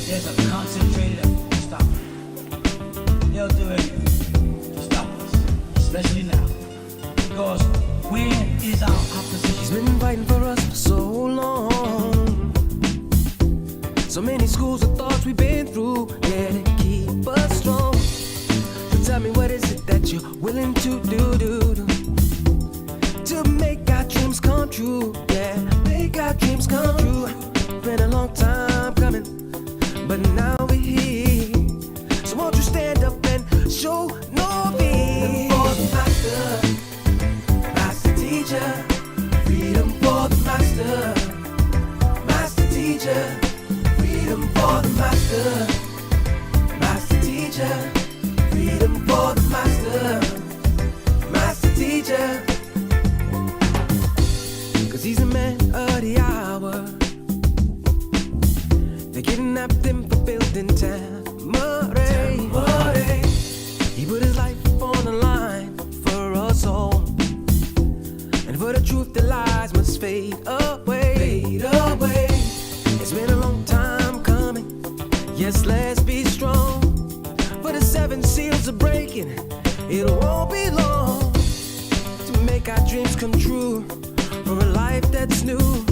There's a concentrated effort to stop it. They'll do anything to stop us, especially now. Because when is our opposition? He's been fighting for us for so long. So many schools of thoughts we've been through, yeah, to keep us strong. So tell me, what is it that you're willing to do to make our dreams come true? Yeah, make our dreams come true. Been a long time coming, but now we're here. So won't you stand up and show no fear? For the master, master teacher. Freedom for the master, master teacher. Freedom for the master, master teacher. Freedom for the master, master teacher. 'Cause he's a man of the hour. They kidnapped him for building Tamarae. He put his life on the line for us all. And for the truth, the lies must fade away. Fade away. It's been a long time coming. Yes, let's be strong. For the 7 seals are breaking. It won't be long to make our dreams come true. For a life that's new.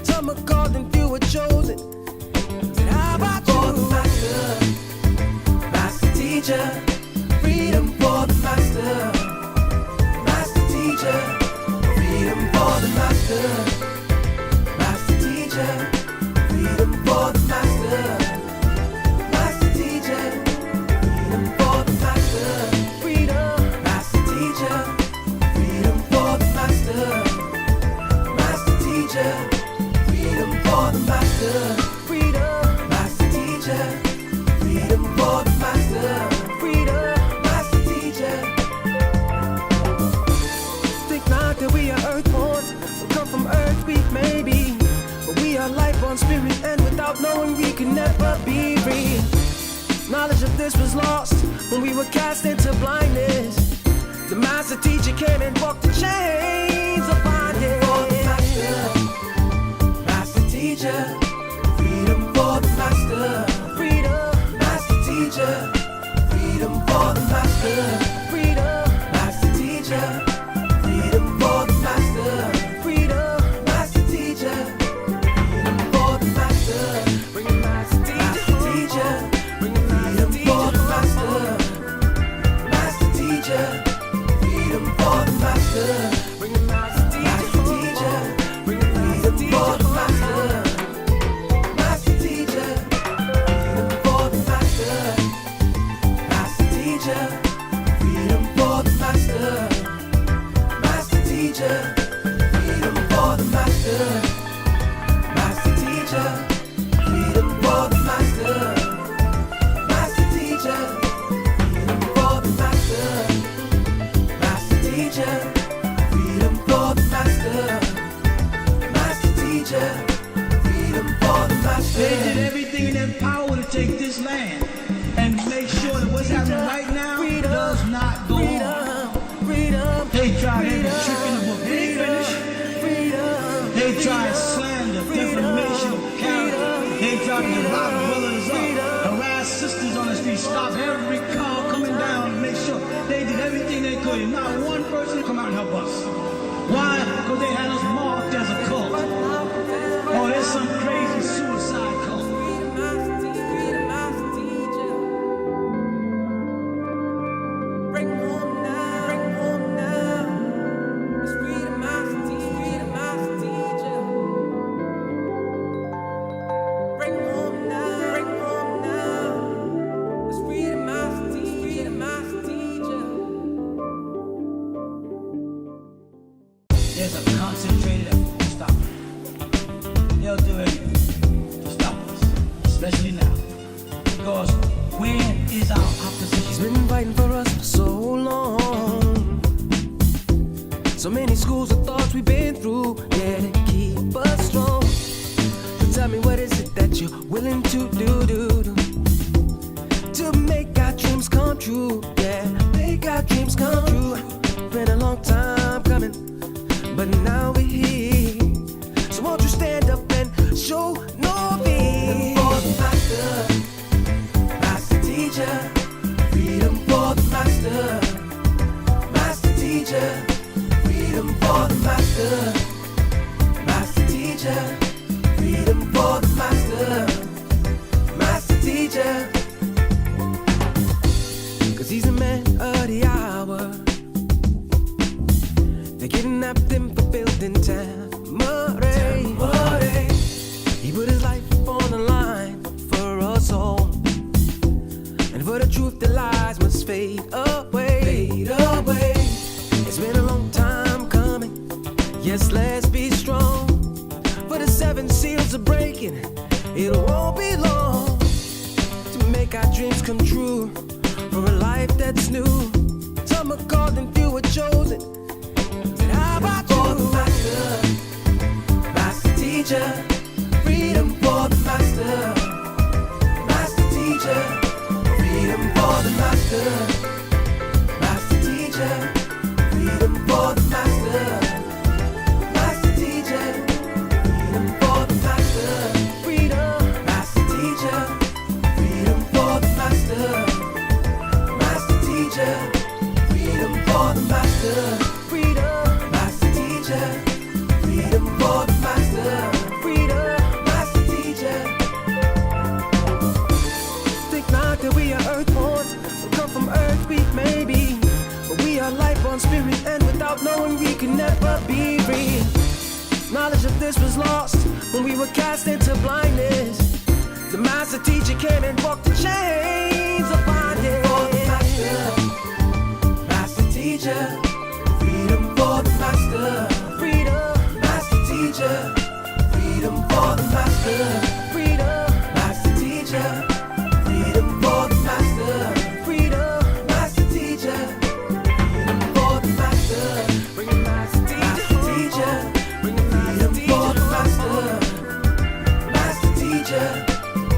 Some are called and few are chosen. Said, how about you? For the master, master teacher. Freedom for the master, master teacher. Freedom for the master, master teacher. Freedom for the master, master teacher. Freedom for the master, freedom, master teacher. Freedom for the master, master teacher. Freedom for the master, freedom, master teacher. Freedom for the master, freedom, master teacher. Think not that we are earthborn, we come from earth we may be, but we are life-born spirit, and without knowing we can never be free. Knowledge of this was lost when we were cast into blindness. The master teacher came and broke the chains of bondage. For the master, master teacher. Freedom for the master, freedom, master teacher. Freedom for the master, freedom, master teacher. Freedom for the master, freedom, master teacher. Freedom for the master, bring the master teacher. Bring the freedom for the master, master teacher. Freedom for the master, bring the master teacher. Bring the freedom for the master, master teacher. Freedom for the master, master teacher. Freedom for the master, master teacher. Freedom for the master, master teacher. Freedom for the master, master teacher. Freedom for the master, master teacher. Freedom for the master, master teacher. Freedom for the master. They did everything in their power to take this land and make sure that what's happening right now does not go on. They tried every trick in the book. They ain't finished. They tried slander, defamation of character. They tried to lock brothers up, harass sisters on the street, stop every car coming down to make sure they did everything they could. And not one person come out and help us. Why? Because they had us marked as a cult. Oh, there's some crazy suicide cult. There's a concentrated effort to stop it. They'll do anything to stop us, especially now. Because when is our opposition? He's been fighting for us for so long. So many schools of thoughts we've been through, yeah, to keep us strong. So tell me, what is it that you're willing to do to make our dreams come true? Yeah, make our dreams come true. Been a long time coming, but now we're here. So won't you stand up and show no fear? For the master, seals are breaking. It won't be long to make our dreams come true. For a life that's new. Some are called and few are chosen. Said, how about you? For the master, master teacher. Freedom for the master, master teacher. Freedom for the master, master teacher. Freedom for the master, master teacher. Freedom for the master, freedom, master teacher. Freedom for the master, master teacher. Freedom for the master, freedom, master teacher. Freedom for the master, freedom, master teacher. Think not that we are earthborn, we come from earth, we may be, but we are life on spirit, and without knowing we can never be free. Knowledge of this was lost when we were cast into blindness. The master teacher came and broke the chains of bondage. For the master, master teacher. Freedom for the master, freedom, master teacher. Freedom for the master, freedom, master teacher. Freedom for the master, freedom, master teacher. Freedom for the master, bring the master teacher, bring the freedom for the master, master teacher.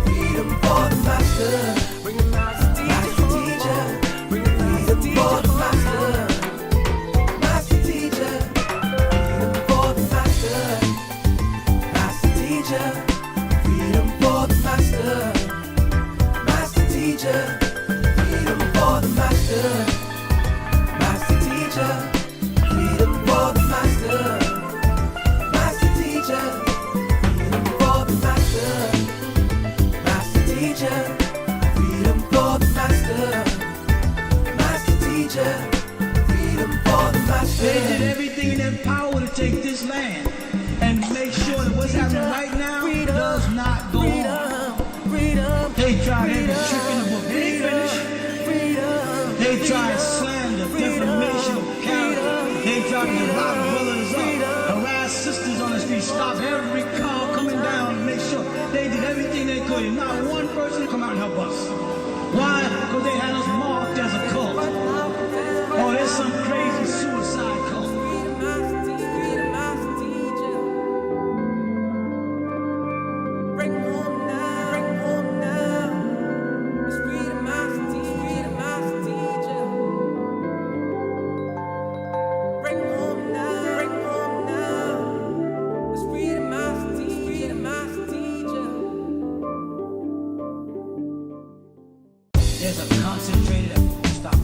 Freedom for the master, bring the master teacher, bring the freedom for the master, master teacher. Freedom for the master, master teacher. Freedom for the master, master teacher. Freedom for the master, master teacher. Freedom for the master, master teacher. Freedom for the master, master teacher. Freedom for the master, master teacher. Freedom for the master. They did everything in their power to take this land and make sure that what's happening right now does not go on. They tried every trick in the book. They ain't finished. They tried slander, defamation of character. They tried to lock brothers up, harass sisters on the street, stop every car coming down to make sure they did everything they could. And not one person come out and help us. Why? Because they had us marked as a cult. Oh, there's some crazy suicide cult. There's a concentrated effort to stop it.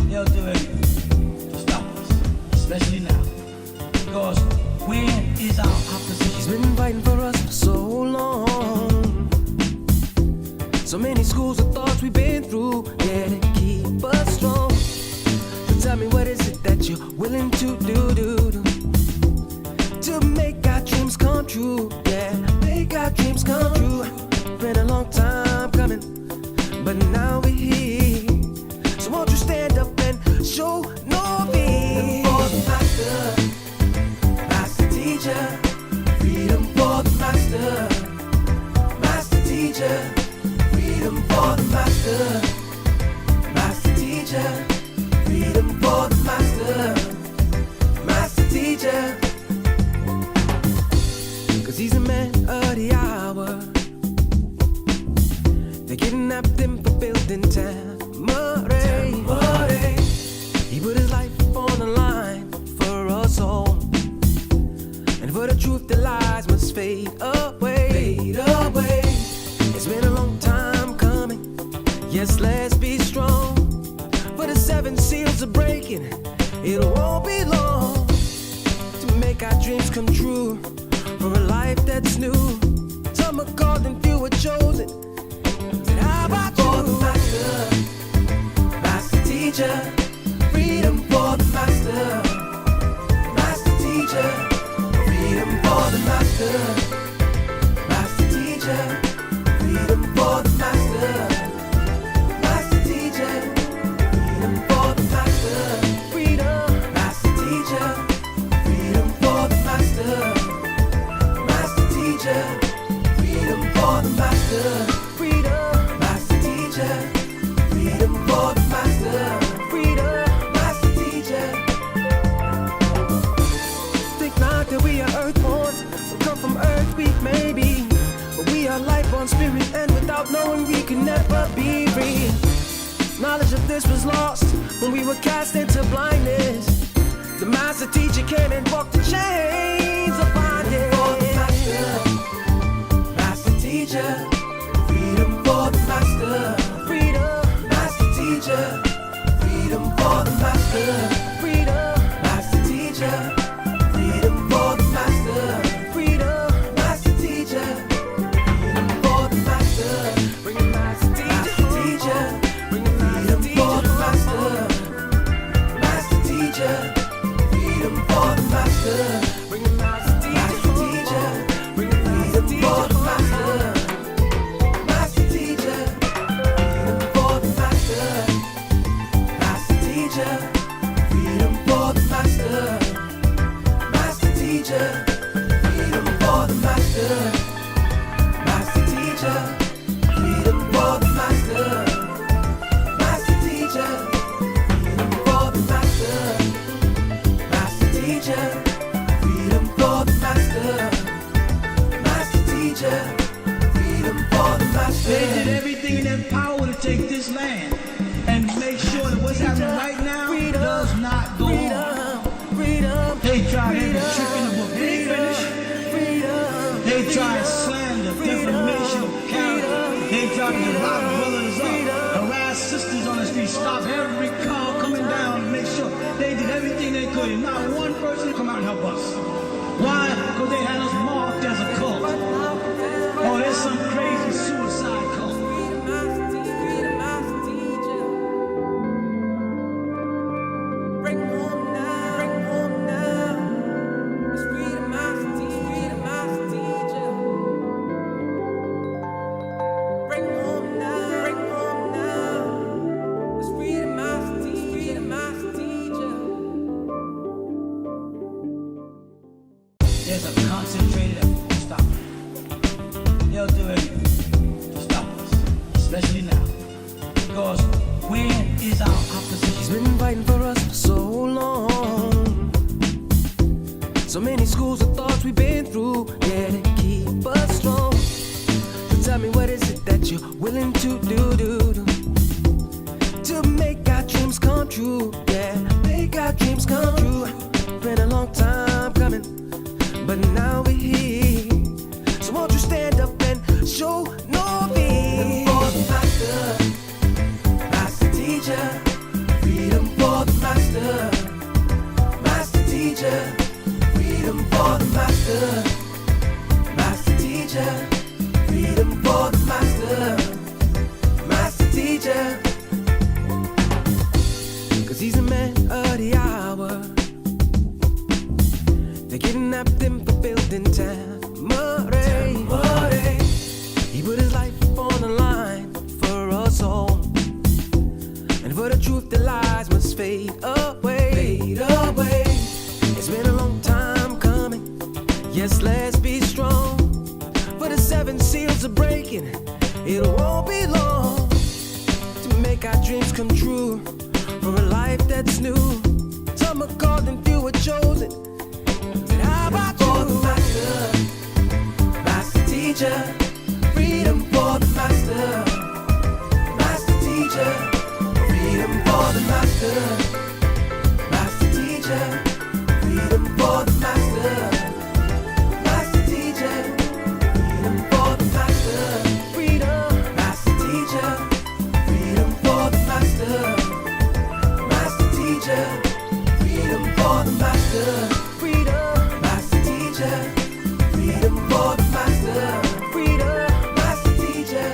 They'll do everything to stop us, especially now. Because where is our opposition? He's been fighting for us for so long. So many schools of thoughts we've been through, yeah, to keep us strong. So tell me, what is it that you're willing to do to make our dreams come true? Yeah, make our dreams come true. Been a long time coming, but now we're here. So won't you stand up and show no fear? For the master, master teacher. Freedom for the master, master teacher. Freedom for the master, master teacher. Freedom for the master, master teacher. 'Cause he's a man of the hour. They kidnapped him for building Tamarae. He put his life on the line for us all. And for the truth, the lies must fade away. Fade away. It's been a long time coming. Yes, let's be strong. For the 7 seals are breaking. It won't be long to make our dreams come true. For a life that's new. Some are called and few are chosen. How about you? For the master, master teacher. Freedom for the master, master teacher. Freedom for the master, master teacher. Freedom for the master, master teacher. Freedom for the master, freedom, master teacher. Freedom for the master, master teacher. teacher, freedom for the master, freedom, master teacher, freedom for the master, freedom, master teacher. Think not that we are earthborn, we come from earth, we may be, but we are life on spirit, and without knowing we can never be free. Knowledge of this was lost when we were cast into blindness. The master teacher came and broke the chains of bondage. For the master, master teacher, freedom for the master, freedom, master teacher, freedom for the master, freedom, master teacher, freedom for the master, freedom, master teacher, freedom for the master, bring it master teacher, bring it master teacher, for the master, master teacher. For the master, bring the master teacher, bring the master teacher for the master, master teacher, freedom for the master, master teacher, freedom for the master, master teacher, freedom for the master, master teacher, freedom for the master, master teacher, freedom for the master. Teacher, freedom for the master, master teacher, freedom for the master. They did everything in their power to take this land and make sure that what's happening right now does not go on. They tried every trick in the book. They ain't finished. They tried slander, defamation of character. They tried to rob brothers up, harass sisters on the street, stop every car coming down to make sure they did everything they could. And not one person come out and help us. Why? Because they had us marked as a cult. Oh, there's some crazy suicide cult. There's a concentrated effort to stop it. They'll do everything to stop us, especially now. Because where is our opposition? He's been fighting for us for so long. So many schools of thoughts we've been through, yeah, to keep us strong. So tell me, what is it that you're willing to do to make our dreams come true? Yeah, make our dreams come true. Been a long time coming, but now we're here. So won't you stand up and show no fear? For the master, master teacher, freedom for the master, master teacher, freedom for the master, master teacher, freedom for the master, master teacher. 'Cause he's a man of the hour. They kidnapped him for building Tamare. He put his life on the line for us all, and for the truth the lies must fade away. Fade away. It's been a long time coming. Yes, let's be strong. For the 7 seals are breaking, it won't be long to make our dreams come true. For a life that's new. Some are called and few are chosen. How about for the master, master teacher, freedom for the master, master teacher, freedom for the master, master teacher, freedom for the master, master teacher, freedom for the master, freedom, master teacher, freedom for the master, master teacher, freedom for the master. Freedom for the master, freedom, master teacher.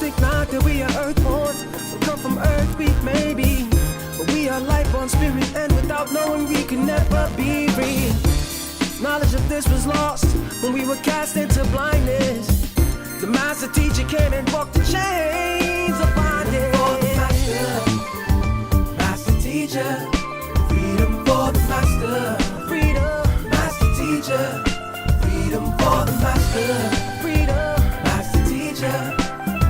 Think not that we are earthborn, we come from earth, we may be, but we are life on spirit, and without knowing we can never be free. Knowledge of this was lost when we were cast into blindness. The master teacher came and broke the chains of bondage. For the master, master teacher, freedom for the master, freedom, master teacher. freedom for the master, freedom, master teacher,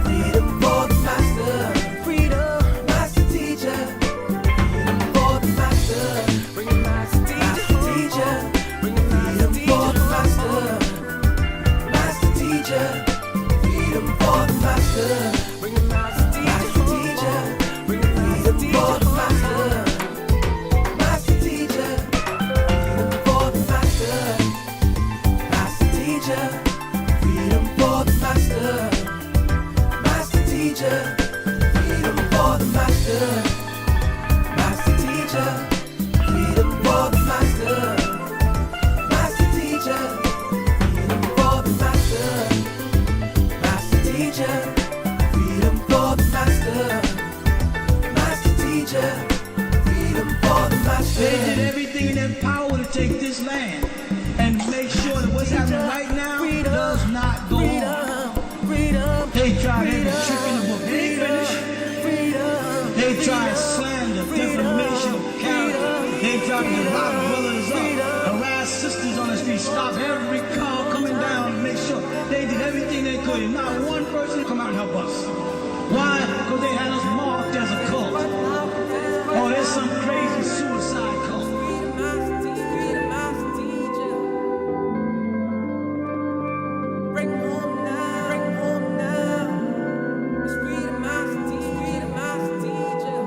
freedom for the master, freedom, master teacher, freedom for the master, bring a master teacher, bring a freedom for the master, master teacher, freedom for the master, bring a master teacher, bring a freedom for the master, master teacher, freedom for the master, master teacher, freedom for the master, master teacher, freedom for the master, master teacher, freedom for the master, master teacher, freedom for the master, master teacher, freedom for the master, master teacher, freedom for the master. They did everything in their power to take this land and make sure that what's happening right now does not go on. They tried every trick in the book. They ain't finished. They tried slander, defamation of character. They tried to lock brothers up, harass sisters on the street, stop every car coming down to make sure they did everything they could. And not one person come out and help us. Why? Because they had us marked as a cult. Oh, there's some crazy suicide cult. Bring home now, bring home now. It's freedom, master teacher, freedom, master teacher.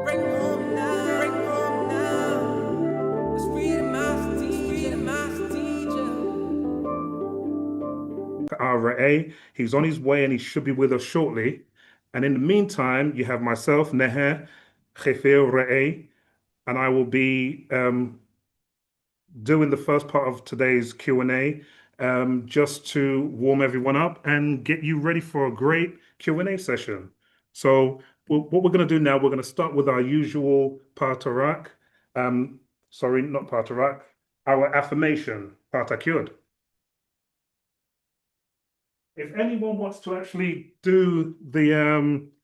Bring home now, bring home now. It's freedom, master teacher, freedom, master teacher. RA. He's on his way and he should be with us shortly. And in the meantime, you have myself, Neher, Khefir Ra'e, and I will be doing the first part of today's Q&A just to warm everyone up and get you ready for a great Q&A session. So what we're going to do now, we're going to start with our usual Patarak. Sorry, not Patarak, our affirmation, Patakyud. If anyone wants to actually do the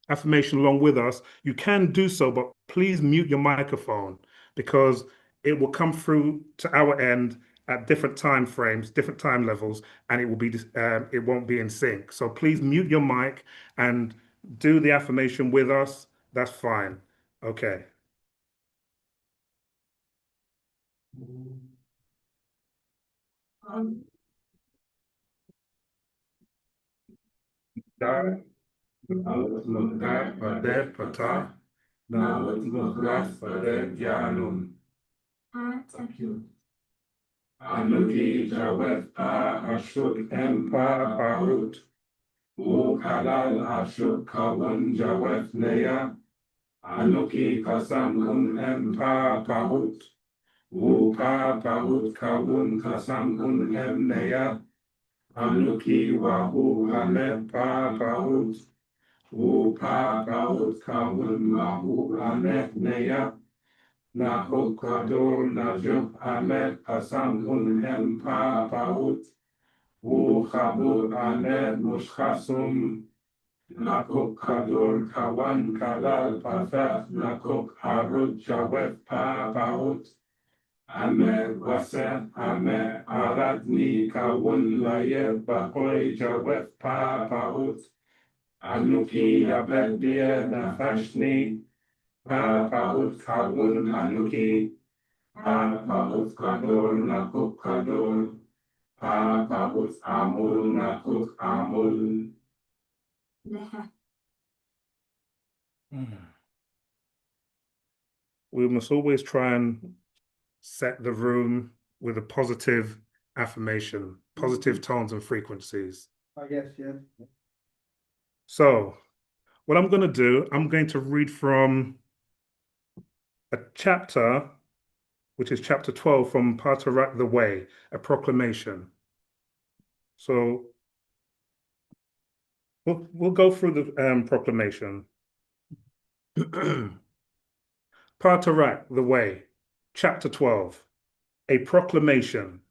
affirmation along with us, you can do so, but please mute your microphone because it will come through to our end at different time frames, different time levels, and it won't be in sync. So please mute your mic and do the affirmation with us. That's fine. Okay. Anuki Jawef Pa Ashuk Empa Bahut U Kalal Ashuk Kawan Jawef Neya Anuki Kasam Un Empa Bahut U Pa Bahut Kawun Kasam Un Em Neya Anuki Wahu Ame Pa Bahut U Pa Bahut Kawun Wahu Ame Neya Na Hokador Na Juk Ahmed Hassan Un Empa Paut Wu Khabur Ahmed Mushkhasum Na Hokador Kawan Kalal Pafat Na Hok Harut Jawef Pa Paut Ahmed Waset Ahmed Aradni Kawun Laye Bahoy Jawef Pa Paut Anuki Abedie Nafashni Paut Kawun Anuki, Paut Kador Nakuk Kador, Paut Amul Nakuk Amul. We must always try and set the room with a positive affirmation, positive tones and frequencies. Yes, yes. So, what I'm going to do, I'm going to read from a chapter, which is chapter 12 from Patarak the Way, a proclamation. So we'll go through the proclamation. Patarak the Way, chapter 12, a proclamation.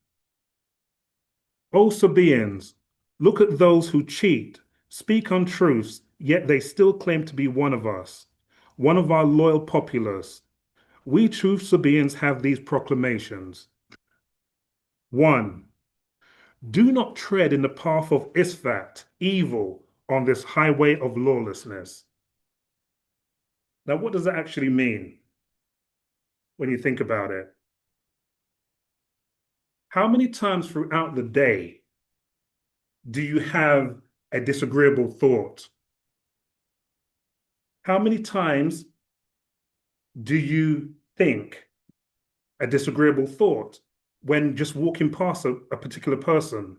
O Sabaeans, look at those who cheat, speak untruths, yet they still claim to be one of us, one of our loyal populace. We true Sabaeans have these proclamations. 1. Do not tread in the path of Isfat, evil, on this highway of lawlessness. Now, what does that actually mean when you think about it? How many times throughout the day do you have a disagreeable thought? How many times do you think a disagreeable thought when just walking past a particular person?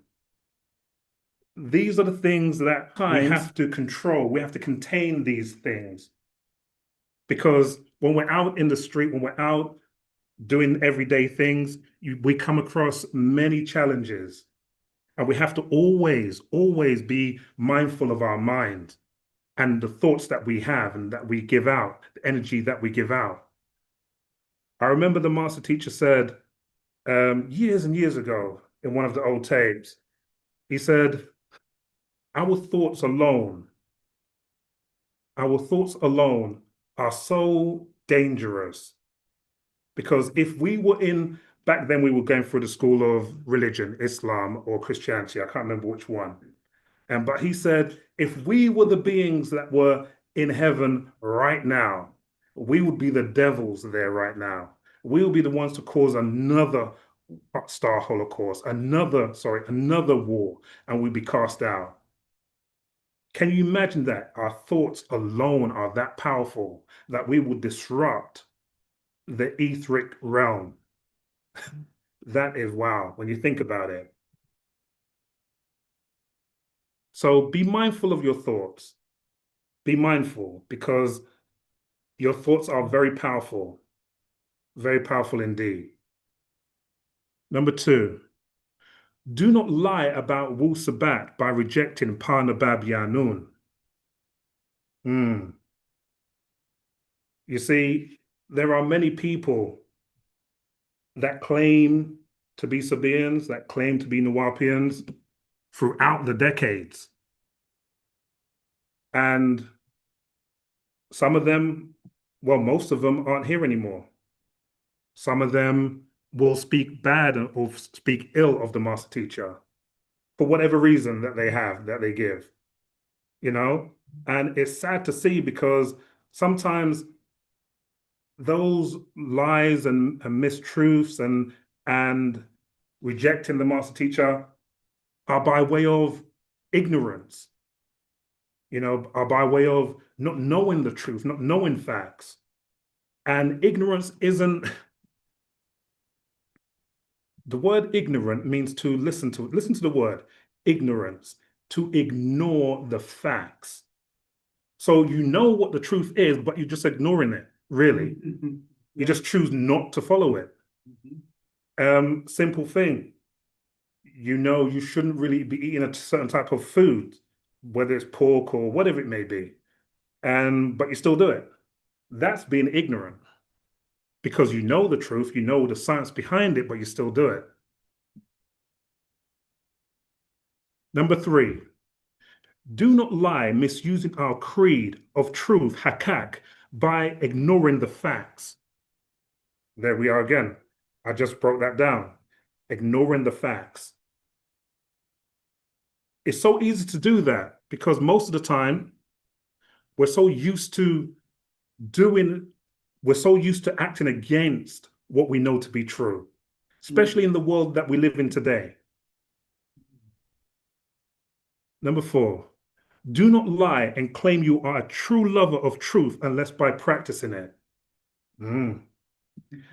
These are the things that we have to control. We have to contain these things. Because when we're out in the street, when we're out doing everyday things, we come across many challenges. And we have to always, always be mindful of our mind and the thoughts that we have and that we give out, the energy that we give out. I remember the master teacher said years and years ago in one of the old tapes, he said, our thoughts alone are so dangerous, because if we were back then we were going through the school of religion, Islam or Christianity, I can't remember which one. But he said, if we were the beings that were in heaven right now, we would be the devils there right now. We will be the ones to cause another star holocaust, another war, and we'd be cast out. Can you imagine that? Our thoughts alone are that powerful that we will disrupt the etheric realm. That is wow, when you think about it. So be mindful of your thoughts. Be mindful, because your thoughts are very powerful indeed. Number 2, do not lie about Wu-Sabat by rejecting Pa-Nabab Yanun. You see, there are many people that claim to be Sabaeans, that claim to be Nuwaupians throughout the decades. And some of them, well, most of them aren't here anymore. Some of them will speak bad or speak ill of the master teacher for whatever reason that they give, you know? And it's sad to see, because sometimes those lies and mistruths and rejecting the master teacher are by way of ignorance, you know, are by way of not knowing the truth, not knowing facts. And ignorance isn't, the word ignorant means to listen to the word ignorance, to ignore the facts. So you know what the truth is, but you're just ignoring it, really. You just choose not to follow it. Simple thing. You know you shouldn't really be eating a certain type of food, whether it's pork or whatever it may be, but you still do it. That's being ignorant, because you know the truth, you know the science behind it, but you still do it. Number 3, do not lie misusing our creed of truth, hakak, by ignoring the facts. There we are again. I just broke that down. Ignoring the facts. It's so easy to do that, because most of the time we're so used to acting against what we know to be true, especially in the world that we live in today. Number 4, do not lie and claim you are a true lover of truth unless by practicing it.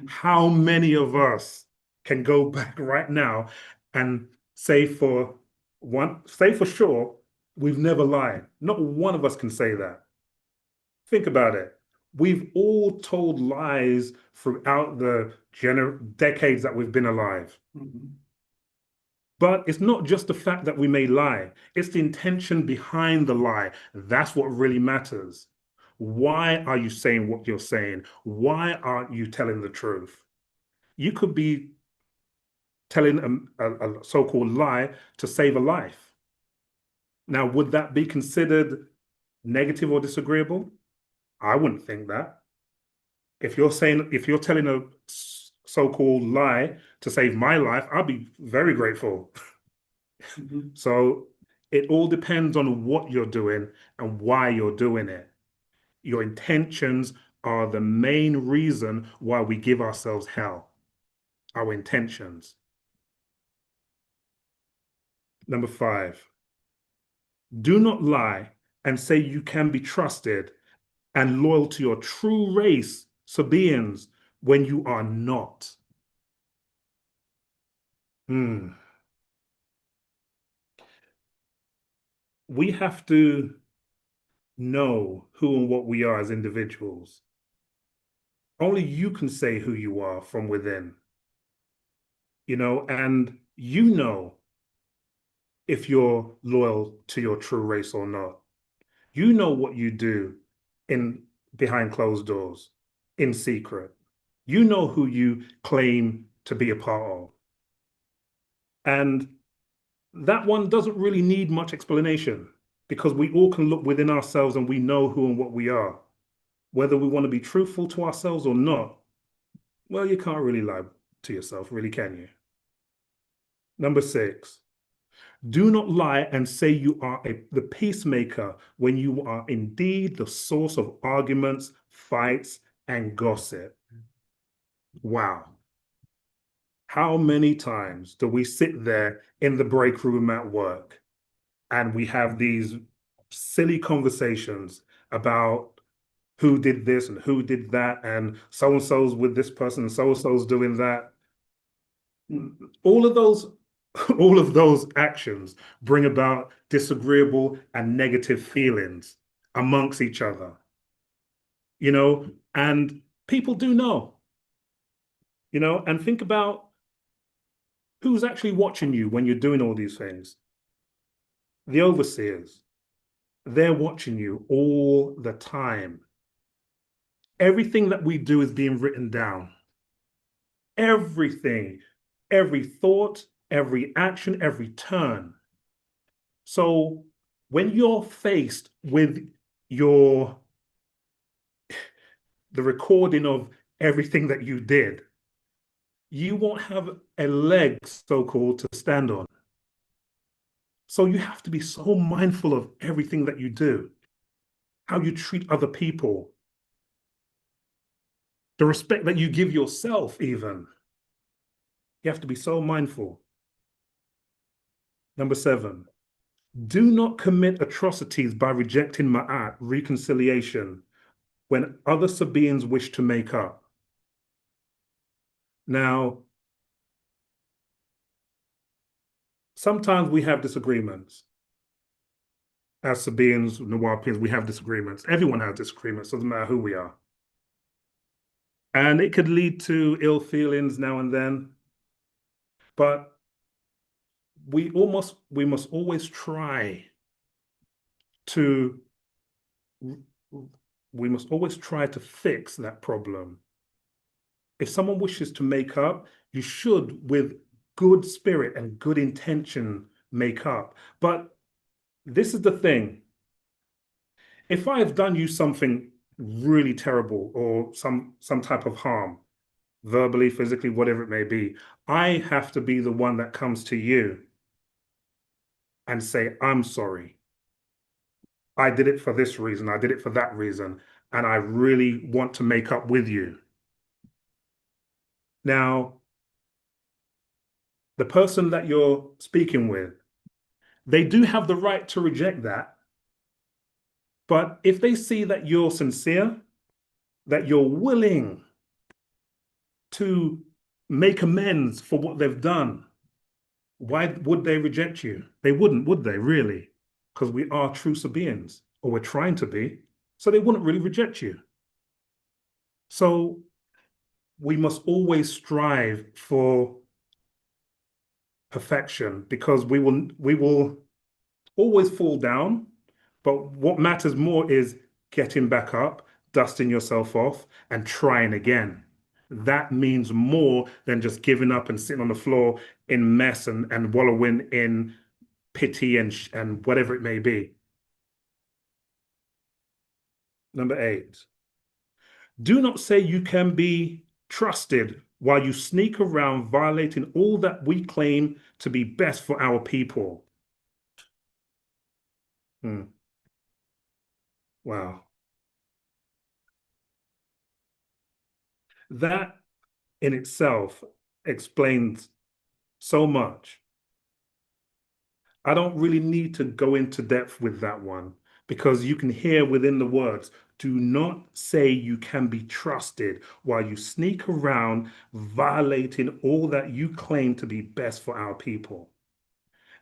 How many of us can go back right now and say for sure, we've never lied? Not one of us can say that. Think about it. We've all told lies throughout the decades that we've been alive. But it's not just the fact that we may lie, it's the intention behind the lie. That's what really matters. Why are you saying what you're saying? Why aren't you telling the truth? You could be telling a so-called lie to save a life. Now, would that be considered negative or disagreeable? I wouldn't think that. If you're telling so-called lie to save my life, I'll be very grateful. So it all depends on what you're doing and why you're doing it. Your intentions are the main reason why we give ourselves hell. Our intentions. Number 5, do not lie and say you can be trusted and loyal to your true race, Sabaeans, when you are not. We have to know who and what we are as individuals. Only you can say who you are from within, and you know if you're loyal to your true race or not. You know what you do in behind closed doors, in secret. You know who you claim to be a part of. And that one doesn't really need much explanation because we all can look within ourselves and we know who and what we are. Whether we want to be truthful to ourselves or not, well, you can't really lie to yourself, really, can you? Number 6, do not lie and say you are the peacemaker when you are indeed the source of arguments, fights, and gossip. Wow. How many times do we sit there in the break room at work and we have these silly conversations about who did this and who did that, and so-and-so's with this person and so-and-so's doing that. All of those actions bring about disagreeable and negative feelings amongst each other, and people do know, and think about who's actually watching you when you're doing all these things. The overseers, they're watching you all the time. Everything that we do is being written down. Everything, every thought, every action, every turn. So when you're faced with the recording of everything that you did, you won't have a leg, so-called, to stand on. So you have to be so mindful of everything that you do, how you treat other people, the respect that you give yourself even. You have to be so mindful. Number 7, do not commit atrocities by rejecting ma'at, reconciliation, when other Sabaeans wish to make up. Now, sometimes we have disagreements. As Sabaeans, wu-nuwaupians, we have disagreements. Everyone has disagreements, doesn't matter who we are. And it could lead to ill feelings now and then. But we must always try to fix that problem. If someone wishes to make up, you should, with good spirit and good intention, make up. But this is the thing. If I have done you something really terrible or some type of harm, verbally, physically, whatever it may be, I have to be the one that comes to you and say, I'm sorry. I did it for this reason. I did it for that reason. And I really want to make up with you. Now, the person that you're speaking with, they do have the right to reject that. But if they see that you're sincere, that you're willing to make amends for what they've done, why would they reject you? They wouldn't, would they, really? Because we are true Sabaeans, or we're trying to be, so they wouldn't really reject you. So we must always strive for perfection, because we will always fall down, but what matters more is getting back up, dusting yourself off, and trying again. That means more than just giving up and sitting on the floor in mess and wallowing in pity and whatever it may be. Number 8, do not say you can be trusted while you sneak around violating all that we claim to be best for our people. Wow. That in itself explains so much. I don't really need to go into depth with that one because you can hear within the words, do not say you can be trusted while you sneak around violating all that you claim to be best for our people.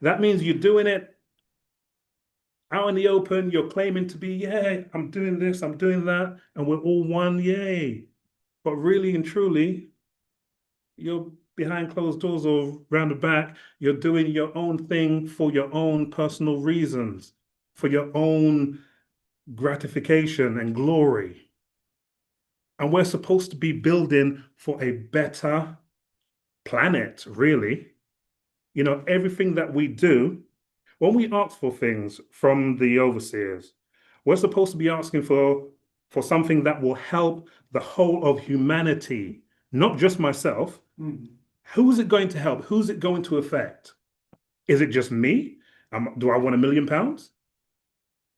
That means you're doing it out in the open, you're claiming to be, yeah, I'm doing this, I'm doing that, and we're all one, yay. But really and truly, you're behind closed doors or round the back, you're doing your own thing for your own personal reasons, for your own gratification and glory. And we're supposed to be building for a better planet, really. You know, everything that we do, when we ask for things from the overseers, we're supposed to be asking for something that will help the whole of humanity, not just myself. Who's it going to help? Who's it going to affect? Is it just me? Do I want £1 million?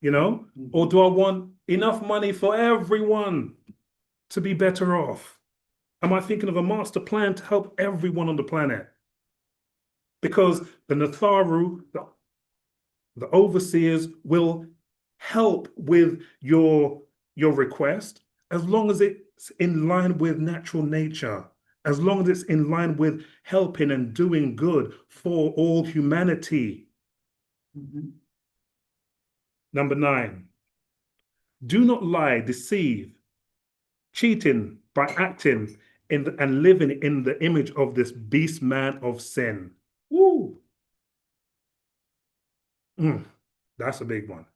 You know, or do I want enough money for everyone to be better off? Am I thinking of a master plan to help everyone on the planet? Because the Natharu, the overseers, will help with your request as long as it's in line with natural nature, as long as it's in line with helping and doing good for all humanity. Number 9, do not lie, deceive, cheating by acting and living in the image of this beast man of sin. Woo! That's a big one.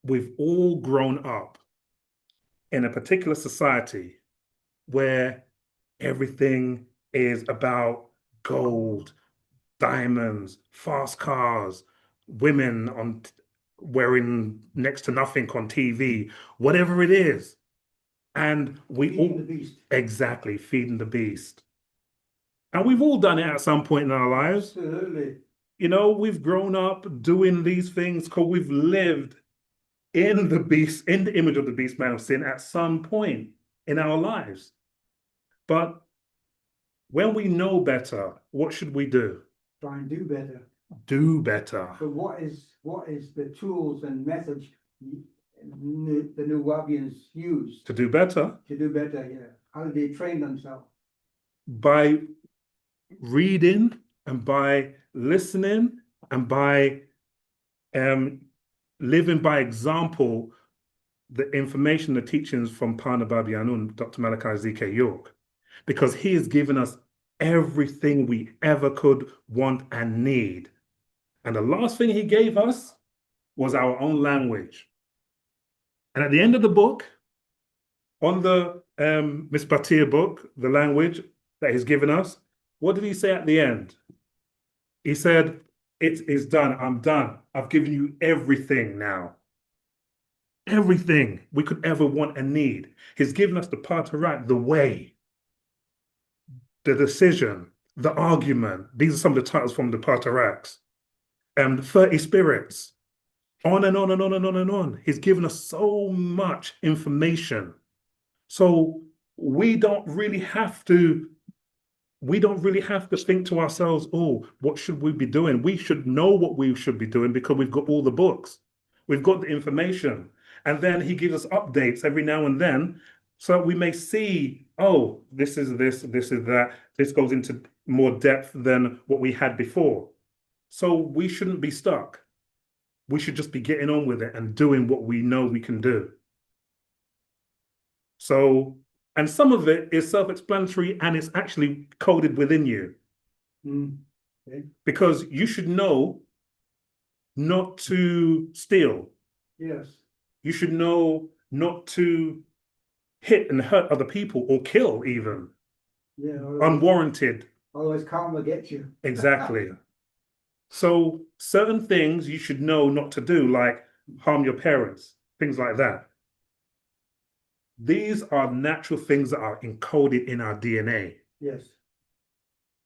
We've all grown up in a particular society where everything is about gold, diamonds, fast cars, women wearing next to nothing on TV, whatever it is. And we Feeding all the beast. exactly feeding the beast. And we've all done it at some point in our lives. Absolutely. You know, we've grown up doing these things because we've lived in the beast, in the image of the beast man of sin at some point in our lives. But when we know better, what should we do? Try and do better. Do better. But what is the tools and methods the Nuwaubians use To do better to do better? Yeah. How do they train themselves? by reading and by listening and by living by example the information, the teachings from Pana Babianun, Dr. Malachi Z.K. York, because he has given us everything we ever could want and need. And the last thing he gave us was our own language. And at the end of the book, on the Mispatir book, the language that he's given us, what did he say at the end? He said, it is done. I'm done. I've given you everything now. Everything we could ever want and need. He's given us the Patarak, the way, the decision, the argument. These are some of the titles from the Pataraks. And 30 spirits. On and on and on and on and on. He's given us so much information. So we don't really have to think to ourselves, oh, what should we be doing? We should know what we should be doing because we've got all the books. We've got the information. And then he gives us updates every now and then so that we may see, oh, this is this, this is that. This goes into more depth than what we had before. So we shouldn't be stuck. We should just be getting on with it and doing what we know we can do. So, and some of it is self-explanatory and it's actually coded within you. Okay. Because you should know not to steal. Yes. You should know not to hit and hurt other people or kill even. Yeah. Unwarranted. Otherwise karma gets you. Exactly. So certain things you should know not to do, like harm your parents, things like that. These are natural things that are encoded in our DNA. Yes.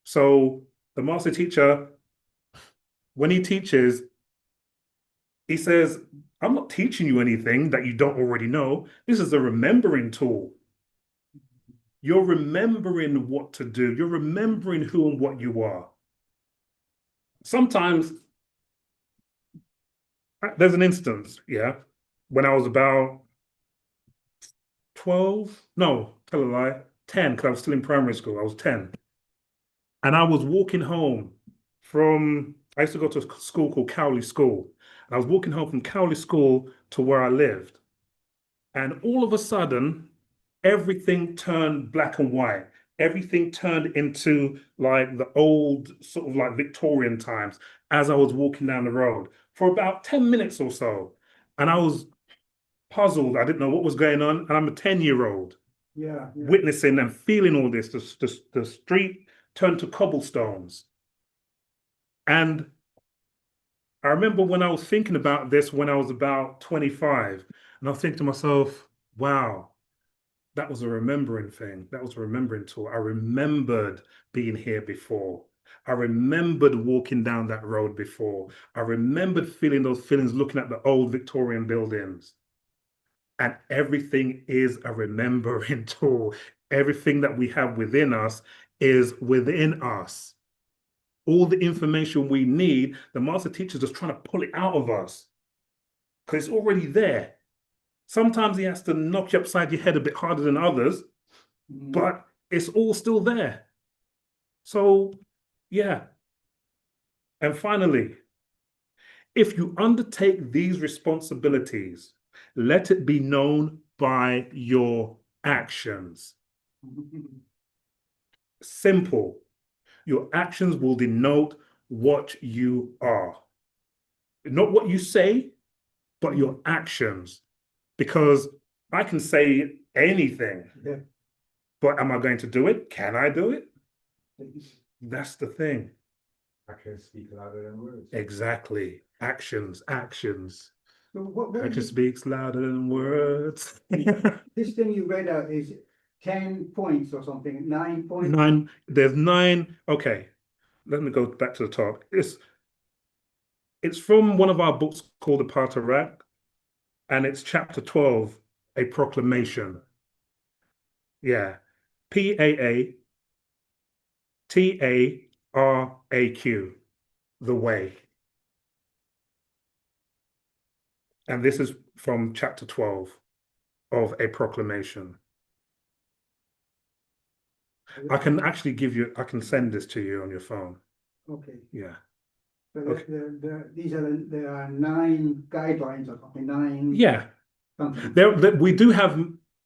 So the master teacher, when he teaches, he says, I'm not teaching you anything that you don't already know. This is a remembering tool. You're remembering what to do. You're remembering who and what you are. Sometimes there's an instance, yeah, when I was about 12, no, tell a lie, 10, because I was still in primary school. I was 10. And I was walking home I used to go to a school called Cowley School. And I was walking home from Cowley School to where I lived. And all of a sudden, everything turned black and white. Everything turned into like the old sort of like Victorian times as I was walking down the road for about 10 minutes or so. And I was puzzled. I didn't know what was going on. And I'm a 10-year-old witnessing and feeling all this. The street turned to cobblestones. And I remember when I was thinking about this when I was about 25, and I was thinking to myself, wow, that was a remembering thing. That was a remembering tool. I remembered being here before. I remembered walking down that road before. I remembered feeling those feelings looking at the old Victorian buildings. And everything is a remembering tool. Everything that we have within us is within us. All the information we need, the master teacher is just trying to pull it out of us because it's already there. Sometimes he has to knock you upside your head a bit harder than others, but it's all still there. So, yeah. And finally, if you undertake these responsibilities, let it be known by your actions. Simple. Your actions will denote what you are. Not what you say, but your actions. Because I can say anything, but am I going to do it? Can I do it? That's the thing. Actions speak louder than words. Exactly. Actions. So what Action speaks louder than words. this thing you read out is 10 points or something, 9 points? There's 9. Okay, let me go back to the top. It's from one of our books called The Patarak, and it's chapter 12, A Proclamation. Yeah. PAATARAQ, the way. And this is from chapter 12 of A Proclamation. I can actually I can send this to you on your phone. Okay. Yeah. So Okay. there are 9 guidelines or something, 9 Yeah. something. We do have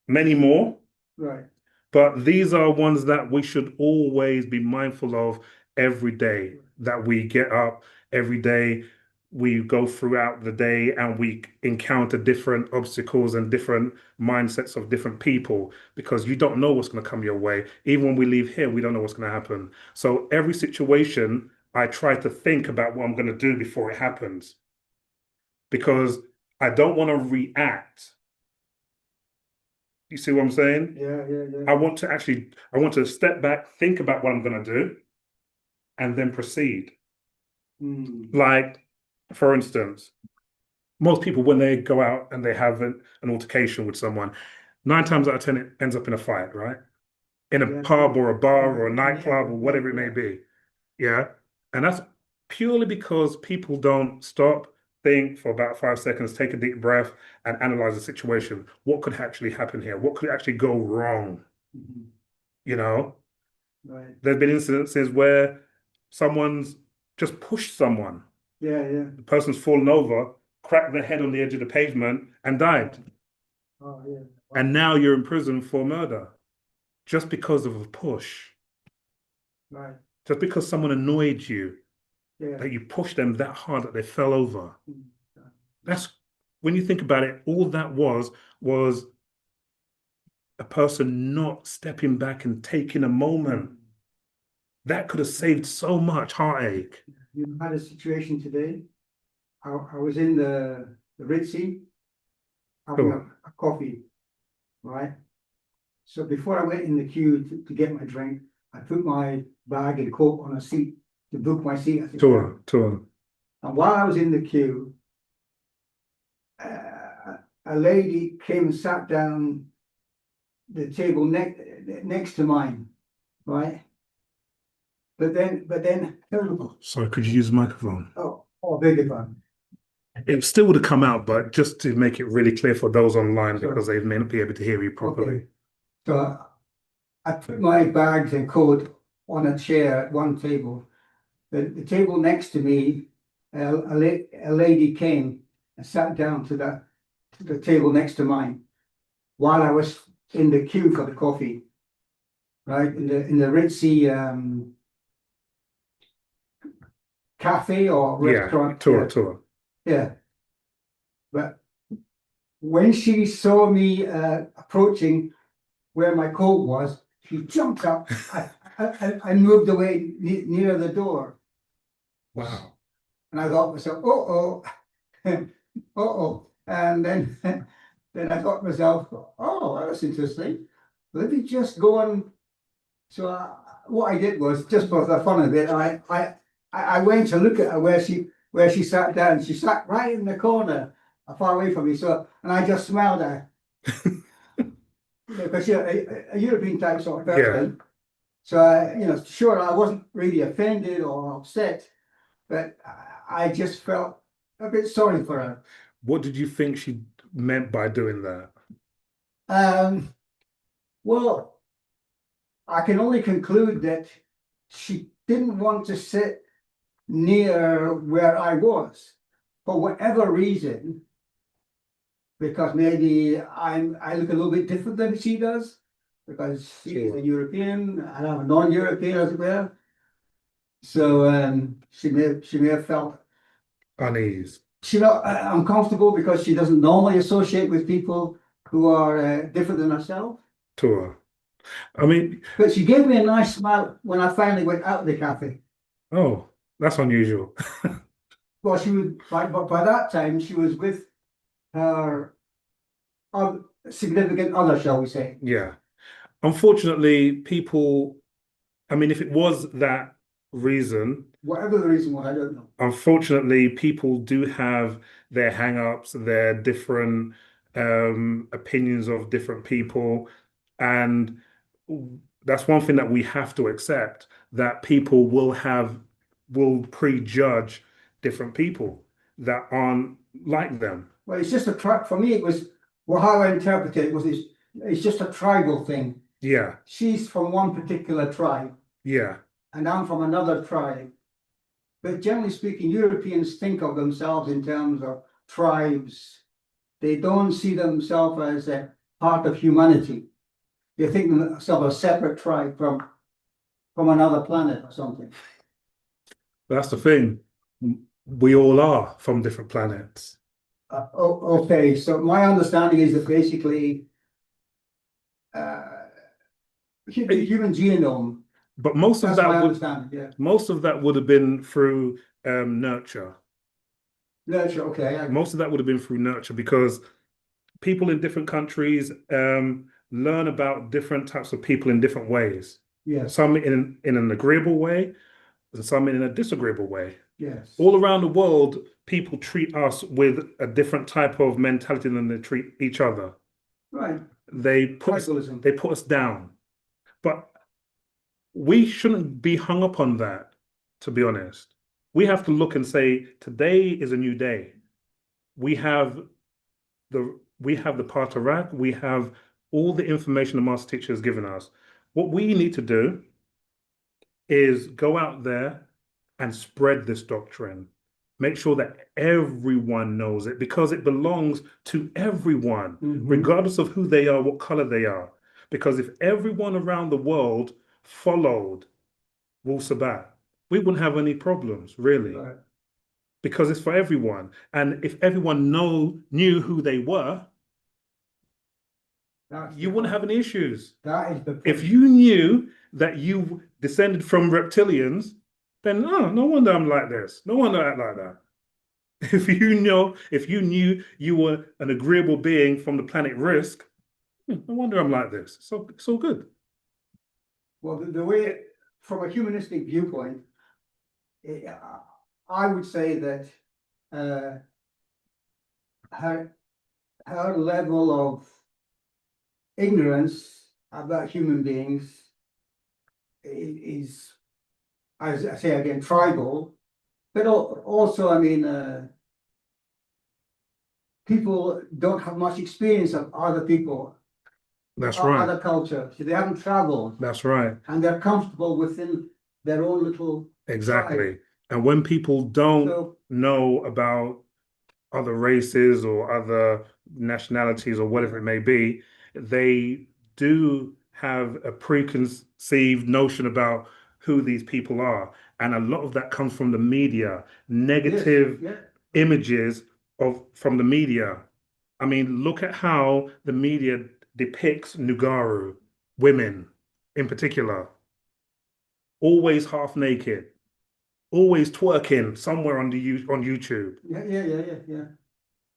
many more, Right. but these are ones that we should always be mindful of every day, that we get up every day, we go throughout the day and we encounter different obstacles and different mindsets of different people, because you don't know what's going to come your way. Even when we leave here, we don't know what's going to happen. So every situation, I try to think about what I'm going to do before it happens, because I don't want to react. You see what I'm saying? Yeah. I want to step back, think about what I'm going to do, and then proceed. Like, for instance, most people, when they go out and they have an altercation with someone, 9 times out of 10, it ends up in a fight, right? In a pub or a bar or a nightclub or whatever it may be. Yeah. And that's purely because people don't stop, think for about 5 seconds, take a deep breath, and analyze the situation. What could actually happen here? What could actually go wrong? You know? Right. There's been incidences where someone's just pushed someone. Yeah. The person's fallen over, cracked their head on the edge of the pavement, and died. Oh, yeah. Wow. And now you're in prison for murder just because of a push. Right. Just because someone annoyed you, Yeah. that you pushed them that hard that they fell over. Mm. That's, when you think about it, all that was a person not stepping back and taking a moment. That could have saved so much heartache. You had a situation today. I was in the Ritzy having a coffee. right? So before I went in the queue to get my drink, I put my bag and coat on a seat to book my seat at the queue. Tour. And while I was in the queue, a lady came and sat down the table next to mine, right? But then, Sorry, could you use the microphone? beg your pardon. It still would have come out, but just to make it really clear for those online, Sure. because they may not be able to hear you properly. Okay. So I put my bags and coat on a chair at one table. The table next to me, a lady came and sat down to the table next to mine while I was in the queue for the coffee, right? In the ritzy cafe or restaurant. Tour. Yeah. But when she saw me approaching where my coat was, she jumped up. I moved away near the door. Wow. And I thought to myself, and then I thought to myself, that's interesting. Let me just go on. So what I did was, just for the fun of it, I went to look at her where she sat down. She sat right in the corner, far away from me. So, and I just smiled at her. Because she's a European type sort of person. So sure, I wasn't really offended or upset, but I just felt a bit sorry for her. What did you think she meant by doing that? Well, I can only conclude that she didn't want to sit near where I was for whatever reason, because maybe I look a little bit different than she does, because she's a European and I'm a non-European as well. So she may have felt Unease. she felt uncomfortable because she doesn't normally associate with people who are different than herself. Tour. I mean, but she gave me a nice smile when I finally went out of the cafe. Oh, that's unusual. Well, she was by that time she was with her significant other, shall we say? Yeah. Unfortunately, people. I mean, if it was that reason, whatever the reason was, I don't know. Unfortunately, people do have their hang-ups, their different opinions of different people, and that's one thing that we have to accept, that people will prejudge different people that aren't like them. Well, it's just for me, it was, well, how I interpret it was it's just a tribal thing. Yeah. She's from one particular tribe. Yeah. And I'm from another tribe. But generally speaking, Europeans think of themselves in terms of tribes. They don't see themselves as a part of humanity. They think themselves a separate tribe from another planet or something. That's the thing. We all are from different planets. Okay, so my understanding is that basically the human genome. But most of most of that would have been through nurture. Nurture, okay. Most of that would have been through nurture, because people in different countries learn about different types of people in different ways. Yes. Some in an agreeable way, and some in a disagreeable way. Yes. All around the world, people treat us with a different type of mentality than they treat each other. Right. They put us down. But we shouldn't be hung up on that, to be honest. We have to look and say, today is a new day. We have the Patarak, we have all the information the master teacher has given us. What we need to do is go out there and spread this doctrine. Make sure that everyone knows it, because it belongs to everyone, regardless of who they are, what color they are. Because if everyone around the world followed Wu-Sabat, we wouldn't have any problems, really. Right. Because it's for everyone. And if everyone knew who they were, you wouldn't have any issues. That is the point. If you knew that you descended from reptilians, then no wonder I'm like this. No wonder I act like that. If you knew you were an agreeable being from the planet Risk, No wonder I'm like this. So it's all good. Well, the way, from a humanistic viewpoint, eh, I would say that uh, her her level of ignorance about human beings is, as I say again, tribal, but also, I mean, people don't have much experience of other people, That's right. other cultures. They haven't traveled, That's right. and they're comfortable within their own little Exactly. tribe. And when people don't So, know about other races or other nationalities or whatever it may be, they do have a preconceived notion about who these people are. And a lot of that comes from the media, negative yes, images from the media. I mean, look at how the media depicts Nugaru, women in particular, always half naked, always twerking somewhere on YouTube. yeah.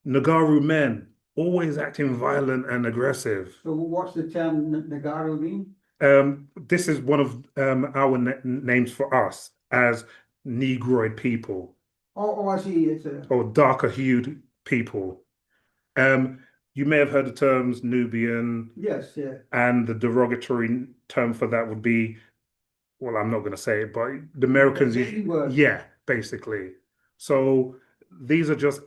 Nagaru men, always acting violent and aggressive. So what's the term Nagaru mean? This is one of our names for us as Negroid people Oh, I see. It's a or darker hued people. Um, you may have heard the terms Nubian, yes, yeah. and the derogatory term for that would be, well, I'm not going to say it, but the Americans, Word. yeah, basically. So these are just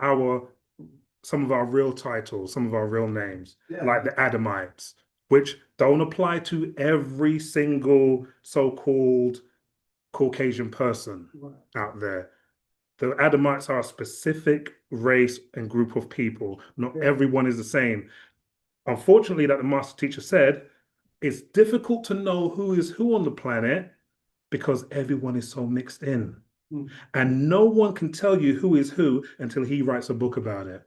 some of our real titles, some of our real names, Yeah. like the Adamites, which don't apply to every single so-called Caucasian person Right. out there. The Adamites are a specific race and group of people. Not Yeah. everyone is the same. Unfortunately, that the master teacher said, it's difficult to know who is who on the planet because everyone is so mixed in. Mm. And no one can tell you who is who until he writes a book about it.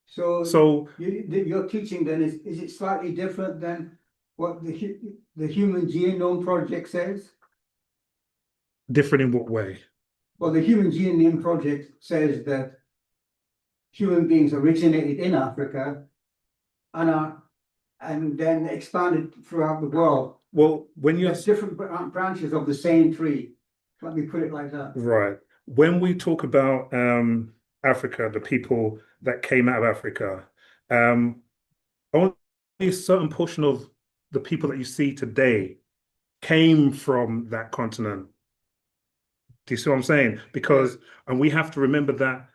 So your teaching then is it slightly different than what the Human Genome Project says? Different in what way? Well, the Human Genome Project says that human beings originated in Africa and then expanded throughout the world. Well, when you're There's different branches of the same tree. Let me put it like that. right, when we talk about Africa, the people that came out of Africa, only a certain portion of the people that you see today came from that continent. Do you see what I'm saying? Because, and we have to remember that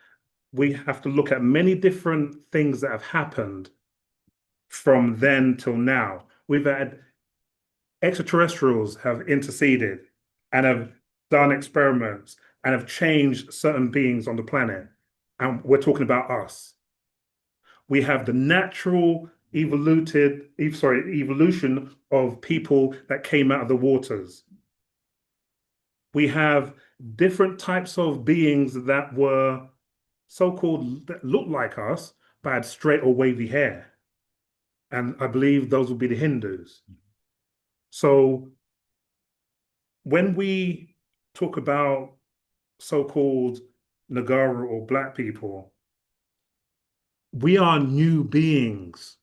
we have to look at many different things that have happened from then till now. We've had extraterrestrials have interceded and have done experiments and have changed certain beings on the planet. And we're talking about us. We have the natural evolution of people that came out of the waters. We have different types of beings that were so-called that looked like us, but had straight or wavy hair. And I believe those would be the Hindus. So when we talk about so-called Nagara or black people, we are new beings.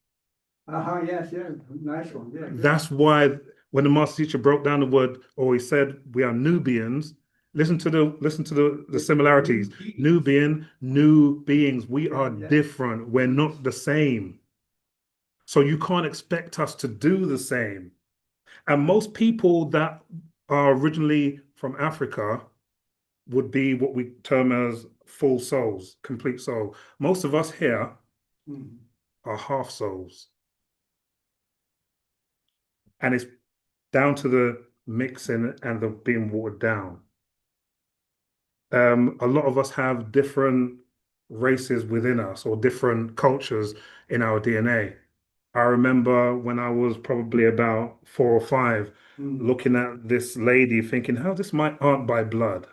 Yes, nice one. Yeah. That's why when the master teacher broke down the word, or he said we are Nubians, listen to the similarities. Nubian, new beings. We are different. We're not the same. So you can't expect us to do the same. And most people that are originally from Africa would be what we term as full souls, complete soul. Most of us here are half souls. And it's down to the mixing and the being watered down. A lot of us have different races within us or different cultures in our DNA. I remember when I was probably about 4 or 5, looking at this lady thinking, how this my aunt by blood?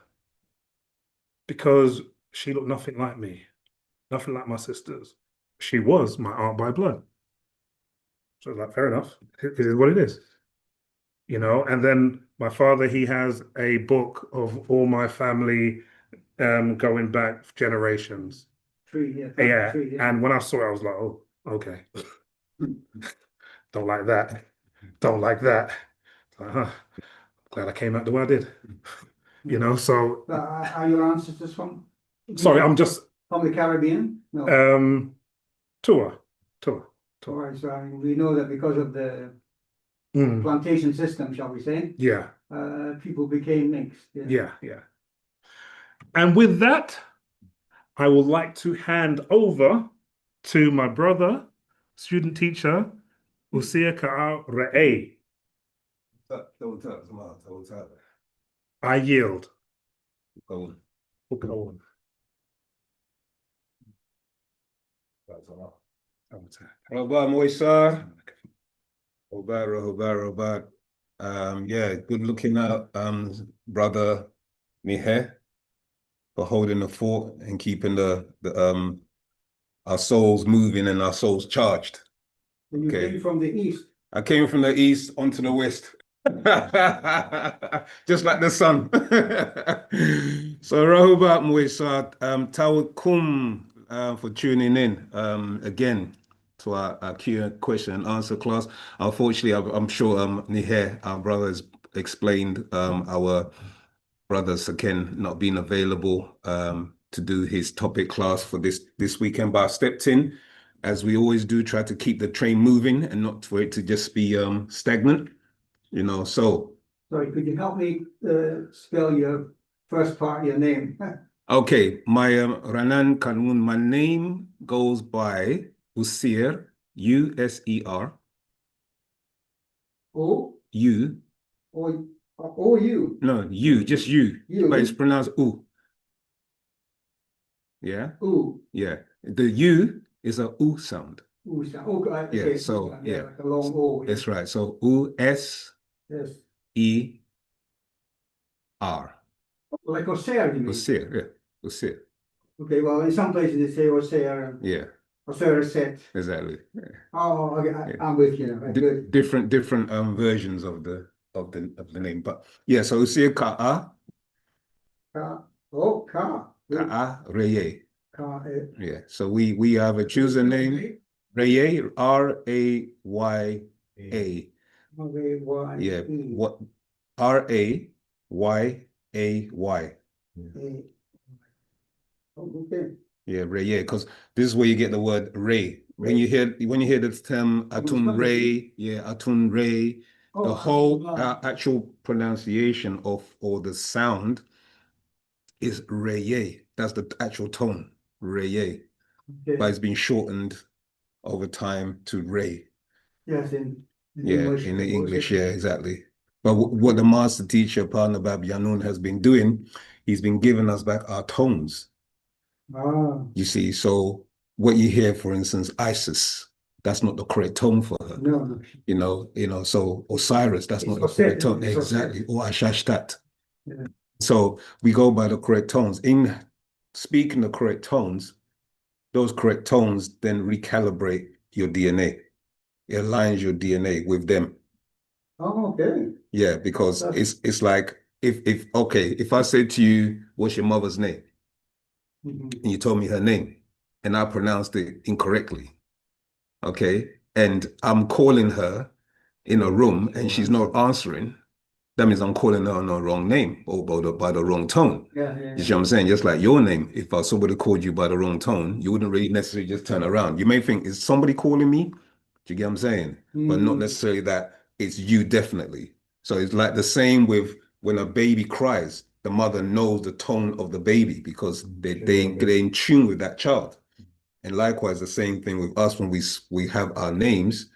Because she looked nothing like me, nothing like my sisters. She was my aunt by blood. So I was like, fair enough. It is what it is. You know, and then my father, he has a book of all my family going back generations. Tree, Yeah. tree, And when I saw it, I was like, oh, okay. Don't like that. Don't like that. Glad I came out the way I did. You know, so Are your ancestors from? sorry, I'm just From the Caribbean? No. tour. All right, so I mean, we know that because of the Mm, plantation system, shall we say, yeah, people became mixed. yeah. And with that, I would like to hand over to my brother, student teacher, Usia Ka'a Re'e. I yield. Go Go on. Robert Moisar. Robert. Yeah, good looking out, brother Mihe, for holding the fort and keeping the our souls moving and our souls charged. And you Okay. came from the east. I came from the east onto the west. Just like the sun. So Rahubat Moisar, Tawakum for tuning in again to our Q question and answer class. Unfortunately, I'm sure Niher, our brother, has explained our brother Saken not being available to do his topic class for this weekend, but I stepped in, as we always do, try to keep the train moving and not for it to just be stagnant, you know. So Sorry, could you help me spell your first part of your name? okay, my Ranan Kanun, my name goes by User, U-S-E-R, O? U, O U. no, you, just you, You. but it's pronounced U. Yeah, U. yeah. The U is a U sound. U sound. Oh, okay. Yeah, so, yeah. Like a long O. That's right. So U-S-E-R. Yes. Like Osir, you mean? User, yeah, User. Okay, well, in some places they say Osir. Yeah, Osir set. exactly. Yeah. Oh, okay. I'm with you. Right, good. Different versions of the name, but yeah. So Usia Ka'a Ka. Oh, Ka. Ka'a Reye. Ka. Yeah. So we have a choose a name. Reye, R-A-Y-A. R-A-Y. Yeah. What? R-A-Y-A-Y. Okay. Yeah, Reye, because this is where you get the word Ray. When you hear the term Atun Ray, yeah, Atun Ray, the whole actual pronunciation of or the sound is Reye. That's the actual tone, Reye. Okay. But it's been shortened over time to Ray. Yes, in Yeah, English. in the English, yeah, exactly. But what the master teacher, Parnabab Yanun, has been doing, he's been giving us back our tones. Ah, You see, so what you hear, for instance, Isis, that's not the correct tone for her. no. You know, so Osiris, that's It's not the correct tone. It's Exactly. Or Ashashtat. Yeah. So we go by the correct tones. In speaking the correct tones, those correct tones then recalibrate your DNA. It aligns your DNA with them. Oh, okay. Yeah, because it's like if I said to you, what's your mother's name? Mhm. And you told me her name and I pronounced it incorrectly. Okay. And I'm calling her in a room and she's not answering. That means I'm calling her on the wrong name or by the wrong tone. Yeah. You see what I'm saying? Just like your name, if somebody called you by the wrong tone, you wouldn't really necessarily just turn around. You may think, is somebody calling me? Do you get what I'm saying? But not necessarily that it's you definitely. So it's like the same with when a baby cries, the mother knows the tone of the baby because they're in tune with that child. And likewise, the same thing with us when we have our names.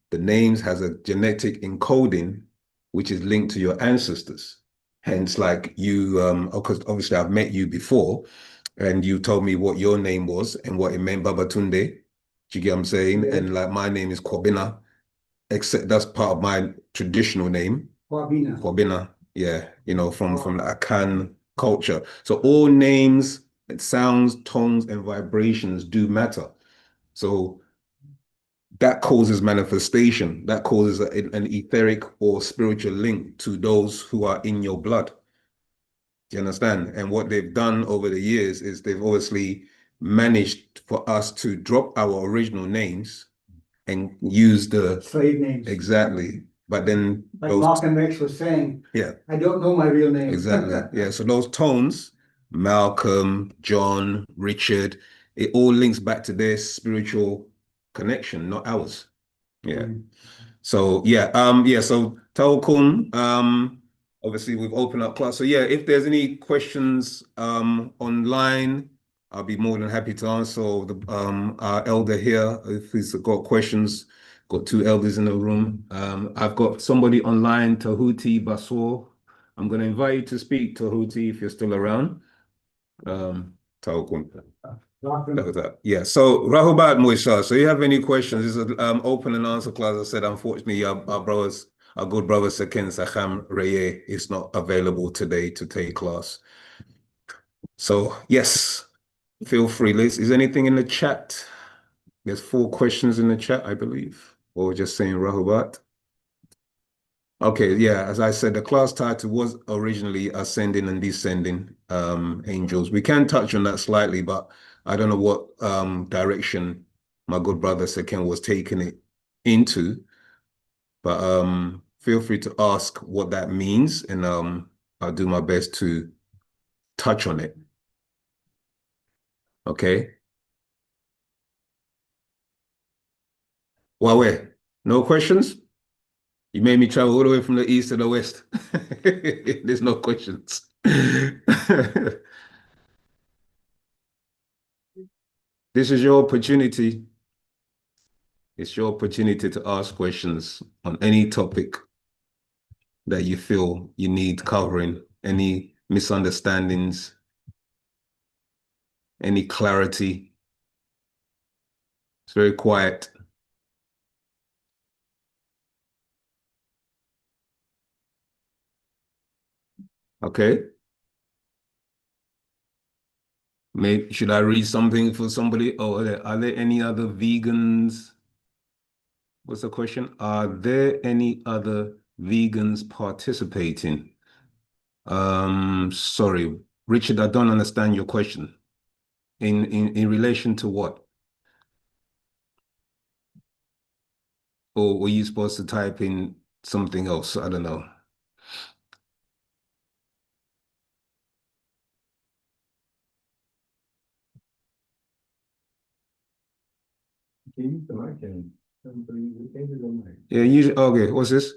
The names has a genetic encoding which is linked to your ancestors. Hence, like you, because obviously I've met you before, and you told me what your name was and what it meant, Babatunde. Do you get what I'm saying? Yeah. And like my name is Kwabena, except that's part of my traditional name. Kwabena, yeah, you know, from the Akan culture. So all names, sounds, tones, and vibrations do matter. So that causes manifestation, that causes an etheric or spiritual link to those who are in your blood. Do you understand? And what they've done over the years is they've obviously managed for us to drop our original names and use the Slave names. exactly. But then Like those Mark and Rex was saying, yeah, I don't know my real name. exactly. Yeah. So those tones, Malcolm, John, Richard, it all links back to their spiritual connection, not ours. Yeah. So so Taokun, obviously we've opened up class. So yeah, if there's any questions online, I'll be more than happy to answer. Or the our elder here, if he's got questions, got two elders in the room. I've got somebody online, Tahuti Basor. I'm gonna invite you to speak, Tahuti, if you're still around. Taokun. That was that. Yeah. So Rahubat Moisha. So you have any questions? This is an open and answer class. I said, unfortunately, our good brother Sakin Saham Reye is not available today to take class. So yes, feel free. Liz, is anything in the chat? There's 4 questions in the chat, I believe, or just saying Rahubat. Okay, yeah, as I said, the class title was originally Ascending and Descending Angels. We can touch on that slightly, but I don't know what direction my good brother Seken was taking it into. But feel free to ask what that means, and I'll do my best to touch on it. Okay. Wawe, no questions? You made me travel all the way from the east to the west. There's no questions. This is your opportunity. It's your opportunity to ask questions on any topic that you feel you need covering, any misunderstandings, any clarity. It's very quiet. Okay. Maybe should I read something for somebody? Oh, are there any other vegans? What's the question? Are there any other vegans participating? Sorry, Richard, I don't understand your question. In relation to what? Or were you supposed to type in something else? I don't know. Yeah, usually, okay, what's this?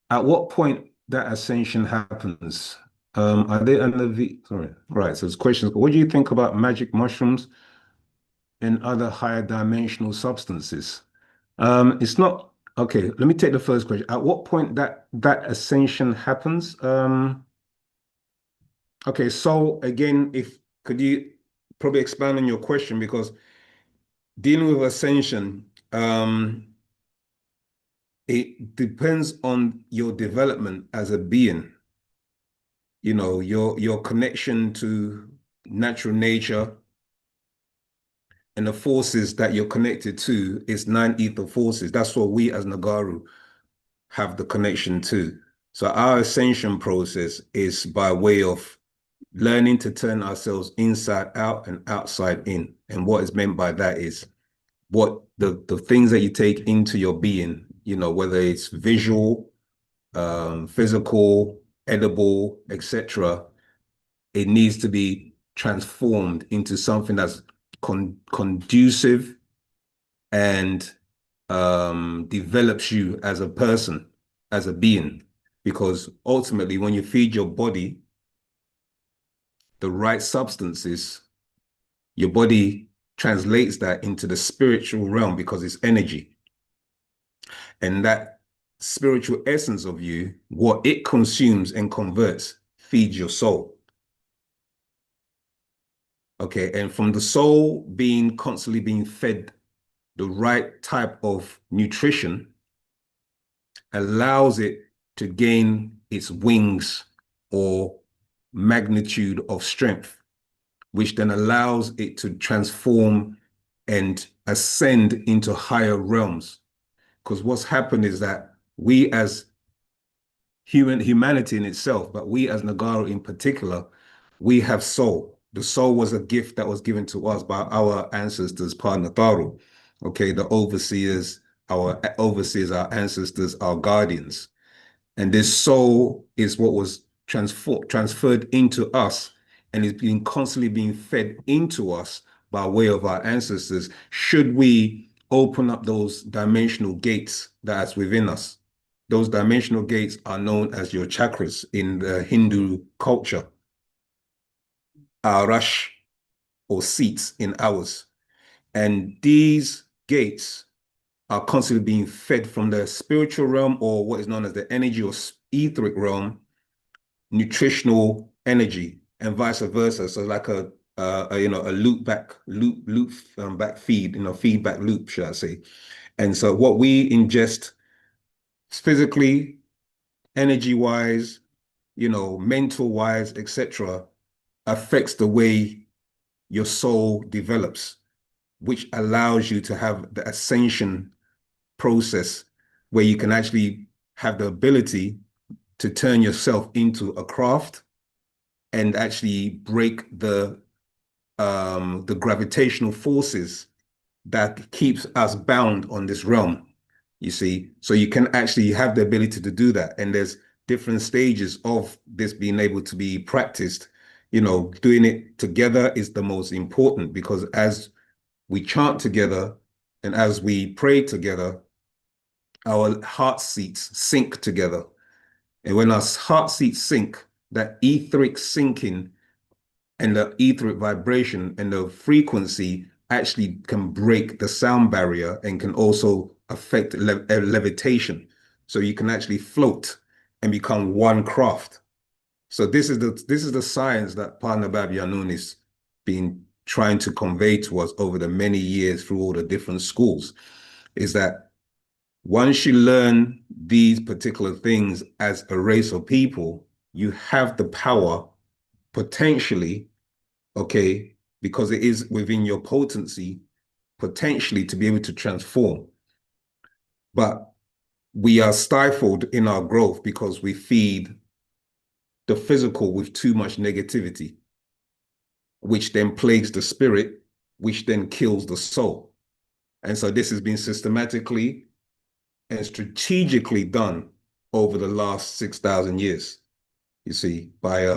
At what point that ascension happens? Are they under the, sorry, right, so it's questions. What do you think about magic mushrooms and other higher dimensional substances? It's not, okay, let me take the first question. At what point that ascension happens? Okay, so again, could you probably expand on your question, because dealing with ascension, it depends on your development as a being. You know, your connection to natural nature and the forces that you're connected to is 9 ether forces. That's what we as Nagaru have the connection to. So our ascension process is by way of learning to turn ourselves inside out and outside in. And what is meant by that is what the things that you take into your being, you know, whether it's visual, physical, edible, etc., it needs to be transformed into something that's conducive and develops you as a person, as a being. Because ultimately, when you feed your body the right substances, your body translates that into the spiritual realm because it's energy. And that spiritual essence of you, what it consumes and converts, feeds your soul. Okay, and from the soul constantly being fed the right type of nutrition allows it to gain its wings or magnitude of strength, which then allows it to transform and ascend into higher realms. Because what's happened is that we as humanity in itself, but we as Nagaru in particular, we have soul. The soul was a gift that was given to us by our ancestors, Pa Nagaru, okay, the overseers, our overseers, our ancestors, our guardians. And this soul is what was transferred into us and is being constantly being fed into us by way of our ancestors, should we open up those dimensional gates that's within us. Those dimensional gates are known as your chakras in the Hindu culture, arash, or seats in ours. And these gates are constantly being fed from the spiritual realm, or what is known as the energy or etheric realm, nutritional energy, and vice versa. So like a feedback loop, should I say. And so what we ingest physically, energy wise, mental wise, etc., affects the way your soul develops, which allows you to have the ascension process where you can actually have the ability to turn yourself into a craft and actually break the gravitational forces that keeps us bound on this realm, you see. So you can actually have the ability to do that. And there's different stages of this being able to be practiced. Doing it together is the most important, because as we chant together and as we pray together, our heart seats sync together. And when our heart seats sync, that etheric syncing and the etheric vibration and the frequency actually can break the sound barrier and can also affect levitation. So you can actually float and become one craft. So this is the science that Partner Babi Yanun is been trying to convey to us over the many years through all the different schools, is that once you learn these particular things as a race of people, you have the power potentially, okay, because it is within your potency, potentially to be able to transform. But we are stifled in our growth because we feed the physical with too much negativity, which then plagues the spirit, which then kills the soul. And so this has been systematically and strategically done over the last 6,000 years, you see, by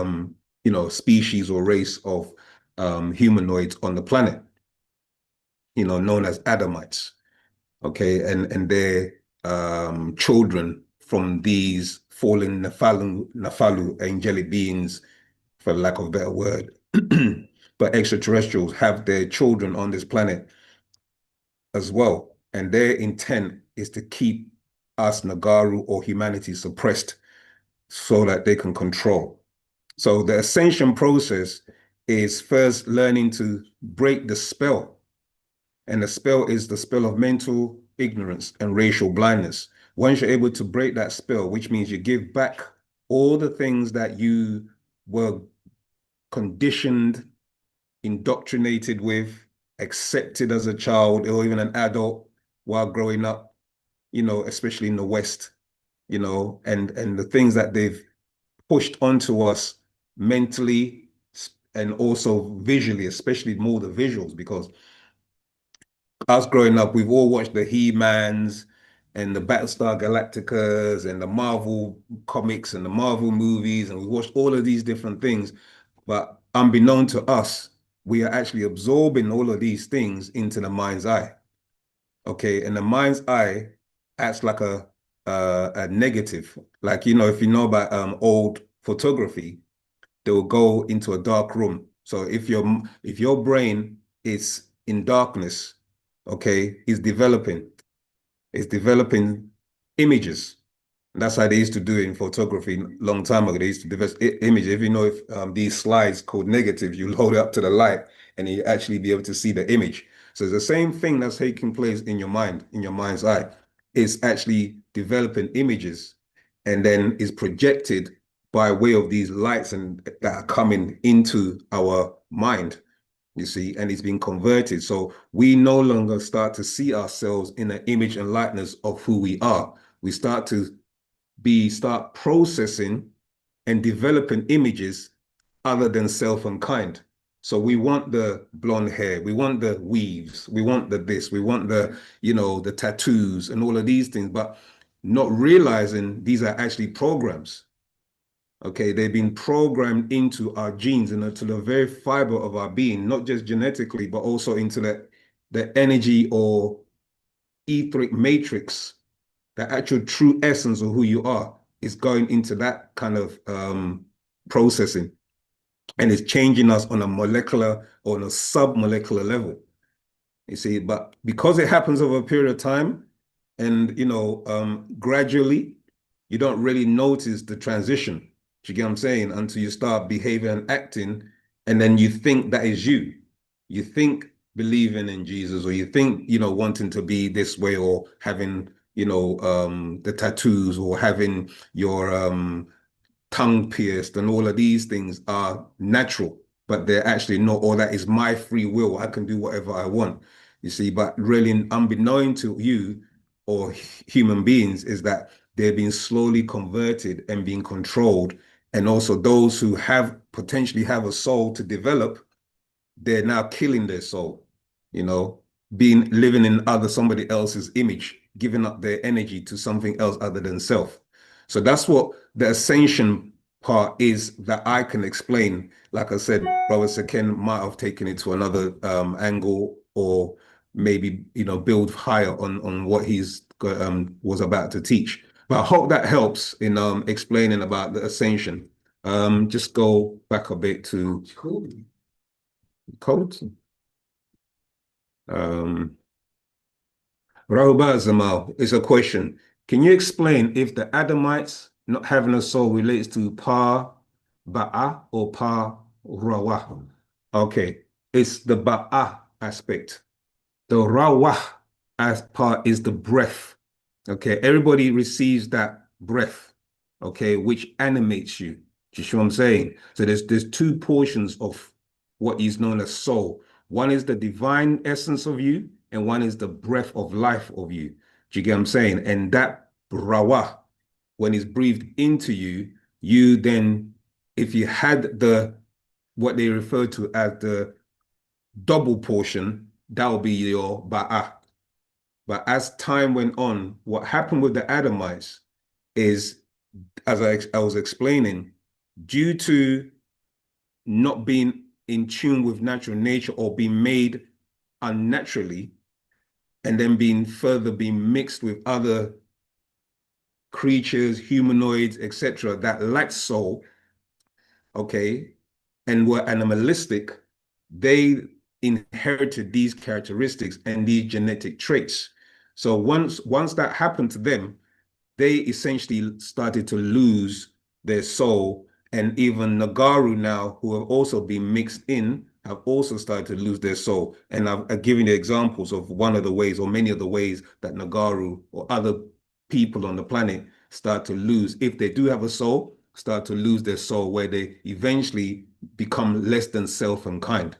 species or race of humanoids on the planet, known as Adamites, okay, and their children from these fallen Nafalu angelic beings, for lack of a better word. But extraterrestrials have their children on this planet as well, and their intent is to keep us Nagaru or humanity suppressed so that they can control. So the ascension process is first learning to break the spell. And the spell is the spell of mental ignorance and racial blindness. Once you're able to break that spell, which means you give back all the things that you were conditioned, indoctrinated with, accepted as a child or even an adult while growing up, especially in the West, and the things that they've pushed onto us mentally and also visually, especially more the visuals, because us growing up, we've all watched the He-Mans and the Battlestar Galacticas and the Marvel comics and the Marvel movies, and we watched all of these different things. But unbeknown to us, we are actually absorbing all of these things into the mind's eye. Okay, and the mind's eye acts like a negative. Like, if you know about old photography, they will go into a dark room. So if your brain is in darkness, okay, it's developing images. And that's how they used to do it in photography a long time ago. They used to develop images. If you know, if these slides called negative, you hold it up to the light and you actually be able to see the image. So it's the same thing that's taking place in your mind, in your mind's eye. It's actually developing images and then is projected by way of these lights and that are coming into our mind, you see, and it's being converted. So we no longer start to see ourselves in an image and likeness of who we are. We start processing and developing images other than self and kind. So we want the blonde hair, we want the weaves, we want the this, we want the, the tattoos and all of these things, but not realizing these are actually programs. Okay, they've been programmed into our genes and into the very fiber of our being, not just genetically, but also into the energy or etheric matrix, the actual true essence of who you are is going into that kind of processing. And it's changing us on a molecular or on a sub-molecular level. You see, but because it happens over a period of time and, gradually, you don't really notice the transition. Do you get what I'm saying? Until you start behaving and acting, and then you think that is you. You think believing in Jesus, or you think, wanting to be this way, or having, the tattoos, or having your tongue pierced, and all of these things are natural, but they're actually not, or that is my free will. I can do whatever I want, you see. But really, unbeknown to you or human beings, is that they're being slowly converted and being controlled. And also those who have potentially have a soul to develop, they're now killing their soul, being living in somebody else's image, giving up their energy to something else other than self. So that's what the ascension part is that I can explain. Like I said, Brother Seken might have taken it to another angle, or maybe build higher on what he's was about to teach. But I hope that helps in explaining about the ascension. Just go back a bit to codes. Rahubat Zamal is a question. Can you explain if the Adamites not having a soul relates to Pa Ba'a or Pa Rawah? Okay, it's the Ba'a aspect. The Rawah as part is the breath. Okay, everybody receives that breath, okay, which animates you. Do you see what I'm saying? So there's two portions of what is known as soul. One is the divine essence of you, and one is the breath of life of you. Do you get what I'm saying? And that rawah, when it's breathed into you, you then, if you had what they refer to as the double portion, that will be your ba'ah. But as time went on, what happened with the Adamites is, as I was explaining, due to not being in tune with natural nature, or being made unnaturally, and then being mixed with other creatures, humanoids, etc., that lack soul, okay, and were animalistic, they inherited these characteristics and these genetic traits. So once that happened to them, they essentially started to lose their soul. And even Nagaru now, who have also been mixed in, have also started to lose their soul. And I've given you examples of one of the ways, or many of the ways, that Nagaru or other people on the planet start to lose, if they do have a soul, start to lose their soul, where they eventually become less than self and kind.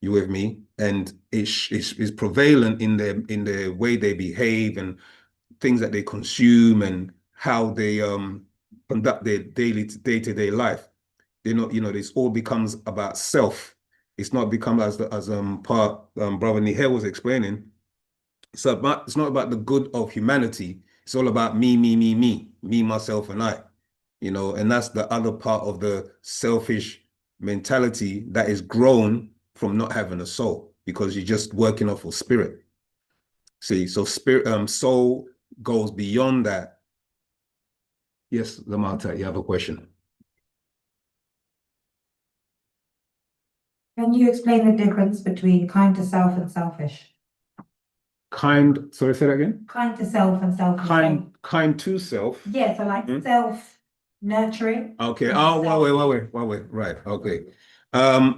You with me? And it's prevalent in their way they behave, and things that they consume, and how they conduct their day-to-day life. This all becomes about self. It's not become, as Brother Nihel was explaining. It's not about the good of humanity. It's all about me, myself, and I. And that's the other part of the selfish mentality that is grown from not having a soul, because you're just working off of spirit. See, so soul goes beyond that. Yes, Lamata, you have a question. Can you explain the difference between kind to self and selfish? Sorry, say that again? Kind to self and selfish. Kind to self. Yeah, so like self-nurturing. Okay. Wait. Right. Okay.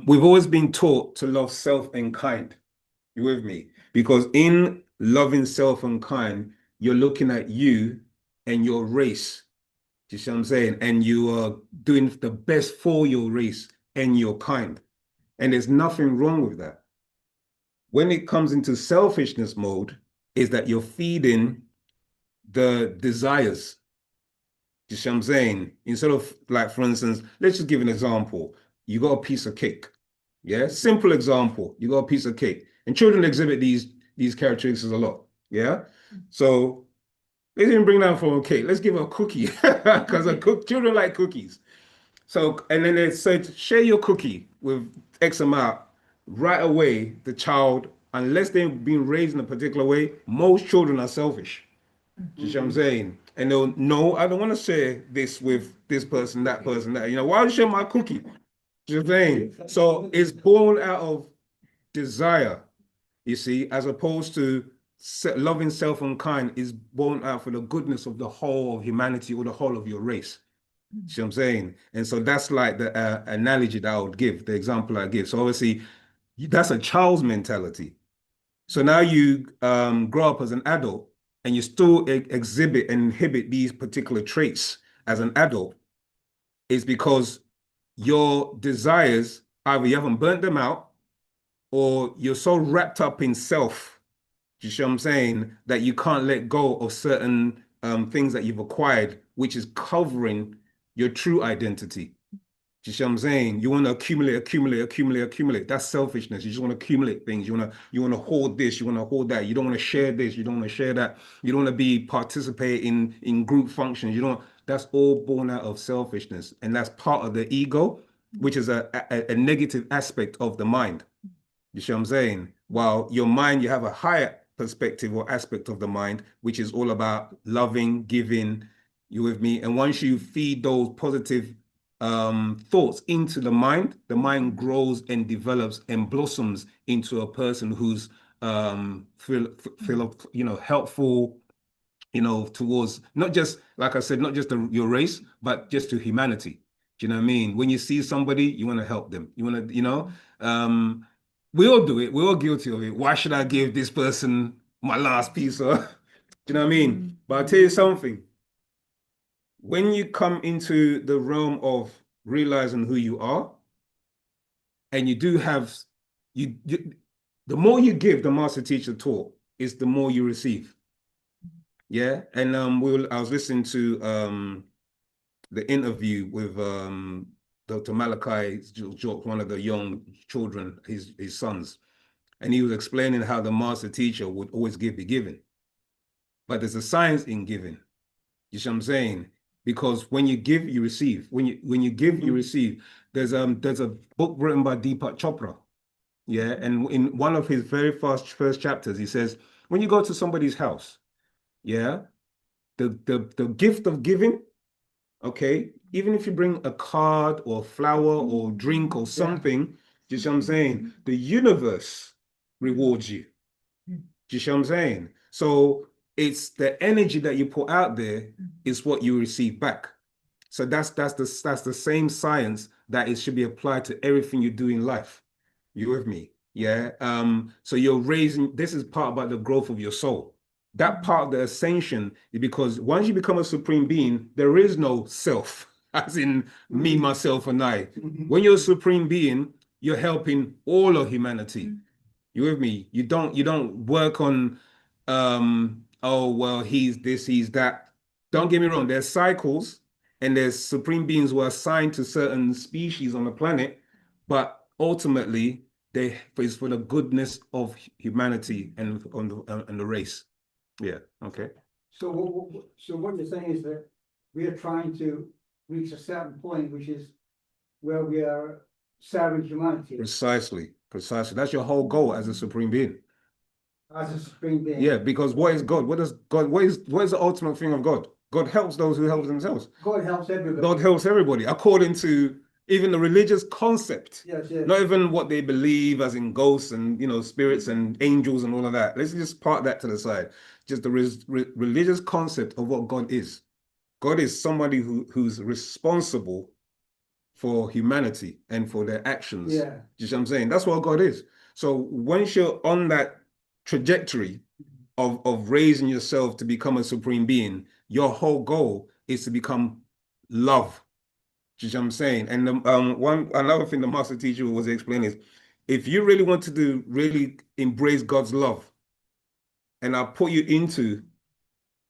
We've always been taught to love self and kind. You with me? Because in loving self and kind, you're looking at you and your race. Do you see what I'm saying? And you are doing the best for your race and your kind. And there's nothing wrong with that. When it comes into selfishness mode, is that you're feeding the desires. Do you see what I'm saying? Instead of, like, for instance, let's just give an example. You got a piece of cake, Yeah, simple example. You got a piece of cake, and children exhibit these characteristics a lot. Yeah, so let's even bring down from a cake. Let's give her a cookie because children like cookies. So, and then they said, share your cookie with X amount right away. The child, unless they've been raised in a particular way, most children are selfish. Do you see what I'm saying? And they'll, no, I don't want to share this with this person, that person, that. You know, why would you share my cookie? Do you know what I'm saying? So it's born out of desire, you see, as opposed to loving self and kind is born out for the goodness of the whole of humanity or the whole of your race. See what I'm saying? And so that's like the analogy that I would give, the example I give. So obviously, that's a child's mentality. So now you grow up as an adult and you still exhibit and inhibit these particular traits as an adult. Is because your desires, either you haven't burnt them out or you're so wrapped up in self, you see what I'm saying, that you can't let go of certain things that you've acquired, which is covering your true identity. Do you see what I'm saying? You want to accumulate. That's selfishness. You just want to accumulate things. You want to hoard this. You want to hoard that. You don't want to share this. You don't want to share that. You don't want to be participating in group functions. You don't. That's all born out of selfishness, and that's part of the ego, which is a negative aspect of the mind. You see what I'm saying? While your mind, you have a higher perspective or aspect of the mind, which is all about loving, giving. You with me? And once you feed those positive thoughts into the mind grows and develops and blossoms into a person who's helpful, towards not just, like I said, not just your race, but just to humanity. Do you know what I mean? When you see somebody, you want to help them. You want to, we all do it. We're all guilty of it. Why should I give this person my last piece of, do you know what I mean? But I'll tell you something. When you come into the realm of realizing who you are, and you do have, the more you give, the master teacher taught, is the more you receive. Yeah, and I was listening to the interview with Dr. Malachi, one of the young children, his sons, and he was explaining how the master teacher would always be given, but there's a science in giving. You see what I'm saying? Because when you give, you receive. When you give, you receive. There's a book written by Deepak Chopra, yeah, and in one of his very first chapters, he says, when you go to somebody's house, yeah, the gift of giving, okay, even if you bring a card or a flower or drink or something, you see what I'm saying? The universe rewards you. Do you see what I'm saying? So it's the energy that you put out there is what you receive back. So that's the same science that it should be applied to everything you do in life. You with me? Yeah. So you're raising, this is part about the growth of your soul. That part of the ascension is because once you become a supreme being, there is no self, as in me, myself, and I. When you're a supreme being, you're helping all of humanity. You with me? You don't work on oh well, he's this, he's that. Don't get me wrong, there's cycles and there's supreme beings who are assigned to certain species on the planet, but ultimately it's for the goodness of humanity and the race. Yeah, okay. So what you're saying is that we are trying to reach a certain point, which is where we are serving humanity. Precisely. That's your whole goal as a supreme being. As a supreme being. Yeah, because what is God? What is the ultimate thing of God? God helps those who help themselves. God helps everybody. God helps everybody, according to even the religious concept. Yes. Not even what they believe as in ghosts and spirits and angels and all of that. Let's just park that to the side. Just the religious concept of what God is. God is somebody who's responsible for humanity and for their actions. Yeah. Do you see what I'm saying? That's what God is. So once you're on that trajectory of raising yourself to become a supreme being, your whole goal is to become love. Do you see what I'm saying? And another thing the master teacher was explaining is, if you really want to really embrace God's love, and I'll put you into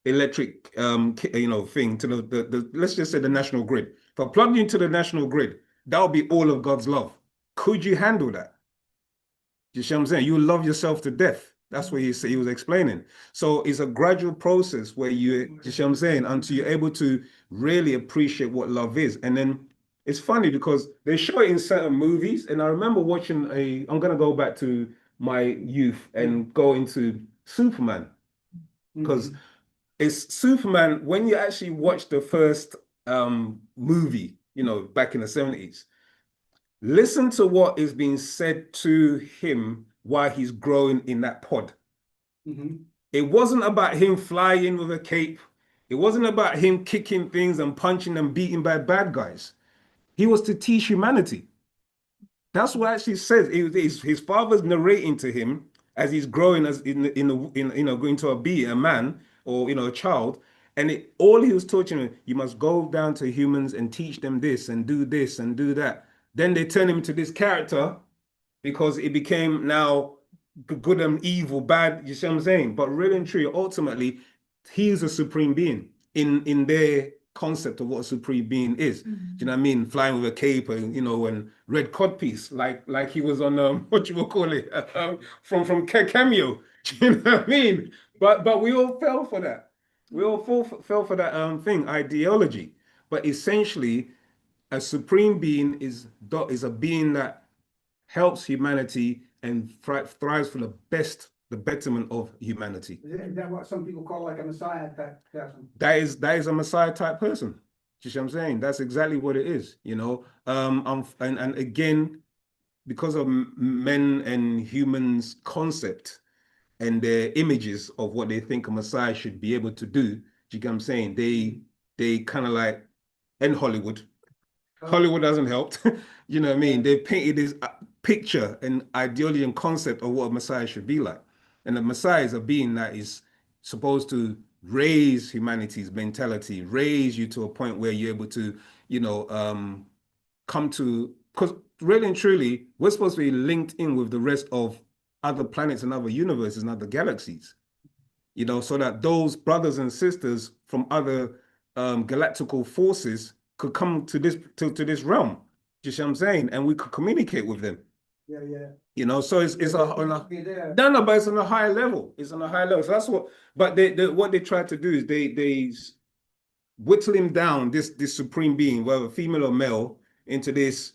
electric thing to the let's just say the national grid. If I plug you into the national grid, that'll be all of God's love. Could you handle that? You see what I'm saying? You love yourself to death. That's what he was explaining. So it's a gradual process where you see what I'm saying, until you're able to really appreciate what love is. And then it's funny because they show it in certain movies. And I remember watching I'm going to go back to my youth and go into Superman. Because it's Superman, when you actually watch the first movie, back in the 70s, listen to what is being said to him while he's growing in that pod. It wasn't about him flying with a cape. It wasn't about him kicking things and punching and beating bad guys. He was to teach humanity. That's what actually says. His father's narrating to him as he's growing as going to be a man or a child. And all he was teaching him, you must go down to humans and teach them this and do that. Then they turn him into this character because it became now good and evil, bad. You see what I'm saying? But really and truly, ultimately, he is a supreme being in their concept of what a supreme being is. Do you know what I mean? Flying with a cape and and red codpiece, like he was on what you will call it from Cameo. Do you know what I mean? But we all fell for that. We all fell for that thing, ideology. But essentially, a supreme being is a being that helps humanity and thrives for the betterment of humanity. Is that what some people call like a messiah type person? That is a messiah type person. Do you see what I'm saying? That's exactly what it is, and again, because of men and humans' concept and their images of what they think a messiah should be able to do, you get what I'm saying? They kind of like, and Hollywood hasn't helped. You know what I mean? They painted this picture and ideology and concept of what a Messiah should be like. And the Messiah is a being that is supposed to raise humanity's mentality, raise you to a point where you're able to, come to, because really and truly, we're supposed to be linked in with the rest of other planets and other universes and other galaxies, so that those brothers and sisters from other galactical forces could come to this realm. Do you see what I'm saying? And we could communicate with them. Yeah. So it's but it's on a higher level. It's on a higher level. So that's what. But what they try to do is they whittle him down, this supreme being, whether female or male, into this.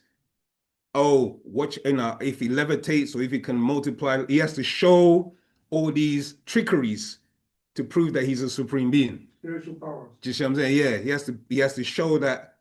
Oh, if he levitates or if he can multiply, he has to show all these trickeries to prove that he's a supreme being. Spiritual powers. Do you see what I'm saying? Yeah, he has to show that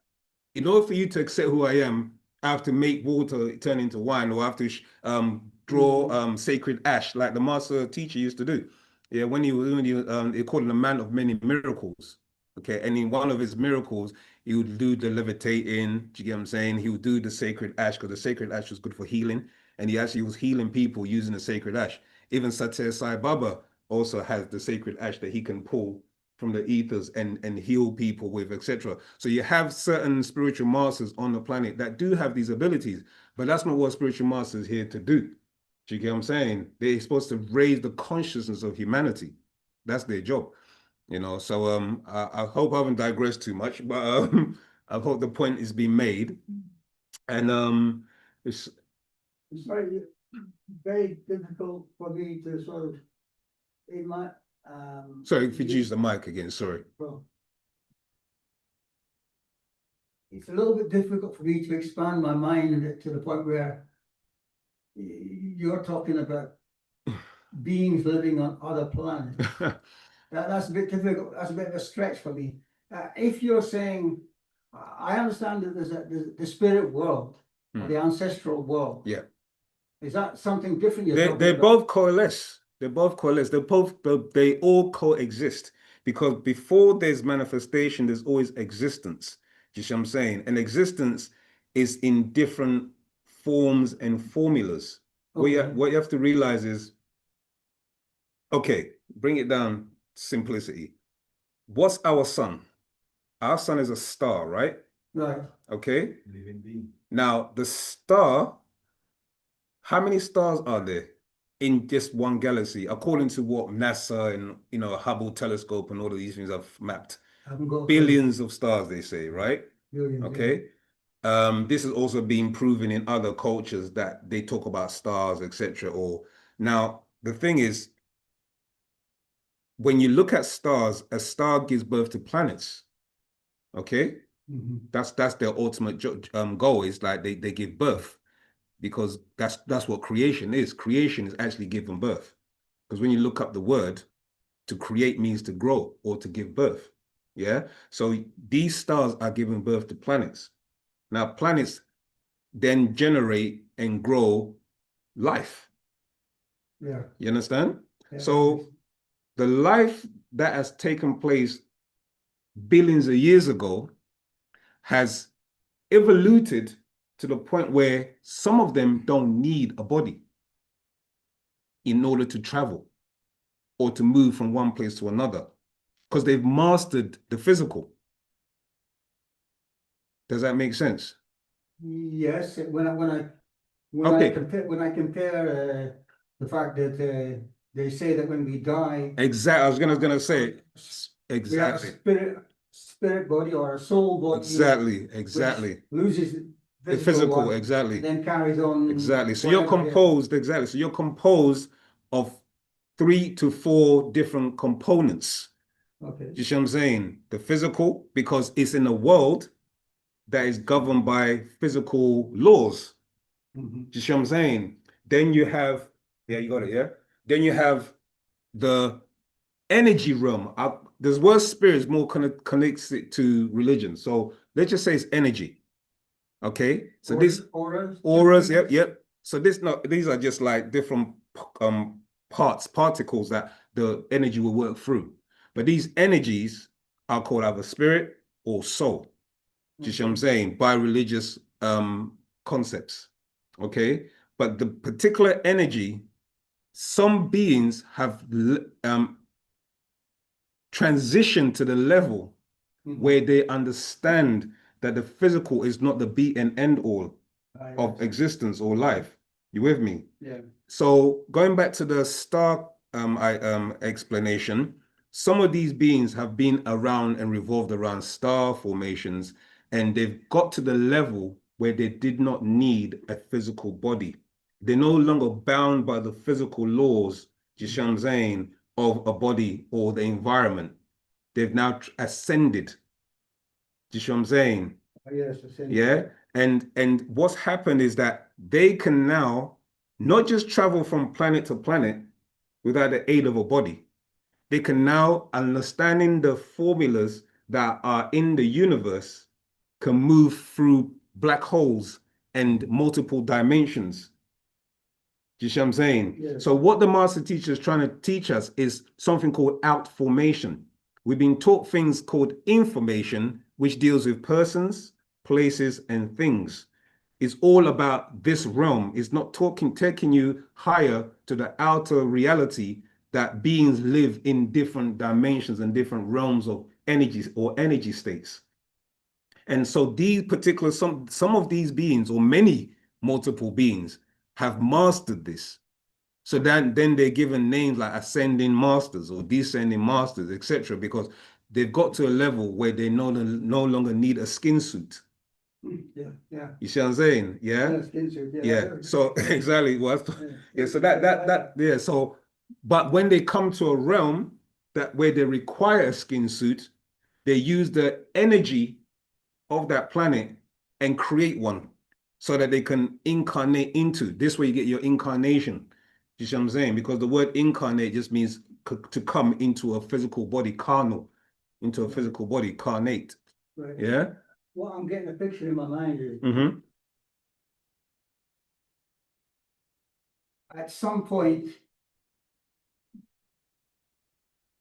in order for you to accept who I am, I have to make water turn into wine, or I have to draw sacred ash, like the master teacher used to do. Yeah, when they called him a man of many miracles. Okay, and in one of his miracles, he would do the levitating. Do you get what I'm saying? He would do the sacred ash because the sacred ash was good for healing, and he actually was healing people using the sacred ash. Even Satir Sai Baba also has the sacred ash that he can pull from the ethers and heal people with, etc. So you have certain spiritual masters on the planet that do have these abilities, but that's not what spiritual masters are here to do. Do you get what I'm saying? They're supposed to raise the consciousness of humanity. That's their job. So I hope I haven't digressed too much, but I hope the point is being made. And it's very, very difficult for me to sort of sorry, if you use the mic again, sorry. Well, it's a little bit difficult for me to expand my mind to the point where you're talking about beings living on other planets. That's a bit difficult. That's a bit of a stretch for me. If you're saying, I understand that there's the spirit world, or the ancestral world. Yeah. Is that something different? They both coalesce. They all coexist, because before there's manifestation, there's always existence. Do you see what I'm saying? And existence is in different forms and formulas. Okay. What you have to realize is, okay, bring it down. Simplicity. What's our sun? Our sun is a star, right? Right. Okay. Living being. Now, the star, how many stars are there in just one galaxy, according to what NASA and Hubble telescope and all of these things have mapped? Billions of stars, they say, right? Billions, okay. Yeah. This has also been proven in other cultures that they talk about stars, etc. Or now the thing is, when you look at stars, a star gives birth to planets. Okay, that's their ultimate goal. Is like they give birth, because that's what creation is. Creation is actually giving birth. Because when you look up the word, to create means to grow or to give birth. Yeah. So these stars are giving birth to planets. Now, planets then generate and grow life. Yeah. You understand? Yeah. So the life that has taken place billions of years ago has evoluted to the point where some of them don't need a body in order to travel or to move from one place to another, because they've mastered the physical. Does that make sense? Yes, when Okay. I compare the fact that they say that when we die, Exactly. I was gonna say we have a exactly. spirit body or a soul body. Exactly. Which loses The physical, one, exactly. and then carries on. Exactly. So whatever you're composed, exactly. So you're composed of 3 to 4 different components. Okay. You see what I'm saying? The physical, because it's in a world that is governed by physical laws. You see what I'm saying? Then you have, yeah, you got it, yeah? Then you have the energy realm. This word spirit is more connects it to religion. So let's just say it's energy. Okay. So auras, yep. So these are just like different particles that the energy will work through. But these energies are called either spirit or soul. Do you see what I'm saying? By religious concepts. Okay. But the particular energy, some beings have transitioned to the level where they understand that the physical is not the be and end all of existence or life. You with me? Yeah. So going back to the star explanation, some of these beings have been around and revolved around star formations, and they've got to the level where they did not need a physical body. They're no longer bound by the physical laws, you see what I'm saying, of a body or the environment. They've now ascended. Do you see what I'm saying? Yes, ascended. Yeah. And what's happened is that they can now not just travel from planet to planet without the aid of a body. They can now, understanding the formulas that are in the universe, can move through black holes and multiple dimensions. Do you see what I'm saying? Yes. So what the master teacher is trying to teach us is something called outformation. We've been taught things called information, which deals with persons, places, and things. It's all about this realm. It's not taking you higher to the outer reality that beings live in different dimensions and different realms of energies or energy states. And so these particular, some of these beings, or many multiple beings, have mastered this. So then they're given names like ascending masters or descending masters, etc., because they've got to a level where they no longer need a skin suit. Yeah. You see what I'm saying? Yeah. Skin suit, Yeah. So exactly. Well, yeah. So yeah. So, but when they come to a realm where they require a skin suit, they use the energy of that planet and create one so that they can incarnate into. This way you get your incarnation. You see what I'm saying? Because the word incarnate just means to come into a physical body, carnal, into a physical body, carnate. Right. Yeah? What I'm getting a picture in my mind is at some point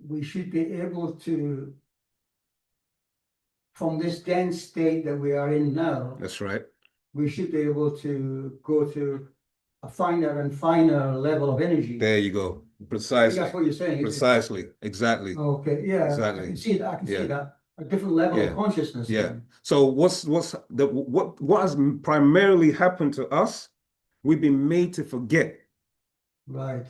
we should be able to, from this dense state that we are in now, That's right. we should be able to go to a finer and finer level of energy. There you go. Precisely. That's what you're saying. Precisely. Exactly. Okay, yeah, Exactly. I can see that. I can Yeah. see that. A different level Yeah. of consciousness. Yeah. then. So what has primarily happened to us? We've been made to forget. Right.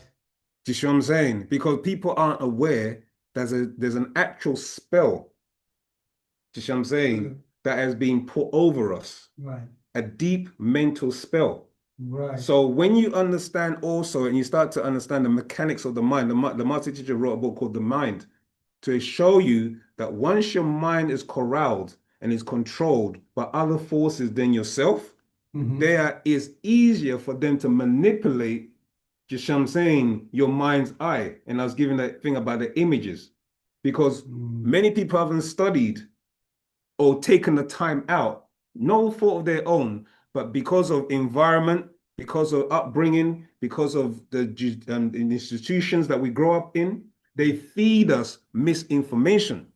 Do you see what I'm saying? Because people aren't aware there's an actual spell. Do you see what I'm saying? that has been put over us, Right, a deep mental spell. right. So when you understand also, and you start to understand the mechanics of the mind, the master teacher wrote a book called The Mind to show you that once your mind is corralled and is controlled by other forces than yourself, Mhm. there is easier for them to manipulate, just what I'm saying, your mind's eye. And I was giving that thing about the images, because many people haven't studied or taken the time out, no fault of their own, but because of environment, because of upbringing, because of the institutions that we grow up in, they feed us misinformation.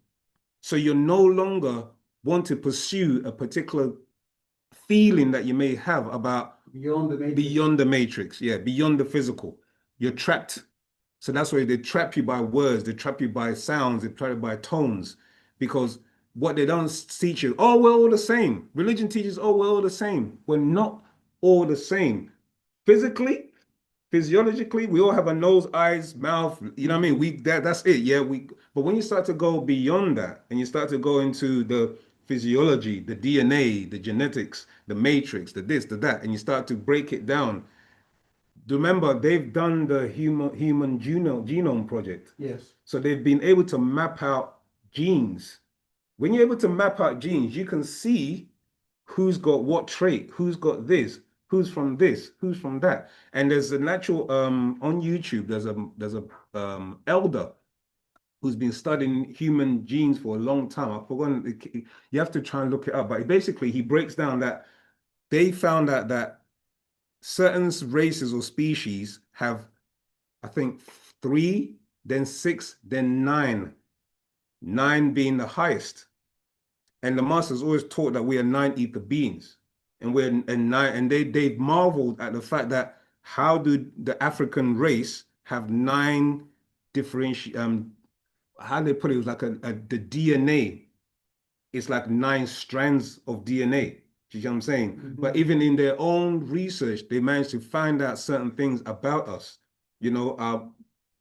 So you no longer want to pursue a particular feeling that you may have about Beyond the matrix. beyond the matrix, yeah, beyond the physical. You're trapped. So that's why they trap you by words, they trap you by sounds, they trap you by tones, because what they don't teach you, oh, we're all the same. Religion teaches, oh, we're all the same. We're not all the same. Physically, physiologically, we all have a nose, eyes, mouth, you know what I mean? That's it, yeah. But when you start to go beyond that and you start to go into the physiology, the DNA, the genetics, the matrix, the this, the that, and you start to break it down. Remember, they've done the human genome project. Yes. So they've been able to map out genes. When you're able to map out genes, you can see who's got what trait, who's got this, who's from this, who's from that. And there's a natural on YouTube, there's a elder who's been studying human genes for a long time. I've forgotten, you have to try and look it up, but basically he breaks down that they found out that certain races or species have, I think, 3, then 6, then 9, 9 being the highest. And the masters always taught that we are 9 ether beings, and we're and 9, and they marveled at the fact that how do the African race have 9 different how they put it, was like the DNA, it's like 9 strands of DNA. Do you know what I'm saying? Mm-hmm. But even in their own research, they managed to find out certain things about us. You know, I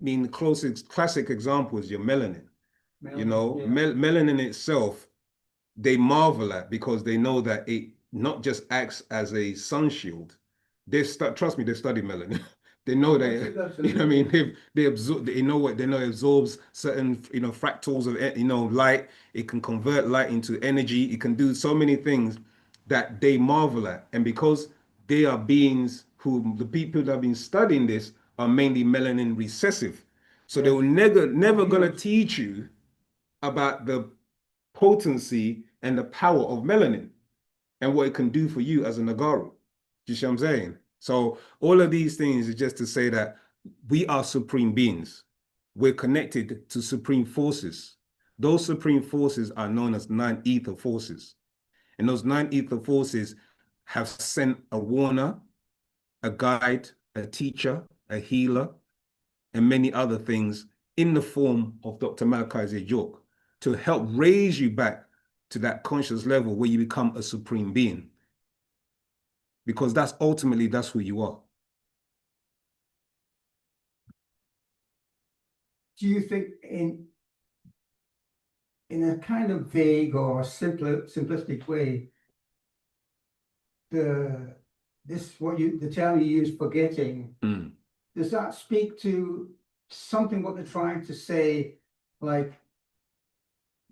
mean, the closest classic example is your melanin. You know, yeah. melanin itself, they marvel at, because they know that it not just acts as a sun shield. Trust me, they study melanin. They know that, you know what I mean? They absorb, they know what, they know it absorbs certain, you know, fractals of, you know, light. It can convert light into energy. It can do so many things that they marvel at. And because they are beings who, the people that have been studying this are mainly melanin recessive. So they will never gonna teach you about the potency and the power of melanin and what it can do for you as a Nagaru. You see what I'm saying? So all of these things is just to say that we are supreme beings. We're connected to supreme forces. Those supreme forces are known as 9 ether forces. And those 9 ether forces have sent a warner, a guide, a teacher, a healer, and many other things in the form of Dr. Malachi Z. York to help raise you back to that conscious level where you become a supreme being. Because that's ultimately, that's who you are. Do you think in a kind of vague or simplistic way, the term you use, forgetting, does that speak to something what they're trying to say, like,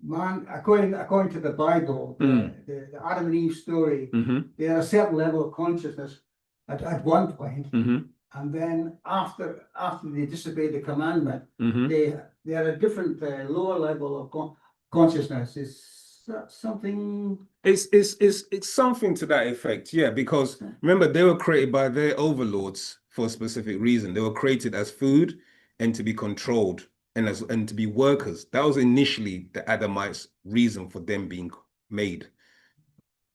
man, according to the Bible, the Adam and Eve story, they had a certain level of consciousness at one point, and then after they disobeyed the commandment, they had a different lower level of consciousness. Is that something? It's something to that effect, yeah, because remember, they were created by their overlords for a specific reason. They were created as food and to be controlled and to be workers. That was initially the Adamites' reason for them being made,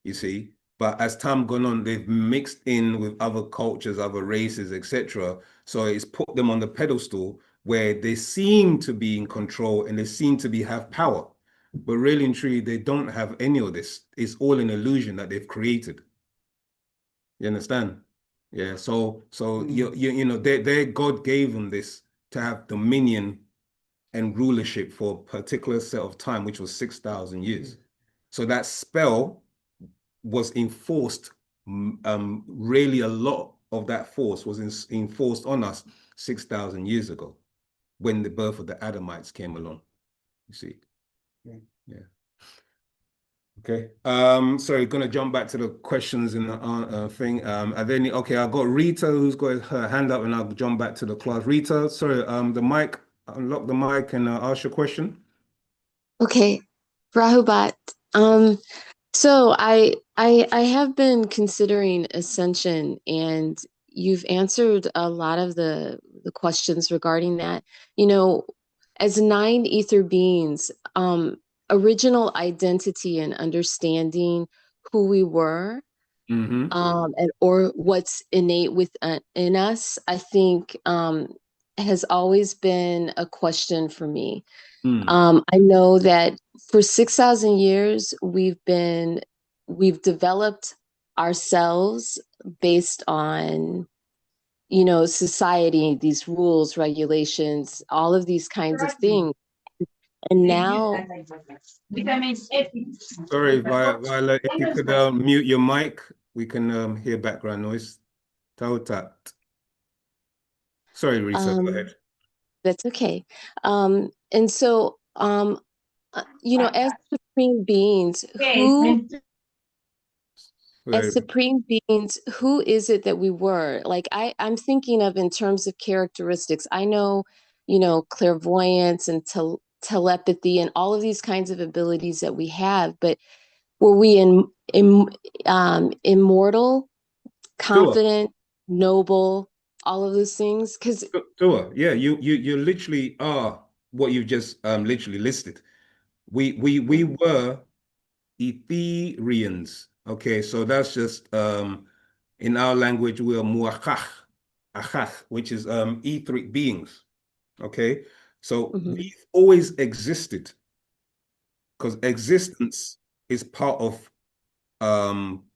you see. But as time gone on, they've mixed in with other cultures, other races, etc. So it's put them on the pedestal where they seem to be in control and they seem to have power. But really and truly, they don't have any of this. It's all an illusion that they've created. You understand? Yeah. So you know, their God gave them this to have dominion and rulership for a particular set of time, which was 6,000 years. So that spell was enforced. Really, a lot of that force was enforced on us 6,000 years ago, when the birth of the Adamites came along. You see, yeah. Okay. Sorry, gonna jump back to the questions in the thing. Are there any? Okay, I've got Rita who's got her hand up, and I'll jump back to the class. Rita, sorry. The mic. Unlock the mic and ask your question. Okay, Rahubat. So I have been considering ascension, and you've answered a lot of the questions regarding that. You know, as nine ether beings, original identity and understanding who we were, Mm-hmm. and or what's innate in us, I think has always been a question for me. I know that for 6,000 years, we've developed ourselves based on, you know, society, these rules, regulations, all of these kinds of things. And now, Sorry, Viola, if you could mute your mic, we can hear background noise. Tautat. Sorry, Rita, go ahead. that's okay. And so, you know, as supreme beings, as supreme beings, who is it that we were? Like I'm thinking of in terms of characteristics. I know, you know, clairvoyance and telepathy and all of these kinds of abilities that we have, but were we immortal, confident, noble, all of those things? Because Sure. Yeah, you literally are what you just literally listed. We were Ethereans. Okay, so that's just in our language we are muakach, achach, which is etheric beings. Okay, so we've always existed, because existence is part of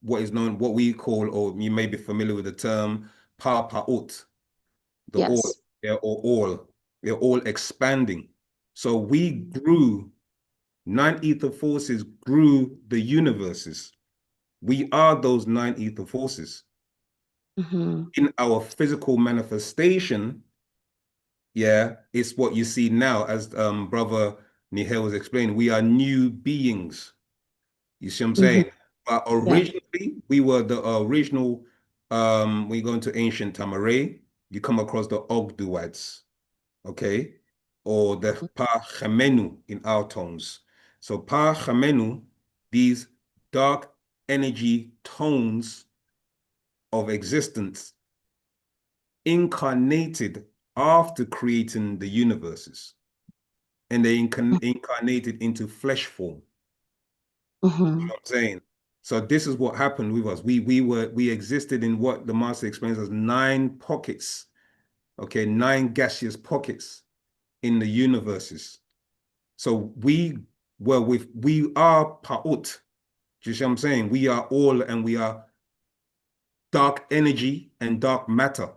what is known, what we call, or you may be familiar with the term pa-pa'ut, the all, yes. yeah, or all. They're all expanding. So we grew, nine ether forces grew the universes. We are those nine ether forces. In our physical manifestation, yeah, it's what you see now, as Brother Nihel was explaining. We are new beings. You see what I'm saying? But originally, we were the original. We go into ancient Tamaray, you come across the Ogduads, okay, or the Pa Chamenu in our tones. So Pa Chamenu, these dark energy tones of existence, incarnated after creating the universes, and they incarnated into flesh form. You know what I'm saying? So this is what happened with us. We existed in what the master explains as 9 pockets, okay, 9 gaseous pockets in the universes. So we are Pa'ut. Do you see what I'm saying? We are all, and we are dark energy and dark matter.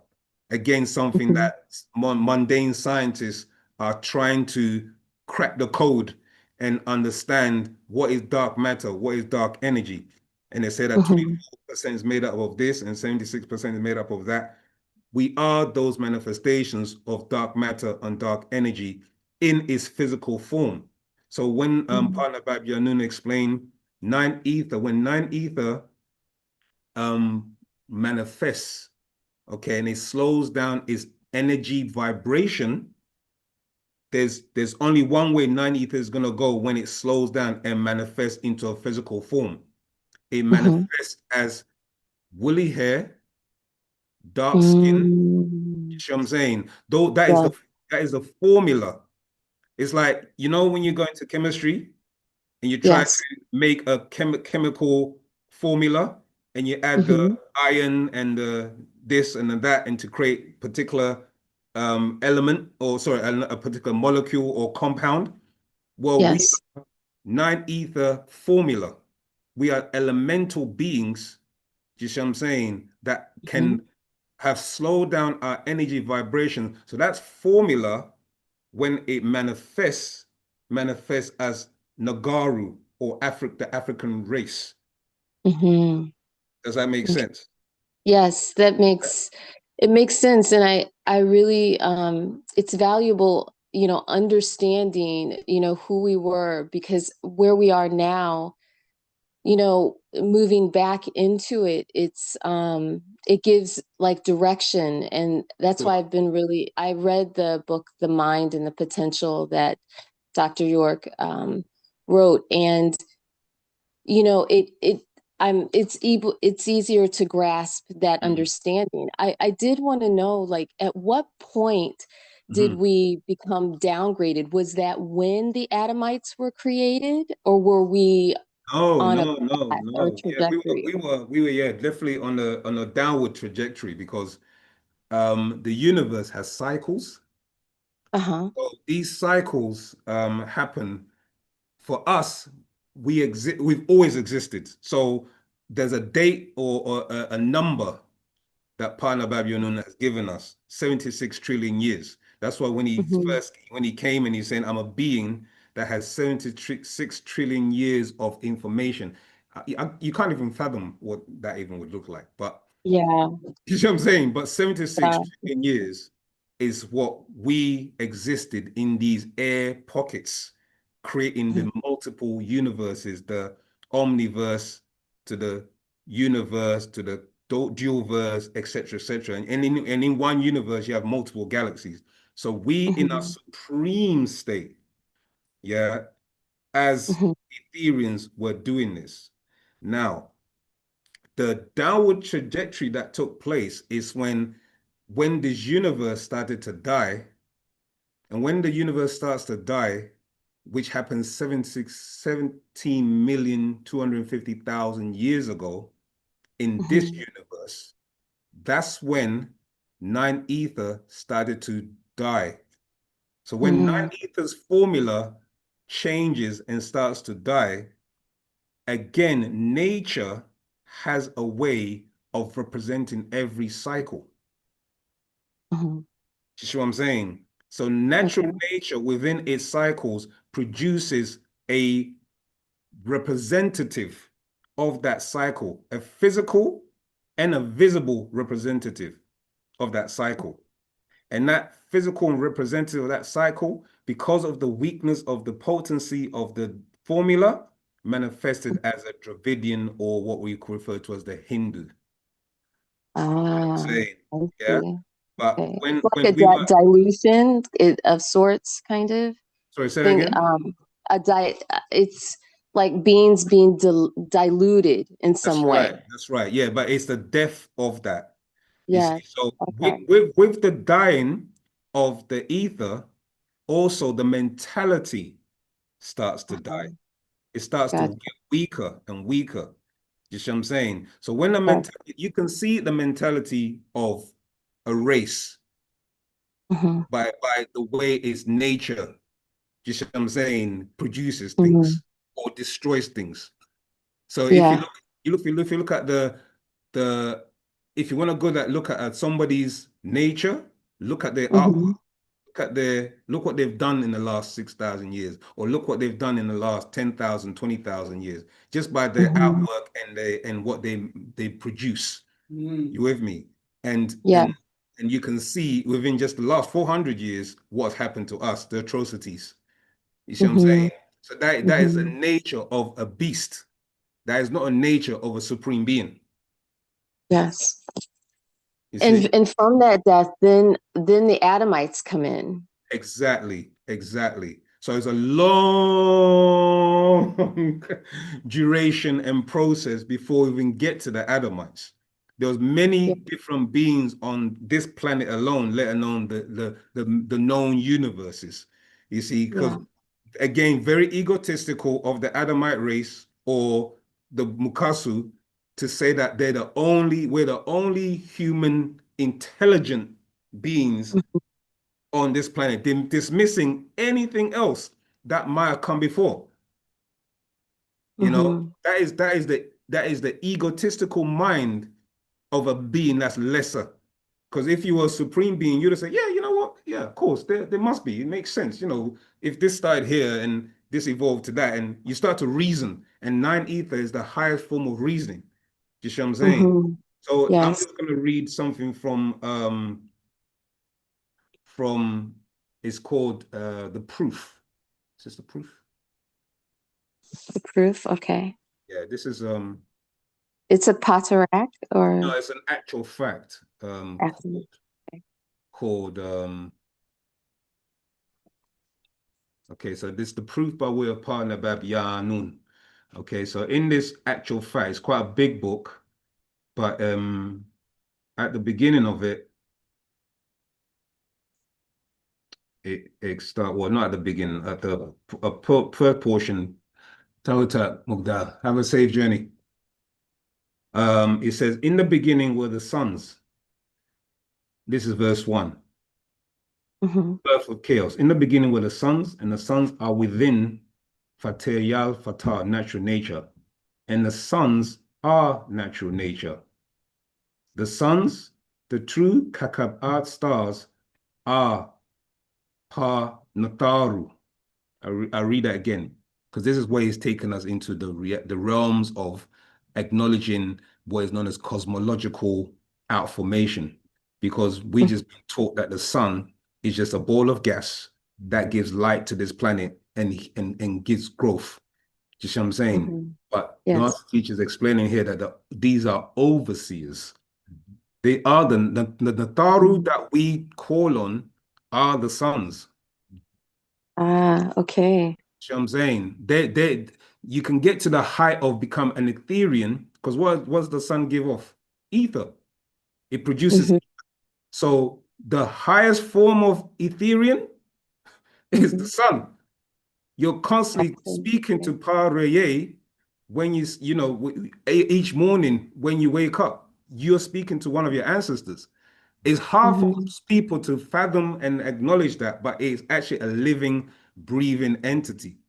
Again, something that mundane scientists are trying to crack the code and understand what is dark matter, what is dark energy. And they say that 24% is made up of this and 76% is made up of that. We are those manifestations of dark matter and dark energy in its physical form. So when Partner Bab Yanun explained 9 ether, when 9 ether manifests, okay, and it slows down its energy vibration, there's only one way 9 ether is going to go when it slows down and manifests into a physical form. It manifests as woolly hair, dark skin. You see what I'm saying? Though that is the formula. It's like, you know, when you go into chemistry and you try to make a chemical formula, and you add the iron and the this and the that, and to create particular element, or sorry, a particular molecule or compound. Well, we are 9 ether formula. We are elemental beings, do you see what I'm saying, that can have slowed down our energy vibration. So that's formula. When it manifests as Nagaru or the African race. Mm-hmm. Does that make sense? Yes, it makes sense. And I really, it's valuable, understanding, who we were, because where we are now, moving back into it, it gives like direction. And that's why I read the book, The Mind and the Potential, that Dr. York wrote. And, it's easier to grasp that understanding. I did want to know, like, at what point did we become downgraded? Was that when the Adamites were created, or were we Oh, on a no, no, path or no. Yeah, trajectory? we were, yeah, definitely on a downward trajectory, because the universe has cycles. Uh-huh. So these cycles happen for us. We've always existed. So there's a date or a number that Partner Babylon has given us, 76 trillion years. That's why when he came and he's saying, I'm a being that has 76 trillion years of information. You can't even fathom what that even would look like. But Yeah. you see what I'm saying? But 76 Yeah. trillion years is what we existed in these air pockets, creating the multiple universes, the omniverse to the universe to the dual verse, etc., etc. And in one universe, you have multiple galaxies. So we in our supreme state, yeah, as Ethereans were doing this. Now, the downward trajectory that took place is when this universe started to die. And when the universe starts to die, which happened 17,250,000 years ago in this universe, that's when 9 ether started to die. So when 9 ether's formula changes and starts to die, again, nature has a way of representing every cycle. You see what I'm saying? So natural nature within its cycles produces a representative of that cycle, a physical and a visible representative of that cycle. And that physical and representative of that cycle, because of the weakness of the potency of the formula, manifested as a Dravidian, or what we refer to as the Hindu. Ah, Saying, I yeah. see. But Okay. when Like we were, dilution of sorts, kind of sorry, say that thing. again. It's like beings being diluted in That's some right. way. That's right. Yeah, but it's the death of that. You see, Yes. so Okay. with the dying of the ether, also the mentality starts to die. It starts to Gotcha. get weaker and weaker. You see what I'm saying? So when the Yes. you can see the mentality of a race by the way its nature, you see what I'm saying, produces things or destroys things. So if you Yeah. look, if you look at the if you want to go look at somebody's nature, look at their artwork, look what they've done in the last 6,000 years, or look what they've done in the last 10,000, 20,000 years, just by their artwork and what they produce. You with me? And Yeah. and you can see within just the last 400 years what's happened to us, the atrocities. You see what I'm saying? So that is the nature of a beast. That is not a nature of a supreme being. Yes. You see? And from that death, then the Adamites come in. Exactly. So it's a long duration and process before we even get to the Adamites. There was many different beings on this planet alone, let alone the known universes. You see, because again, very egotistical of the Adamite race or the Mukasu to say that we're the only human intelligent beings on this planet, dismissing anything else that might have come before. You know, that is the egotistical mind of a being that's lesser. Because if you were a supreme being, you'd have said, yeah, you know what? Yeah, of course, there must be. It makes sense. You know, if this started here and this evolved to that, and you start to reason, and 9 ether is the highest form of reasoning. You see what I'm saying? Mhm. So I'm Yes. just going to read something from it's called The Proof. Is this The Proof? The proof. Okay. Yeah, this is It's a Patarak or no, it's an actual fact actually. called okay, so this is The Proof by way of partner Bab Yanun. Okay, so in this actual fact, it's quite a big book, but at the beginning of it, it start, well, not at the beginning, at the third portion. Tawata Mugdal, have a safe journey. It says, in the beginning were the suns. This is verse 1. Mhm. Birth of chaos. In the beginning were the suns, and the suns are within Fateh Yal Fatah, natural nature. And the suns are natural nature. The suns, the true Kakab stars, are Pa Nataru. I read that again, because this is where he's taken us into the realms of acknowledging what is known as cosmological outformation, because we just been taught that the sun is just a ball of gas that gives light to this planet and gives growth. Do you see what I'm saying? Mhm. But the Yes. master teacher is explaining here that these are overseers. They are the Nataru that we call on are the suns. Ah, okay. See what I'm saying? You can get to the height of become an Etherean, because what's the sun give off? Ether. It produces. Mhm. So the highest form of Etherean is the Mhm. sun. You're constantly Excellent. speaking to Pa Reye when you know, each morning when you wake up, you're speaking to one of your ancestors. It's hard for Mhm. most people to fathom and acknowledge that, but it's actually a living, breathing entity.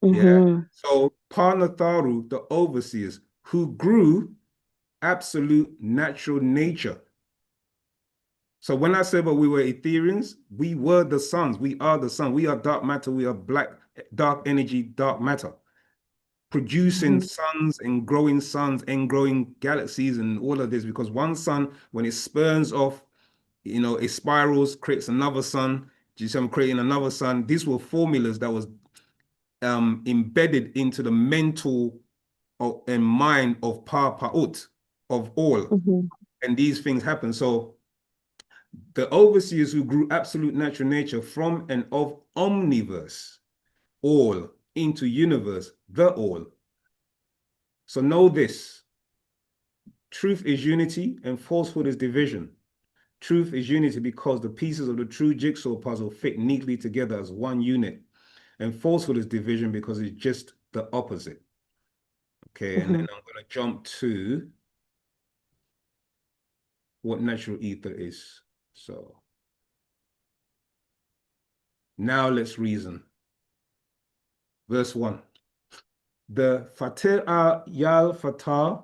Yeah. Mhm. So Parnatharu, the overseers, who grew absolute natural nature. So when I said that we were Ethereans, we were the suns. We are the sun. We are dark matter. We are black, dark energy, dark matter. Producing Mhm. suns and growing galaxies and all of this, because one sun, when it spurns off, you know, it spirals, creates another sun. I'm creating another sun. These were formulas that was embedded into the mental and mind of Pa'ut, of all. Mhm. And these things happen. So the overseers who grew absolute natural nature from and of omniverse, all, into universe, the all. So know this: truth is unity and falsehood is division. Truth is unity because the pieces of the true jigsaw puzzle fit neatly together as one unit. And falsehood is division because it's just the opposite. Okay, and then Mhm. I'm going to jump to what natural ether is. So now let's reason. Verse 1. The Fateh Yal Fatah,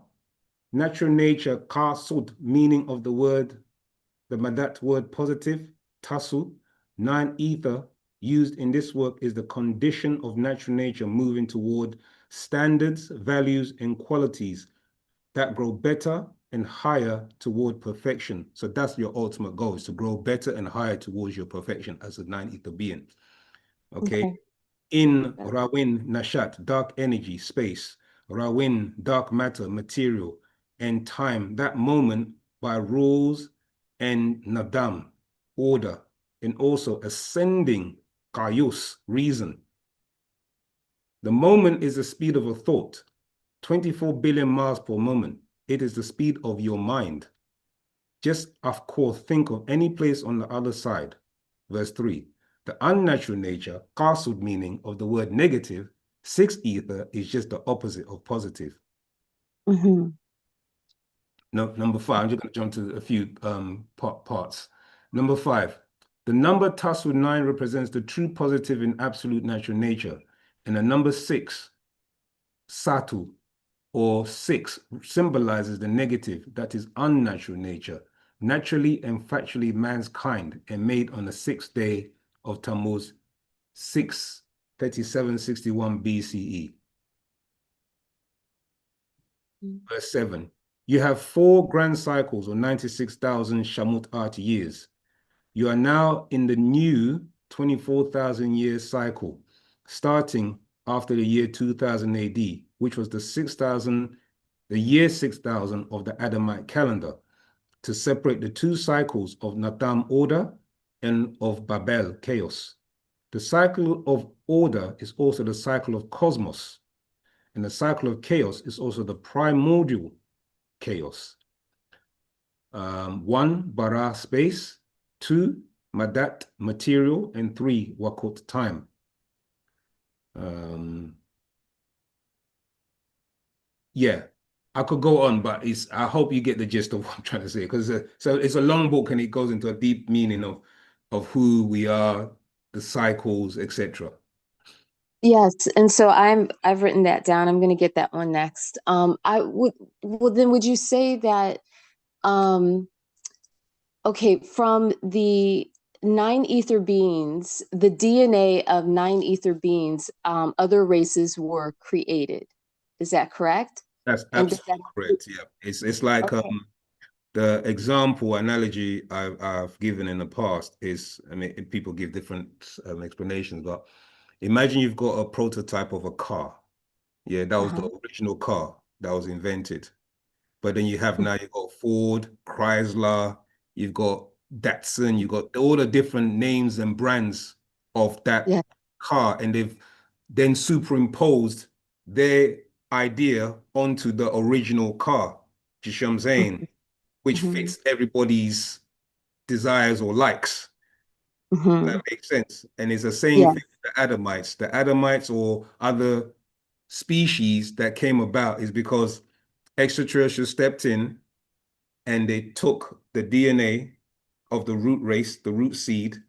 natural nature, Kasud, meaning of the word, the Madat word positive, Tasu, 9 ether, used in this work is the condition of natural nature moving toward standards, values, and qualities that grow better and higher toward perfection. So that's your ultimate goal, is to grow better and higher towards your perfection as a 9 ether being. Okay. Okay. In Rawin Nashat, dark energy, space, Rawin, dark matter, material, and time, that moment by rules and Nadam, order, and also ascending Kayus, reason. The moment is the speed of a thought, 24 billion miles per moment. It is the speed of your mind. Just, of course, think of any place on the other side. Verse 3. The unnatural nature, castled meaning of the word negative, 6 ether is just the opposite of positive. Mhm. No, number 5, I'm just going to jump to a few parts. Number 5, the number Tassel 9 represents the true positive in absolute natural nature. And the number 6, Satu, or 6, symbolizes the negative, that is unnatural nature, naturally and factually man's kind, and made on the 6th day of Tammuz, 6 3761 BCE. Mm. Verse 7. You have 4 grand cycles or 96,000 Shamut Art years. You are now in the new 24,000 year cycle, starting after the year 2000 AD, which was the year 6000 of the Adamite calendar, to separate the 2 cycles of Natham order and of Babel chaos. The cycle of order is also the cycle of cosmos, and the cycle of chaos is also the primordial chaos. 1, bara space, 2, madat material, and 3, wakut time. Yeah, I could go on, but I hope you get the gist of what I'm trying to say, because so it's a long book and it goes into a deep meaning of who we are, the cycles, etc. Yes, and so I've written that down. I'm going to get that one next. Then would you say that okay, from the 9 ether beings, the DNA of 9 ether beings, other races were created. Is that correct? That's And does that absolutely correct. Yeah, it's like okay? the example analogy I've given in the past is, I mean, people give different explanations, but imagine you've got a prototype of a car. Yeah, that was the original car that was invented. But then you've got Ford, Chrysler, you've got Datsun, you've got all the different names and brands of that Yeah. car, and they've then superimposed their idea onto the original car. Do you see what I'm saying? Which fits everybody's desires or likes. That makes sense. And it's the same Yeah. thing with the Adamites. The Adamites or other species that came about is because extraterrestrials stepped in and they took the DNA of the root race, the root seed,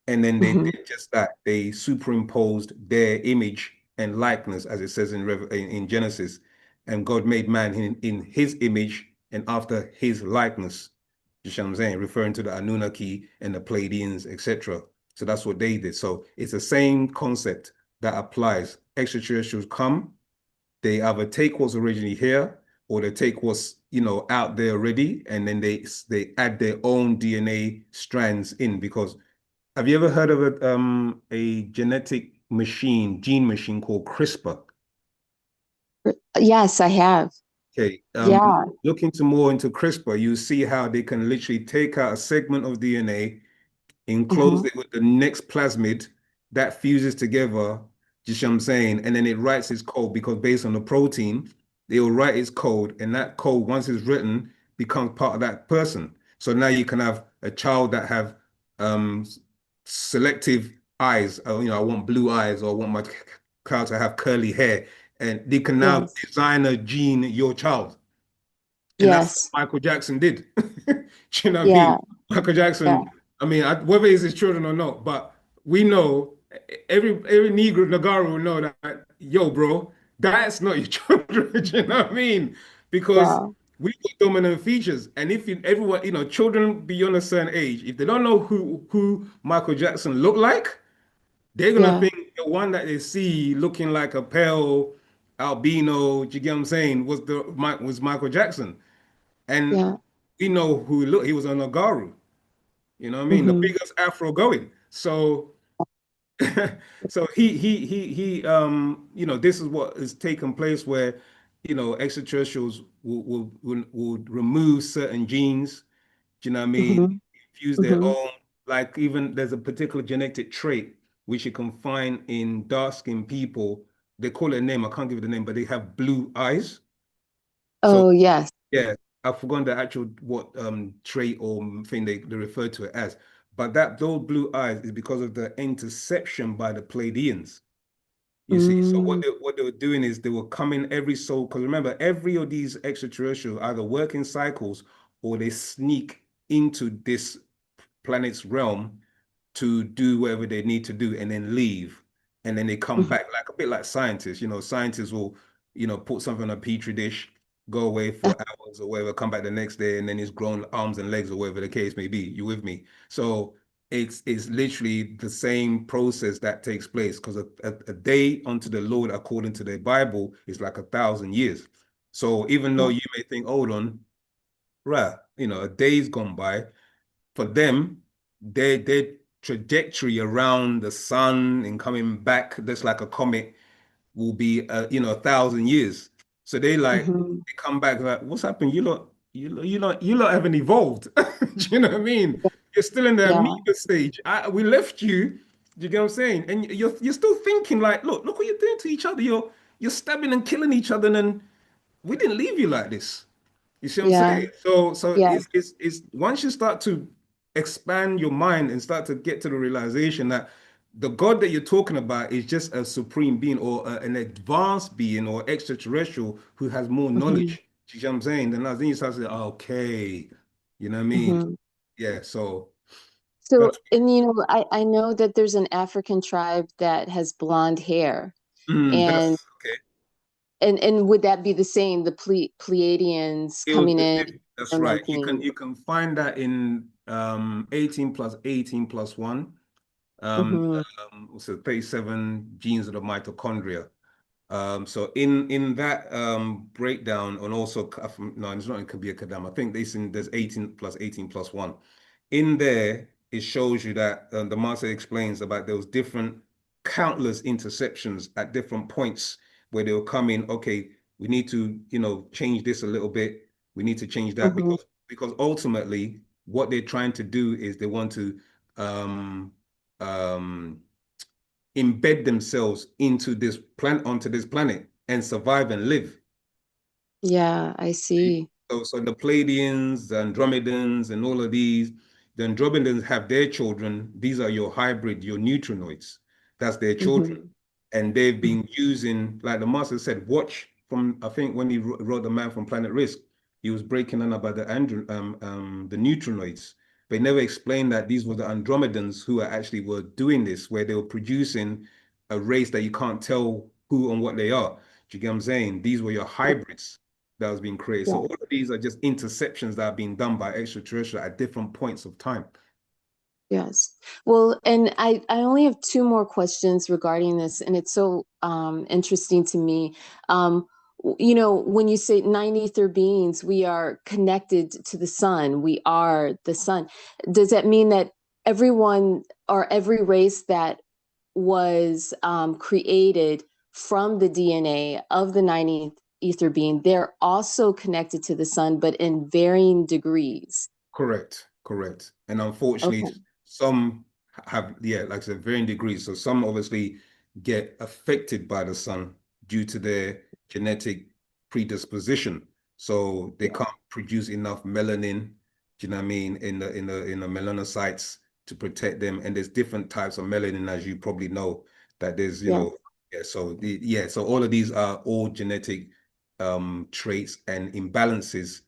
and then they did just that. They superimposed their image and likeness, as it says in Genesis, and God made man in his image and after his likeness. You know what I'm saying? Referring to the Anunnaki and the Pleiadians, etc. So that's what they did. So it's the same concept that applies. Extraterrestrials come, they either take what's originally here or they take what's out there already, and then they add their own DNA strands in. Because have you ever heard of a genetic gene machine called CRISPR? Yes, I have. Okay. Yeah. Look more into CRISPR, you see how they can literally take out a segment of DNA, enclose it with the next plasmid that fuses together, you see what I'm saying? And then it writes its code, because based on the protein, it will write its code, and that code, once it's written, becomes part of that person. So now you can have a child that have selective eyes. I want blue eyes, or I want my child to have curly hair, and they can now design a gene your child. And that's what Michael Jackson did. Do you know what I mean? Michael Jackson, I mean, whether it's his children or not, but we know, every Negro Nagaro will know that, yo, bro, that's not your children. Do you know what I mean? Because we got dominant features. And if everyone, children beyond a certain age, if they don't know who Michael Jackson looked like, they're gonna think the one that they see looking like a pale albino, do you get what I'm saying, was Michael Jackson. And we know who he looked. He was a Nagaru. You know what I mean? The biggest Afro going. So so he this is what is taking place, where extraterrestrials will remove certain genes. Do you know what I mean? Use their own, like, even there's a particular genetic trait which you can find in dark-skinned people. They call it a name, I can't give it a name, but they have blue eyes. So yes. yeah, I've forgotten the actual what trait or thing they refer to it as. But those blue eyes is because of the interception by the Pleiadians. You see, so what they were doing is they were coming every soul, because remember, every of these extraterrestrials either work in cycles or they sneak into this planet's realm to do whatever they need to do and then leave. And then they come back, like a bit like scientists. Scientists will, put something on a petri dish, go away for hours or whatever, come back the next day, and then it's grown arms and legs or whatever the case may be. You with me? So it's literally the same process that takes place, because a day unto the Lord, according to the Bible, is like 1,000 years. So even though you may think, hold on, right, a day's gone by, for them, their trajectory around the sun and coming back, just like a comet, will be 1,000 years. So they come back like, what's happened? You lot haven't evolved. Do you know what I mean? You're still in the Yeah. amoeba stage. We left you. Do you get what I'm saying? And you're still thinking like, look what you're doing to each other. You're stabbing and killing each other, and we didn't leave you like this. You see what I'm Yeah. saying? So Yeah. it's once you start to expand your mind and start to get to the realization that the God that you're talking about is just a supreme being, or an advanced being, or extraterrestrial who has more knowledge. You see what I'm saying? Then you start to say, okay, you know what I mean? Yeah. So So, that's and I know that there's an African tribe that has blonde hair, and that's okay. and would that be the same, the Pleiadians coming in That's or right. You can 19? you can find that in 18 plus 18 plus 1. Mm-hmm. So 37 genes of the mitochondria. So in that breakdown, and also no, it's not in Kabir Kadam. I think there's 18 plus 18 plus 1. In there, it shows you that the master explains about those different countless interceptions at different points where they'll come in. Okay, we need to change this a little bit. We need to change that, because ultimately what they're trying to do is they want to um, um, embed themselves onto this planet and survive and live. Yeah, I see. So the Pleiadians, the Andromedans, and all of these, the Andromedans have their children. These are your hybrid, your neutrinoids. That's their children. Mm-hmm. And they've been using, like the master said, watch from, I think when he wrote The Man from Planet Risk, he was breaking down about the neutrinoids. But he never explained that these were the Andromedans who were doing this, where they were producing a race that you can't tell who and what they are. Do you get what I'm saying? These were your hybrids that was being created. So Yeah. all of these are just interceptions that are being done by extraterrestrial at different points of time. Yes. Well, and I only have two more questions regarding this, and it's so interesting to me. When you say 9 ether beings, we are connected to the sun. We are the sun. Does that mean that everyone or every race that was created from the DNA of the 9 ether being, they're also connected to the sun, but in varying degrees? Correct. And unfortunately, Okay. some have, like I said, varying degrees. So some obviously get affected by the sun due to their genetic predisposition. So they can't produce enough melanin, do you know what I mean, in the melanocytes to protect them. And there's different types of melanin, as you probably know, that there's, Yeah. so all of these are all genetic traits and imbalances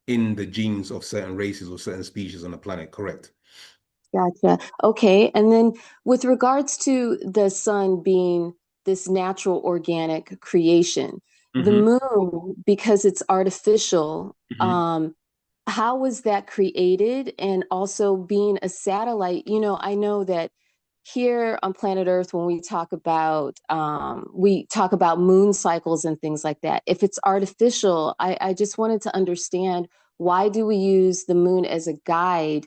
in the genes of certain races or certain species on the planet, correct? Gotcha. Okay. And then with regards to the sun being this natural organic creation, the Mm-hmm. moon, because it's artificial, Mm-hmm. how was that created? And also being a satellite, I know that here on planet Earth, when we talk about moon cycles and things like that. If it's artificial, I just wanted to understand, why do we use the moon as a guide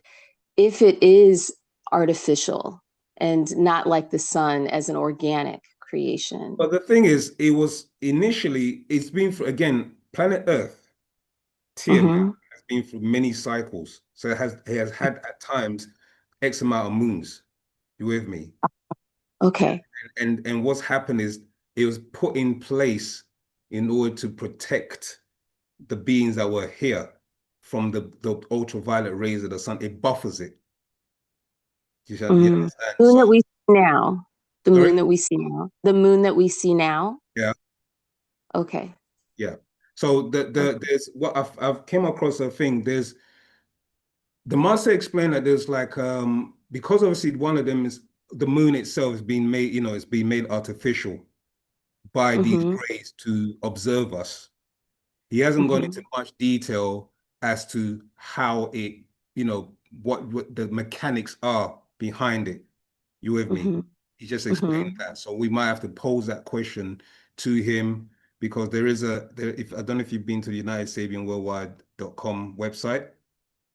if it is artificial and not like the sun as an organic creation? But the thing is, it's been for, again, planet Earth, TNA, Mm-hmm. has been through many cycles. So it has had at times X amount of moons. You with me? Okay. And what's happened is it was put in place in order to protect the beings that were here from the ultraviolet rays of the sun. It buffers it. You Mm. understand? Moon So, that we see now. The sorry? moon that we see now. The moon that we see now. Yeah. Okay. Yeah. So Okay. there's what I've came across a thing. There's the master explained that there's like because obviously one of them is the moon itself is being made, it's being made artificial by these Mm-hmm. rays to observe us. He hasn't gone Mm-hmm. into much detail as to how it, what the mechanics are behind it. You with me? He just explained that. So we might have to pose that question to him because if I don't know if you've been to the UnitedSabianWorldwide.com website.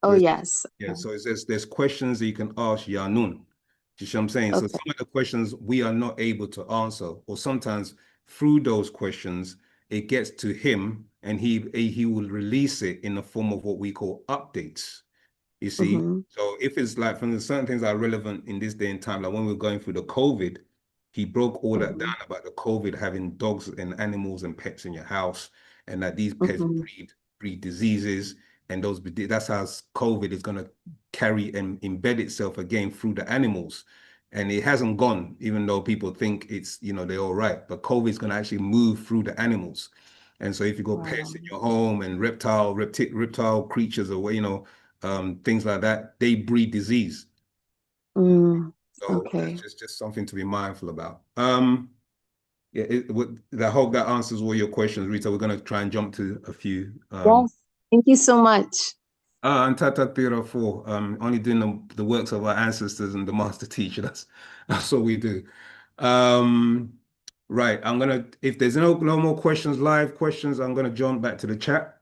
Oh, yes. Yeah, so it says there's questions that you can ask Yanun. You see what I'm saying? So Okay. some of the questions we are not able to answer, or sometimes through those questions, it gets to him and he will release it in the form of what we call updates. You see? So if it's like from the certain things that are relevant in this day and time, like when we're going through the COVID, he broke all that down about the COVID, having dogs and animals and pets in your house, and that these pets breed diseases, and that's how COVID is going to carry and embed itself again through the animals. And it hasn't gone, even though people think it's, they're all right, but COVID is going to actually move through the animals. And so if you go pets in your home and reptile creatures or, things like that, they breed disease. So Okay. that's just something to be mindful about. Yeah, I hope that answers all your questions, Rita. We're going to try and jump to a few. Yes. Thank you so much. And Tata Tira for only doing the works of our ancestors and the master teacher. That's what we do. Right. If there's no more questions, live questions, I'm gonna jump back to the chat.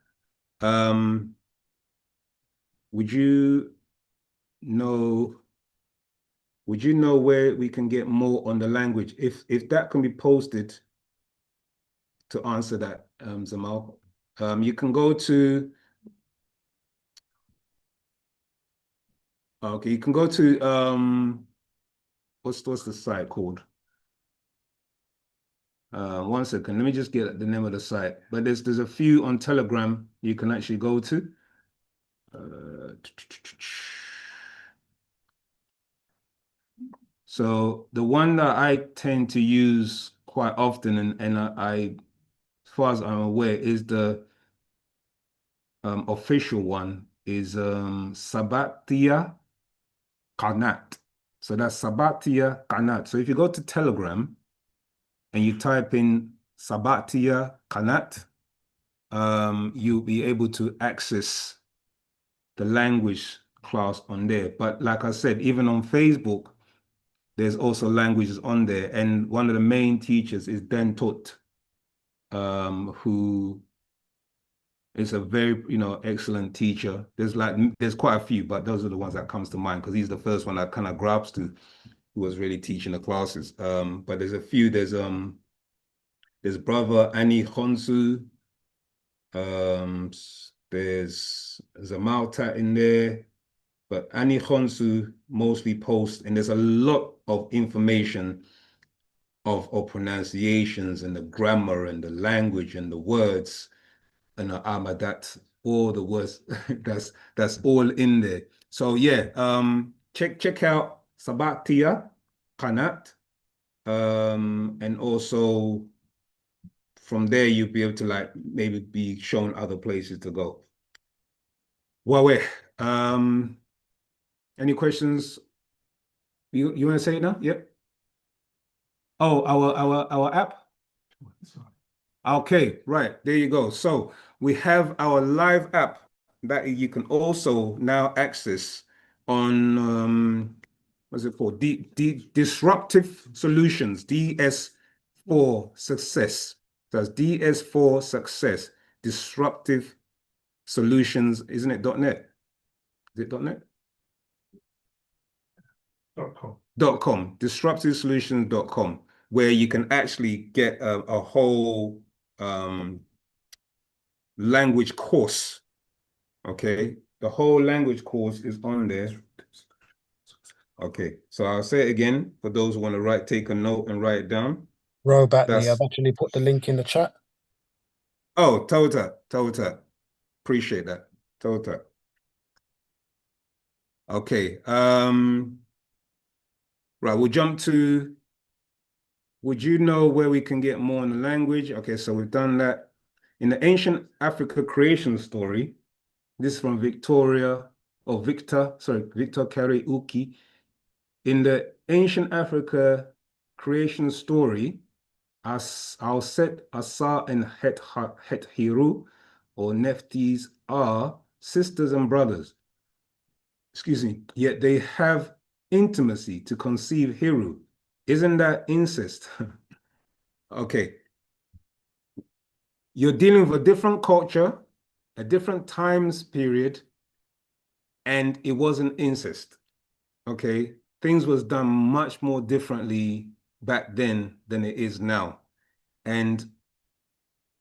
Would you know where we can get more on the language? If that can be posted to answer that, Zamal, you can go to. Okay, you can go to what's the site called? 1 second, let me just get the name of the site. But there's a few on Telegram you can actually go to. So the one that I tend to use quite often, and I, as far as I'm aware, is the official one is Sabatia Qanat. So that's Sabatia Qanat. So if you go to Telegram and you type in Sabatia Qanat, you'll be able to access the language class on there. But like I said, even on Facebook, there's also languages on there. And one of the main teachers is Dan Tut, who is a very, excellent teacher. There's quite a few, but those are the ones that comes to mind because he's the first one that kind of grabs to who was really teaching the classes. But there's a few, there's brother Annie Honsu, there's Zamalta in there, but Annie Honsu mostly posts, and there's a lot of information of pronunciations and the grammar and the language and the words and that's all the words that's all in there. So yeah, check out Sabatia Qanat, and also from there you'll be able to maybe be shown other places to go. Well, any questions? You want to say it now? Yep. Oh, our app. Okay, right, there you go. So we have our live app that you can also now access on what's it called? Disruptive Solutions, DS4 Success. That's DS4 Success, Disruptive Solutions, isn't it .net? Is it .net? .com. disruptivesolutions.com, where you can actually get a whole language course. Okay, the whole language course is on there. Okay, so I'll say it again for those who want to take a note and write it down. Robat, I've actually put the link in the chat. Oh, Tota. Appreciate that. Tota. Okay. Right, we'll jump to, would you know where we can get more on the language? Okay, so we've done that. In the ancient Africa creation story, this is from Victor Carey Uki. In the ancient Africa creation story, Set, Asa, and Het-Hiru, or Nephthys, are sisters and brothers. Excuse me, yet they have intimacy, to conceive Hiru. Isn't that incest? Okay. You're dealing with a different culture, a different times period, and it wasn't incest. Okay. Things was done much more differently back then than it is now. And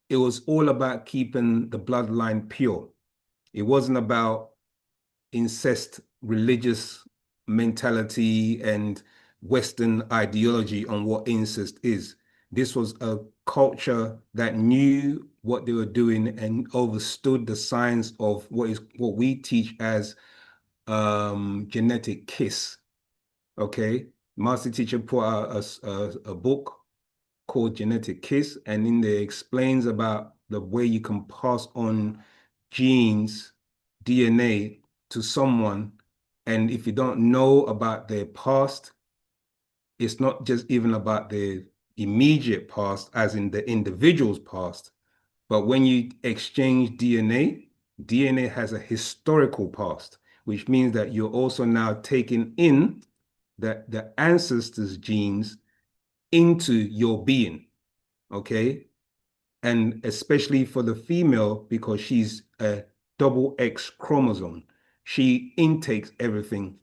it was all about keeping the bloodline pure. It wasn't about incest, religious mentality and Western ideology on what incest is. This was a culture that knew what they were doing and understood the science of what we teach as genetic kiss. Okay, master teacher put out a book called Genetic Kiss, and in there explains about the way you can pass on genes, DNA to someone, and if you don't know about their past, it's not just even about their immediate past, as in the individual's past, but when you exchange DNA, DNA has a historical past, which means that you're also now taking in the ancestors' genes into your being, okay? And especially for the female, because she's a double X chromosome, she intakes everything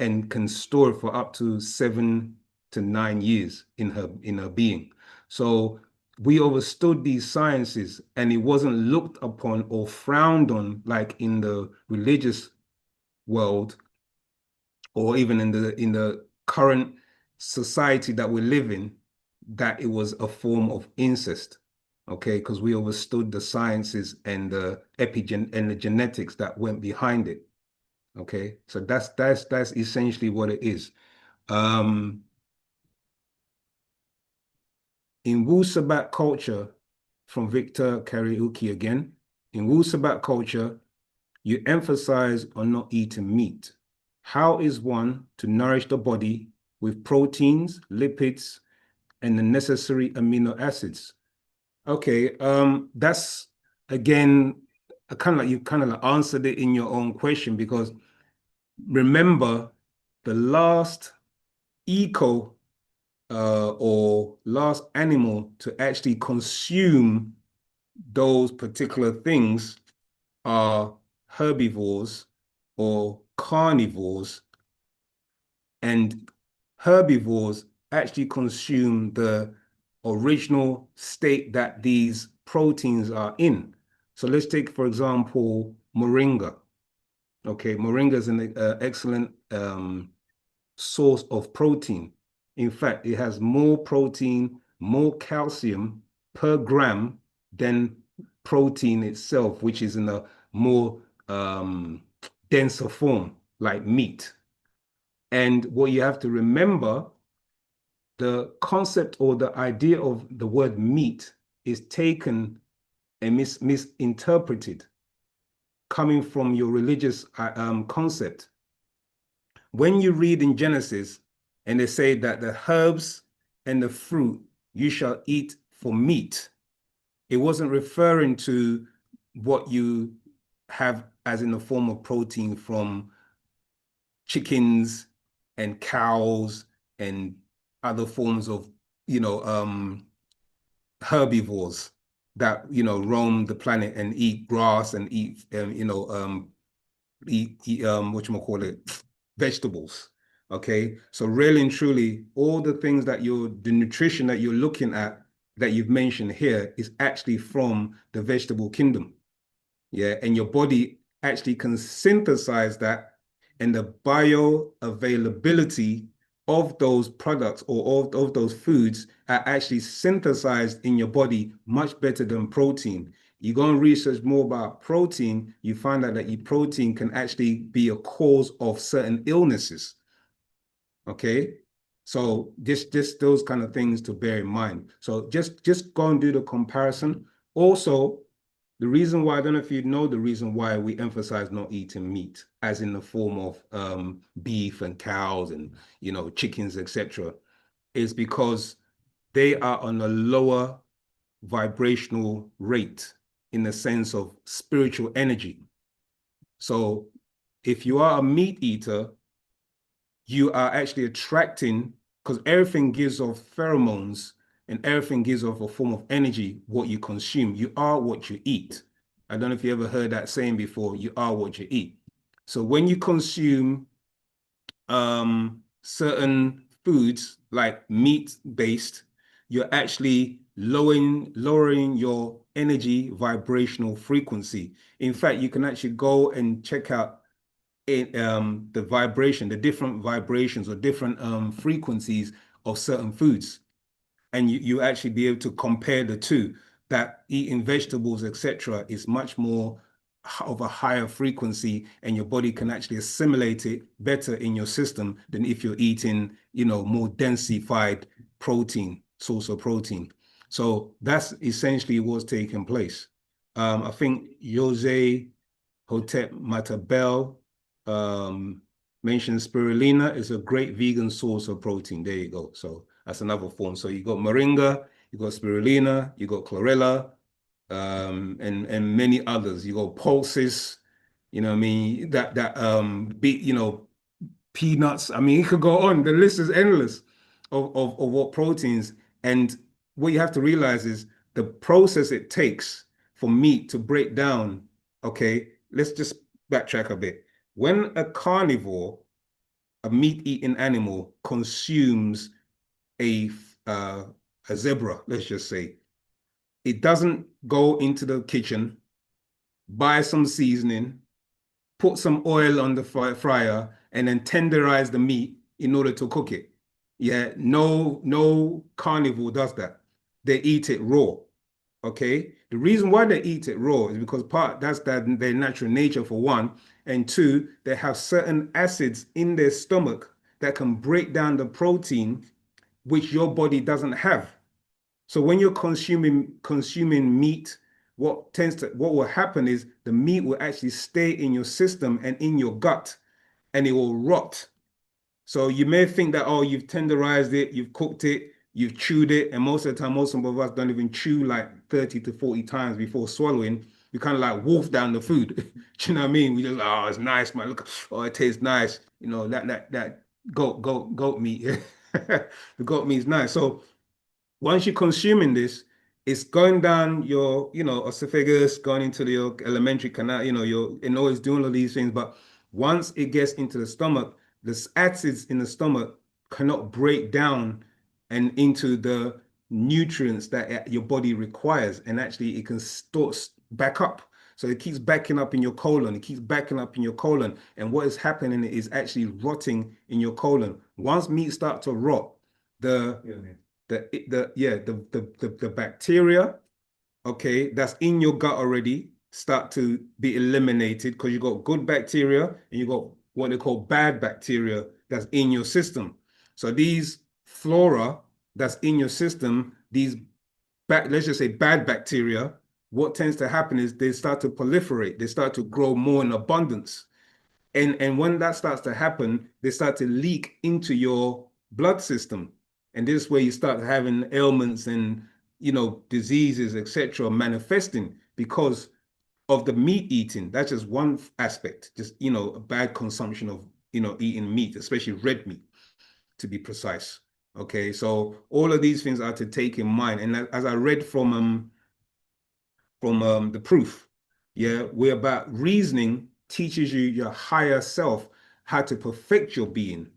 and can store it for up to 7 to 9 years in her being. So we understood these sciences, and it wasn't looked upon or frowned on like in the religious world, or even in the current society that we live in, that it was a form of incest. Okay, because we understood the sciences and the and the genetics that went behind it. Okay, so that's essentially what it is. In Wu-Sabat culture, from Victor Karaoke again, in Wu-Sabat culture, you emphasize on not eating meat. How is one to nourish the body with proteins, lipids, and the necessary amino acids? Okay, that's again you kind of like answered it in your own question, because remember the last eco or last animal to actually consume those particular things are herbivores or carnivores, and herbivores actually consume the original state that these proteins are in. So let's take, for example, moringa. Okay, moringa is an excellent source of protein. In fact, it has more protein, more calcium per gram than protein itself, which is in a more denser form, like meat. And what you have to remember, the concept or the idea of the word meat is taken and misinterpreted, coming from your religious concept. When you read in Genesis and they say that the herbs and the fruit you shall eat for meat, it wasn't referring to what you have as in the form of protein from chickens and cows and other forms of, herbivores that, roam the planet and eat grass and eat, vegetables. Okay, so really and truly, all the things that the nutrition that you're looking at, that you've mentioned here, is actually from the vegetable kingdom. Yeah, and your body actually can synthesize that, and the bioavailability of those products or of those foods are actually synthesized in your body much better than protein. You go and research more about protein, you find out that your protein can actually be a cause of certain illnesses. Okay, so just those kind of things to bear in mind. So just go and do the comparison. Also, the reason why, I don't know if you know the reason why we emphasize not eating meat, as in the form of beef and cows and, chickens, etc., is because they are on a lower vibrational rate in the sense of spiritual energy. So if you are a meat eater, you are actually attracting, because everything gives off pheromones and everything gives off a form of energy, what you consume. You are what you eat. I don't know if you ever heard that saying before, you are what you eat. So when you consume certain foods like meat-based, you're actually lowering your energy vibrational frequency. In fact, you can actually go and check out the vibration, the different vibrations or different frequencies of certain foods. And you actually be able to compare the two, that eating vegetables, etc., is much more of a higher frequency, and your body can actually assimilate it better in your system than if you're eating, more densified protein, source of protein. So that's essentially what's taking place. I think Jose Hotep Matabel mentioned spirulina is a great vegan source of protein. There you go. So that's another form. So you got moringa, you got spirulina, you got chlorella, and many others. You got pulses, you know what I mean? Peanuts. I mean, it could go on. The list is endless of what proteins. And what you have to realize is the process it takes for meat to break down. Okay, let's just backtrack a bit. When a carnivore, a meat-eating animal, consumes a zebra, let's just say, it doesn't go into the kitchen, buy some seasoning, put some oil on the fryer, and then tenderize the meat in order to cook it. Yeah, no carnivore does that. They eat it raw. Okay, the reason why they eat it raw is because that's their natural nature, for one, and two, they have certain acids in their stomach that can break down the protein, which your body doesn't have. So when you're consuming meat, what will happen is the meat will actually stay in your system and in your gut, and it will rot. So you may think that, oh, you've tenderized it, you've cooked it, you've chewed it, and most of the time, most of us don't even chew like 30 to 40 times before swallowing. We kind of like wolf down the food. Do you know what I mean? We just, oh, it's nice, man. Look, oh, it tastes nice. That goat meat. The goat meat is nice. So once you're consuming this, it's going down your, esophagus, going into your alimentary canal, it's doing all these things. But once it gets into the stomach, the acids in the stomach cannot break down and into the nutrients that your body requires. And actually it can store back up. So it keeps backing up in your colon. It keeps backing up in your colon. And what is happening is actually rotting in your colon. Once meat starts to rot, the bacteria, okay, that's in your gut already start to be eliminated, because you got good bacteria and you got what they call bad bacteria that's in your system. So these flora that's in your system, let's just say bad bacteria, what tends to happen is they start to proliferate, they start to grow more in abundance. And when that starts to happen, they start to leak into your blood system. And this is where you start having ailments and, diseases, etc., manifesting because of the meat eating. That's just one aspect, just, a bad consumption of, eating meat, especially red meat, to be precise. Okay, so all of these things are to take in mind. And as I read from the proof, we're about reasoning teaches you your higher self how to perfect your being.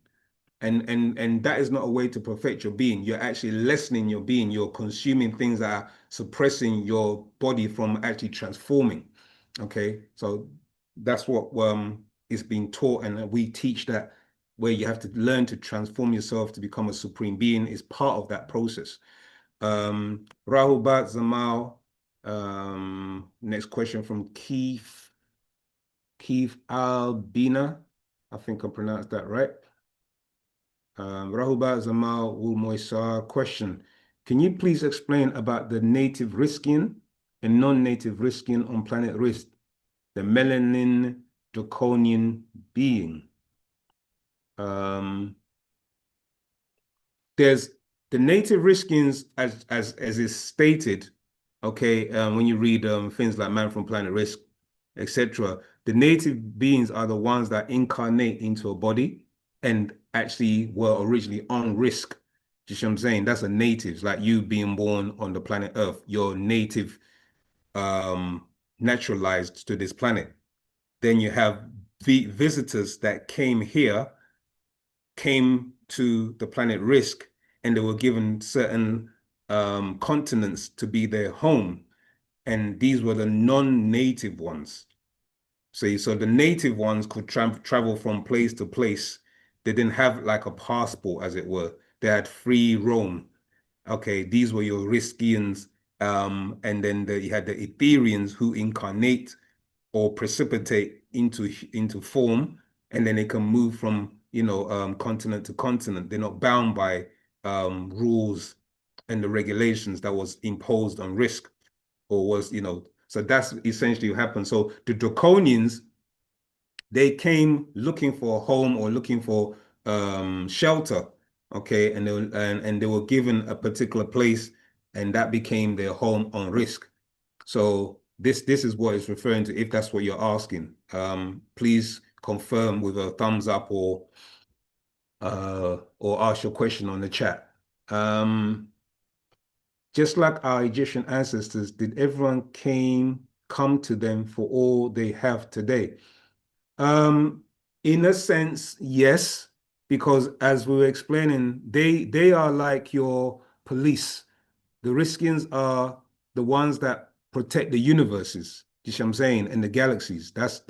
And that is not a way to perfect your being. You're actually lessening your being. You're consuming things that are suppressing your body from actually transforming. Okay, so that's what is being taught, and we teach that, where you have to learn to transform yourself to become a supreme being is part of that process. Rahubat Zamal, next question from Keith Albina. I think I pronounced that right. Rahubat Zamal Wu-Nuwaup question. Can you please explain about the native Riskian and non-native Riskian on planet Risk, the melanin draconian being? There's the native Riskians, as is stated, okay, when you read things like Man from Planet Risk, etc., the native beings are the ones that incarnate into a body and actually were originally on risk. You see what I'm saying? That's a natives, like you being born on the planet Earth. You're native, naturalized to this planet. Then you have the visitors that came here, came to the planet Risk, and they were given certain continents to be their home. And these were the non-native ones. See, so the native ones could travel from place to place. They didn't have like a passport, as it were. They had free roam. Okay, these were your Riskians. And then you had the Etherians who incarnate or precipitate into form, and then they can move from, you know, continent to continent. They're not bound by rules and the regulations that was imposed on Risk, or was, you know, so that's essentially what happened. So the Draconians, they came looking for a home or looking for shelter, okay, and they were given a particular place, and that became their home on Risk. So this is what it's referring to, if that's what you're asking. Please confirm with a thumbs up or ask your question on the chat. Just like our Egyptian ancestors, did everyone come to them for all they have today? In a sense, yes, because as we were explaining, they are like your police. The Riskians are the ones that protect the universes, you see what I'm saying, and the galaxies. That's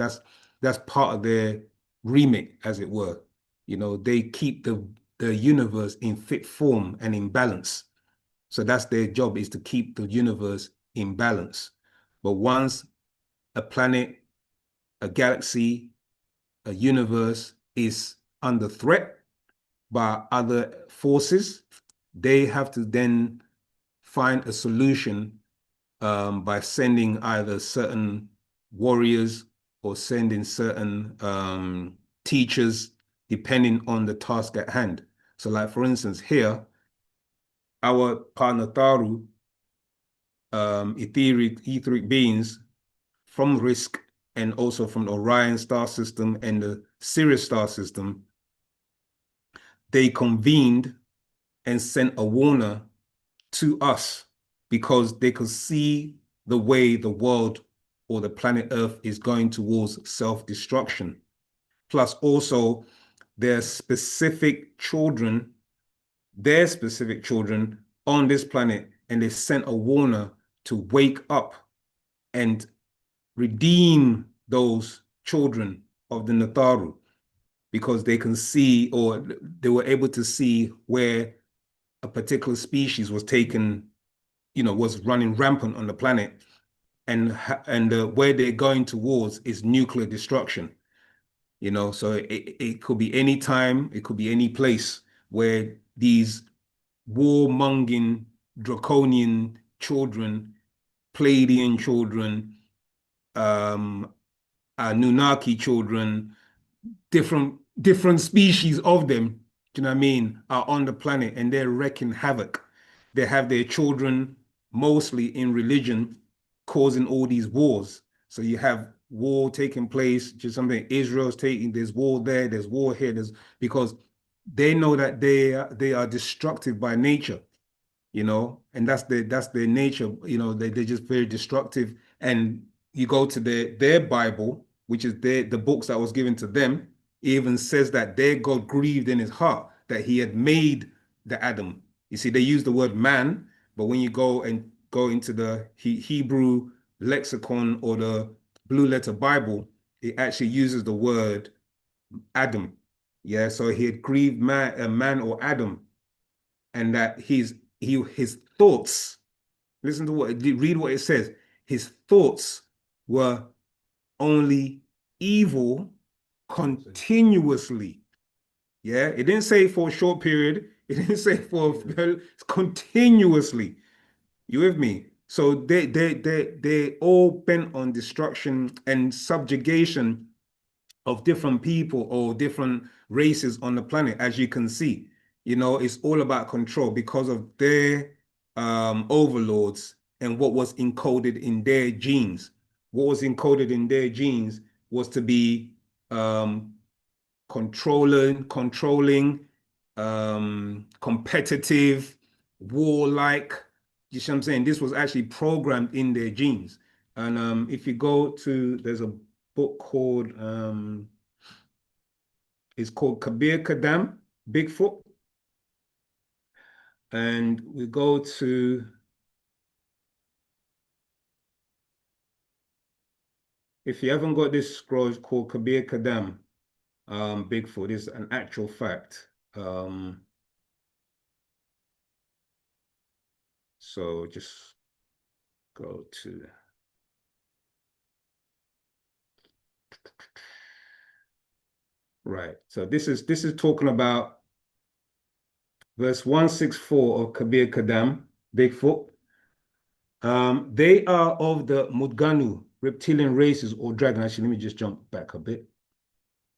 part of their remit, as it were. You know, they keep the universe in fit form and in balance. So that's their job, is to keep the universe in balance. But once a planet, a galaxy, a universe is under threat by other forces, they have to then find a solution by sending either certain warriors or sending certain teachers, depending on the task at hand. So like, for instance, here, our partner Taru, etheric beings from Risk and also from the Orion star system and the Sirius star system, they convened and sent a warner to us because they could see the way the world or the planet Earth is going towards self-destruction. Plus also their specific children on this planet, and they sent a warner to wake up and redeem those children of the Natharu, because they can see, or they were able to see where a particular species was taken, you know, was running rampant on the planet, and where they're going towards is nuclear destruction. You know, so it could be any time, it could be any place where these warmongering draconian children, Pleiadian children, Anunnaki children, different species of them, do you know what I mean, are on the planet, and they're wreaking havoc. They have their children mostly in religion, causing all these wars. So you have war taking place, just something Israel's taking, there's war there, there's war here, because they know that they are destructive by nature, you know, and that's their nature, you know, they're just very destructive. And you go to their Bible, which is the books that was given to them, even says that their God grieved in his heart that he had made the Adam. You see, they use the word man, but when you go into the Hebrew lexicon or the Blue Letter Bible, it actually uses the word Adam. Yeah, so he had grieved man or Adam, and that his thoughts, read what it says, his thoughts were only evil continuously. Yeah, it didn't say for a short period, it didn't say for continuously. You with me? So they all bent on destruction and subjugation of different people or different races on the planet. As you can see, you know, it's all about control because of their overlords and what was encoded in their genes. What was encoded in their genes was to be controlling, competitive, warlike. You see what I'm saying? This was actually programmed in their genes. And if you go to, there's a book called, it's called Kabir Kadam, Bigfoot. And we go to, if you haven't got this scroll, it's called Kabir Kadam, Bigfoot. Is an actual fact. So just go to, right. So this is talking about verse 164 of Kabir Kadam, Bigfoot. They are of the Mudganu reptilian races or dragon. Actually, let me just jump back a bit.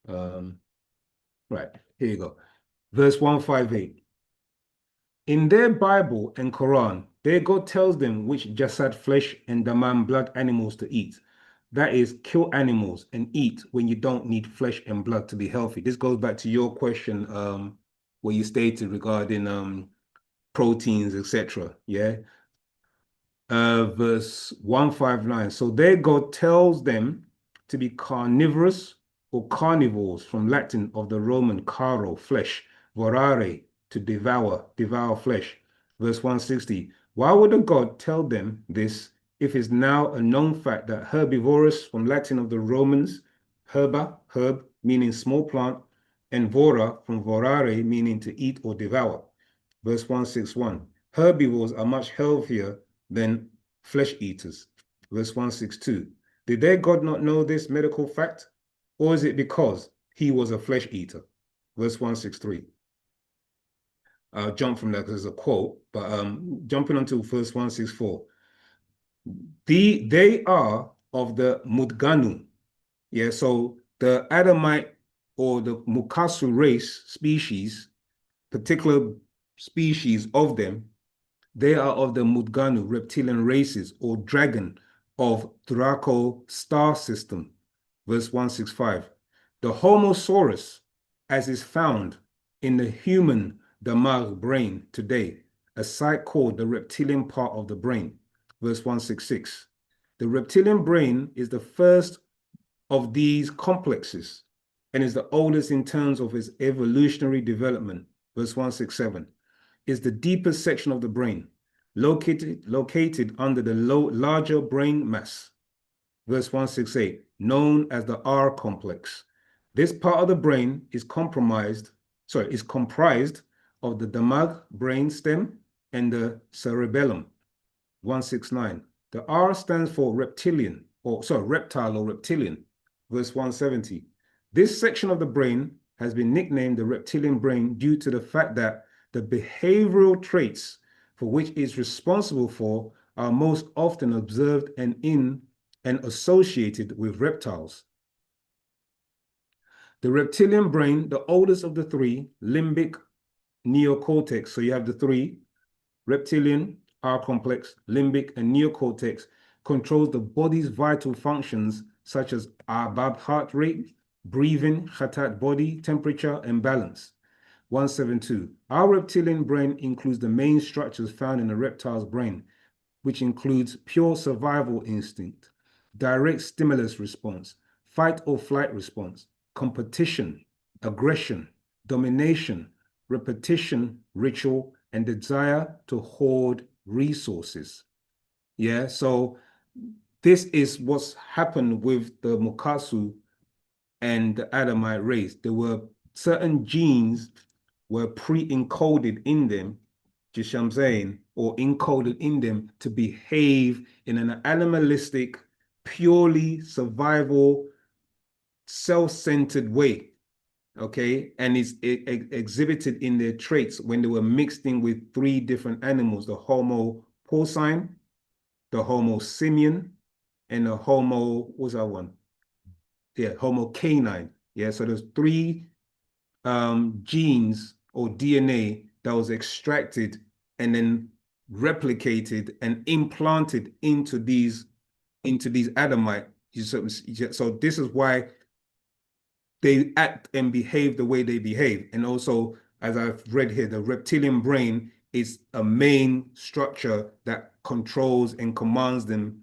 Right, here you go. Verse 158. In their Bible and Quran, their God tells them which jasad, flesh, and daman, blood animals to eat. That is, kill animals and eat when you don't need flesh and blood to be healthy. This goes back to your question where you stated regarding proteins, etc. Yeah. Verse 159. So their God tells them to be carnivorous or carnivores, from Latin of the Roman caro, flesh, vorare, to devour flesh. Verse 160. Why would a God tell them this if it's now a known fact that herbivorous, from Latin of the Romans, herba, herb, meaning small plant, and vora, from vorare, meaning to eat or devour. Verse 161. Herbivores are much healthier than flesh eaters. Verse 162. Did their God not know this medical fact? Or is it because he was a flesh eater? Verse 163. I'll jump from that because it's a quote, but jumping onto verse 164. They are of the Mudganu. Yeah, so the Adamite or the Mukasu race species, particular species of them, they are of the Mudganu reptilian races or dragon of Draco star system. Verse 165. The Homosaurus, as is found in the human damag brain today, a site called the reptilian part of the brain. Verse 166. The reptilian brain is the first of these complexes and is the oldest in terms of its evolutionary development. Verse 167. Is the deepest section of the brain, located under the larger brain mass. Verse 168, known as the R complex. This part of the brain is comprised of the damag brain stem and the cerebellum. 169. The R stands for reptilian, reptile or reptilian. Verse 170. This section of the brain has been nicknamed the reptilian brain due to the fact that the behavioral traits for which it's responsible for are most often observed and associated with reptiles. The reptilian brain, the oldest of the three, limbic neocortex. So you have the three, reptilian, R complex, limbic, and neocortex, controls the body's vital functions such as arbab, heart rate, breathing, khatat, body temperature, and balance. 172. Our reptilian brain includes the main structures found in a reptile's brain, which includes pure survival instinct, direct stimulus response, fight or flight response, competition, aggression, domination, repetition, ritual, and desire to hoard resources. Yeah, so this is what's happened with the Mukasu and the Adamite race. There were certain genes were pre-encoded in them, just what I'm saying, or encoded in them to behave in an animalistic, purely survival, self-centered way, okay? And it's exhibited in their traits when they were mixed in with three different animals, the Homo porcine, the Homo simian, and the Homo, what's that one? Yeah, Homo canine. Yeah, so there's three genes or DNA that was extracted and then replicated and implanted into these Adamite. So this is why they act and behave the way they behave. And also, as I've read here, the reptilian brain is a main structure that controls and commands them,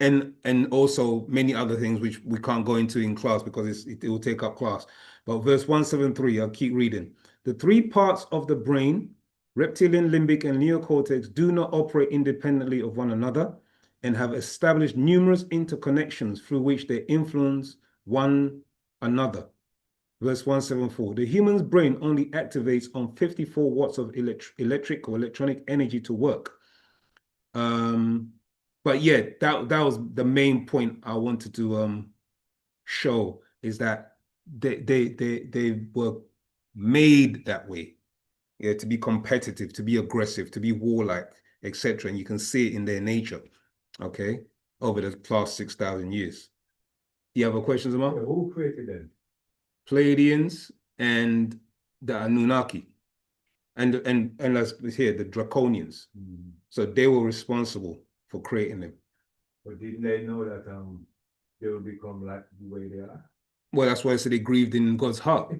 and also many other things which we can't go into in class because it will take up class. But verse 173, I'll keep reading. The three parts of the brain, reptilian, limbic, and neocortex, do not operate independently of one another and have established numerous interconnections through which they influence one another. Verse 174, the human's brain only activates on 54 watts of electric or electronic energy to work. But yeah, that was the main point I wanted to show, is that they were made that way. Yeah, to be competitive, to be aggressive, to be warlike, etc. And you can see it in their nature, okay, over the past 6,000 years. Do you have a question, Zama? Yeah, who created them? Pleiadians and the Anunnaki. And as here, the Draconians. So they were responsible for creating them. But didn't they know that they will become like the way they are? Well, that's why I said they grieved in God's heart.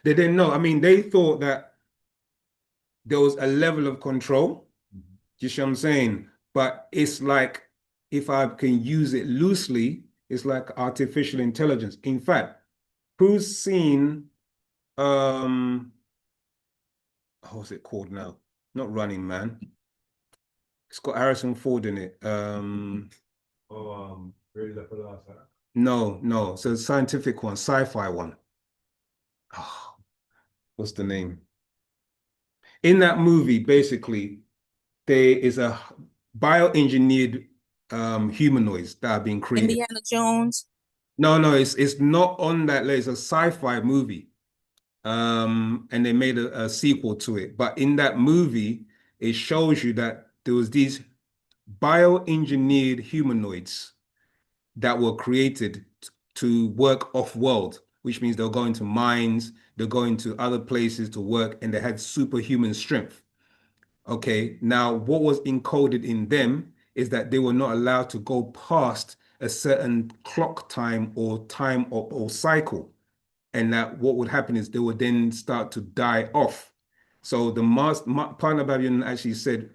They didn't know. I mean, they thought that there was a level of control. You see what I'm saying? But it's like, if I can use it loosely, it's like artificial intelligence. In fact, who's seen what's it called now? Not Running Man. It's got Harrison Ford in it. Really the philosopher. No. So scientific one, sci-fi one. Oh, what's the name? In that movie, basically, there is a bioengineered humanoids that are being created. Indiana Jones. No, it's not on that list. It's a sci-fi movie. And they made a sequel to it. But in that movie, it shows you that there was these bioengineered humanoids that were created to work off-world, which means they'll go into mines, they'll go into other places to work, and they had superhuman strength. Okay, now what was encoded in them is that they were not allowed to go past a certain clock time or cycle. And that what would happen is they would then start to die off. So the partner Babylon actually said,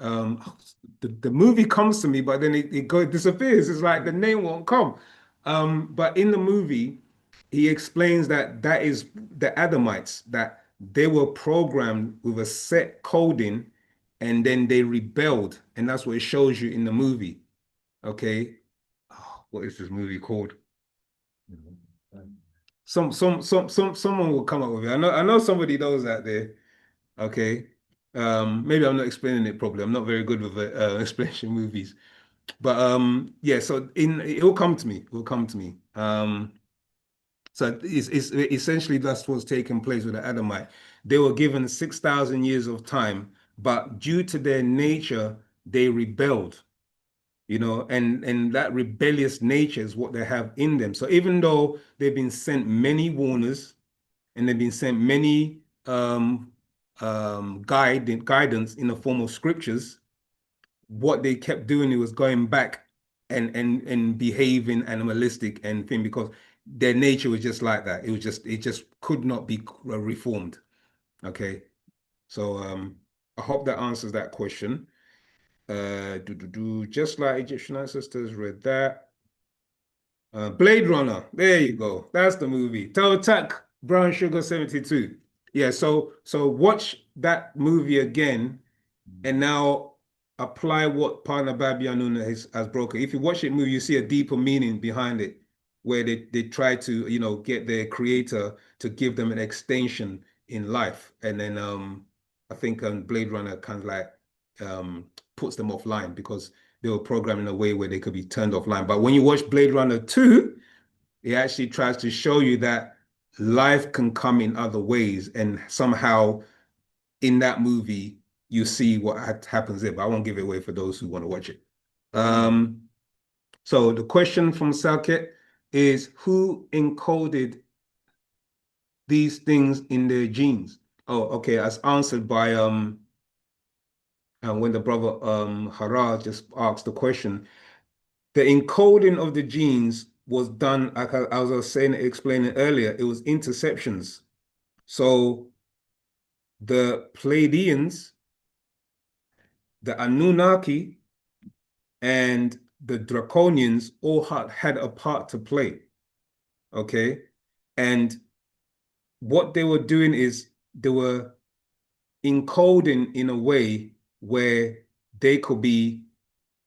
the movie comes to me, but then it disappears. It's like the name won't come. But in the movie, he explains that is the Adamites, that they were programmed with a set coding, and then they rebelled. And that's what it shows you in the movie. Okay. Oh, what is this movie called? Someone will come up with it. I know somebody knows out there. Okay. Maybe I'm not explaining it properly. I'm not very good with explanation movies. But yeah, so it will come to me. It will come to me. So it's essentially that's what's taking place with the Adamite. They were given 6,000 years of time, but due to their nature, they rebelled. You know, and that rebellious nature is what they have in them. So even though they've been sent many warners and they've been sent many guidance in the form of scriptures, what they kept doing was going back and behaving animalistic and thing, because their nature was just like that. It just could not be reformed. Okay, so I hope that answers that question. Just like Egyptian ancestors, read that. Blade Runner, there you go. That's the movie. Toe Tack, Brown Sugar 72. Yeah, so watch that movie again and now apply what Partner Babylon has broken. If you watch that movie, you see a deeper meaning behind it, where they try to, you know, get their creator to give them an extension in life. And then I think Blade Runner kind of like puts them offline because they were programmed in a way where they could be turned offline. But when you watch Blade Runner 2, it actually tries to show you that life can come in other ways. And somehow in that movie, you see what happens there. But I won't give it away for those who want to watch it. So the question from Salket is, who encoded these things in their genes? Oh, okay, that's answered by and when the brother Hara just asked the question, the encoding of the genes was done, like I was saying, explaining earlier, it was interceptions. So the Pleiadians, the Anunnaki, and the Draconians all had a part to play. Okay. And what they were doing is they were encoding in a way where they could be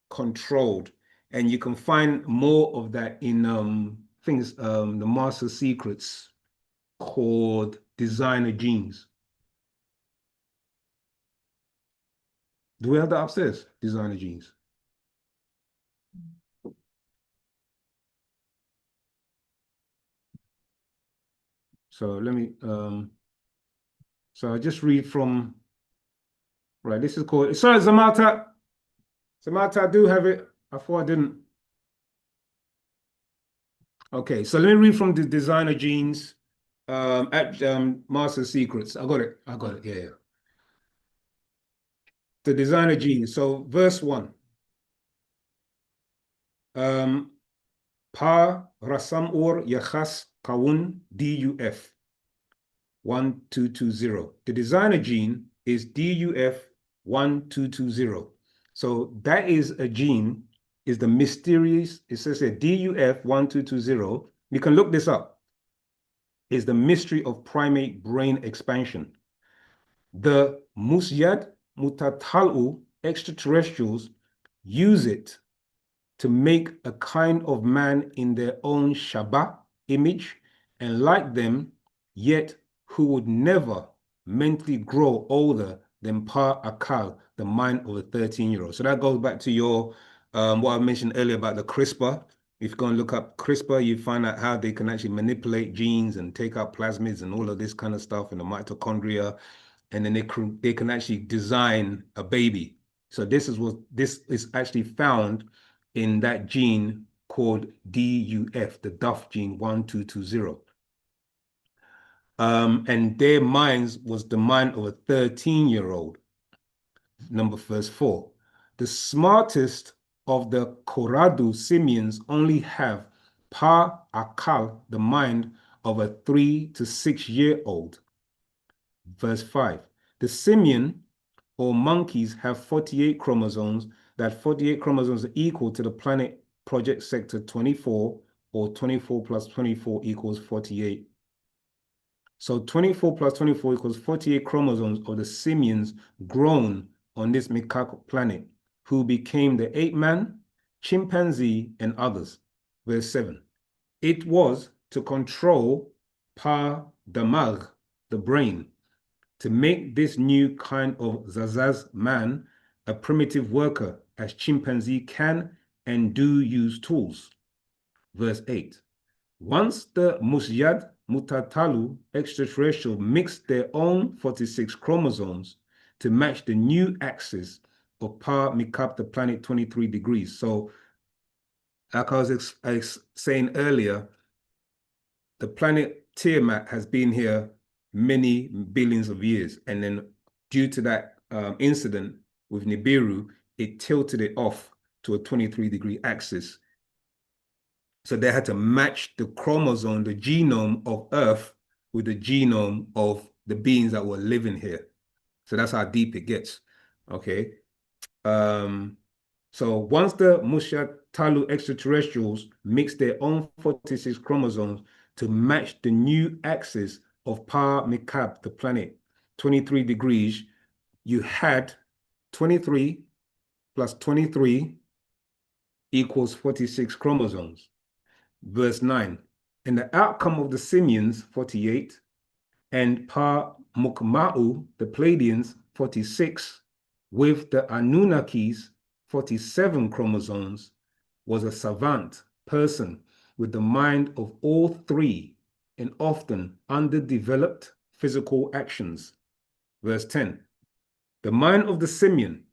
controlled. And you can find more of that in things, the Master Secrets called Designer Genes. Do we have that upstairs? Designer Genes. So let me, so I just read from, right, this is called, sorry, Zamata, I do have it. I thought I didn't. Okay, so let me read from the Designer Genes at Master Secrets. I got it, yeah. The Designer Genes, so verse 1. Pa Rasam Or Yachas Kawun DUF 1220. The designer gene is DUF 1220. So that is a gene, is the mysterious, it says here DUF 1220. You can look this up. Is the mystery of primate brain expansion. The Musyad Mutatalu extraterrestrials use it to make a kind of man in their own Shabbat image and like them, yet who would never mentally grow older than Pa Akal, the mind of a 13-year-old. So that goes back to your, what I mentioned earlier about the CRISPR. If you go and look up CRISPR, you find out how they can actually manipulate genes and take out plasmids and all of this kind of stuff in the mitochondria. And then they can actually design a baby. So this is actually found in that gene called DUF, the DUF gene 1220. And their minds was the mind of a 13-year-old. Verse 4. The smartest of the Koradu simians only have Pa Akal, the mind of a 3 to 6 year old. Verse 5. The simian or monkeys have 48 chromosomes. That 48 chromosomes are equal to the planet project sector 24, or 24 plus 24 equals 48. So 24 plus 24 equals 48 chromosomes of the simians grown on this Mikako planet, who became the ape man, chimpanzee, and others. Verse 7. It was to control Pa Damag, the brain, to make this new kind of Zazaz man a primitive worker, as chimpanzee can and do use tools. Verse 8. Once the Musyad Mutatalu extraterrestrial mixed their own 46 chromosomes to match the new axis of Pa Mikap, the planet 23 degrees. So, like I was saying earlier, the planet Tiamat has been here many billions of years. And then due to that incident with Nibiru, it tilted it off to a 23-degree axis. So they had to match the chromosome, the genome of Earth with the genome of the beings that were living here. So that's how deep it gets, okay? So once the Musyad Talu extraterrestrials mixed their own 46 chromosomes to match the new axis of Pa Mikab, the planet, 23 degrees, you had 23 plus 23 equals 46 chromosomes. Verse 9, and the outcome of the simians, 48, and Pa Mukma'u, the Pleiadians, 46, with the Anunnakis, 47 chromosomes, was a savant person with the mind of all three and often underdeveloped physical actions. Verse 10, the mind of the simian,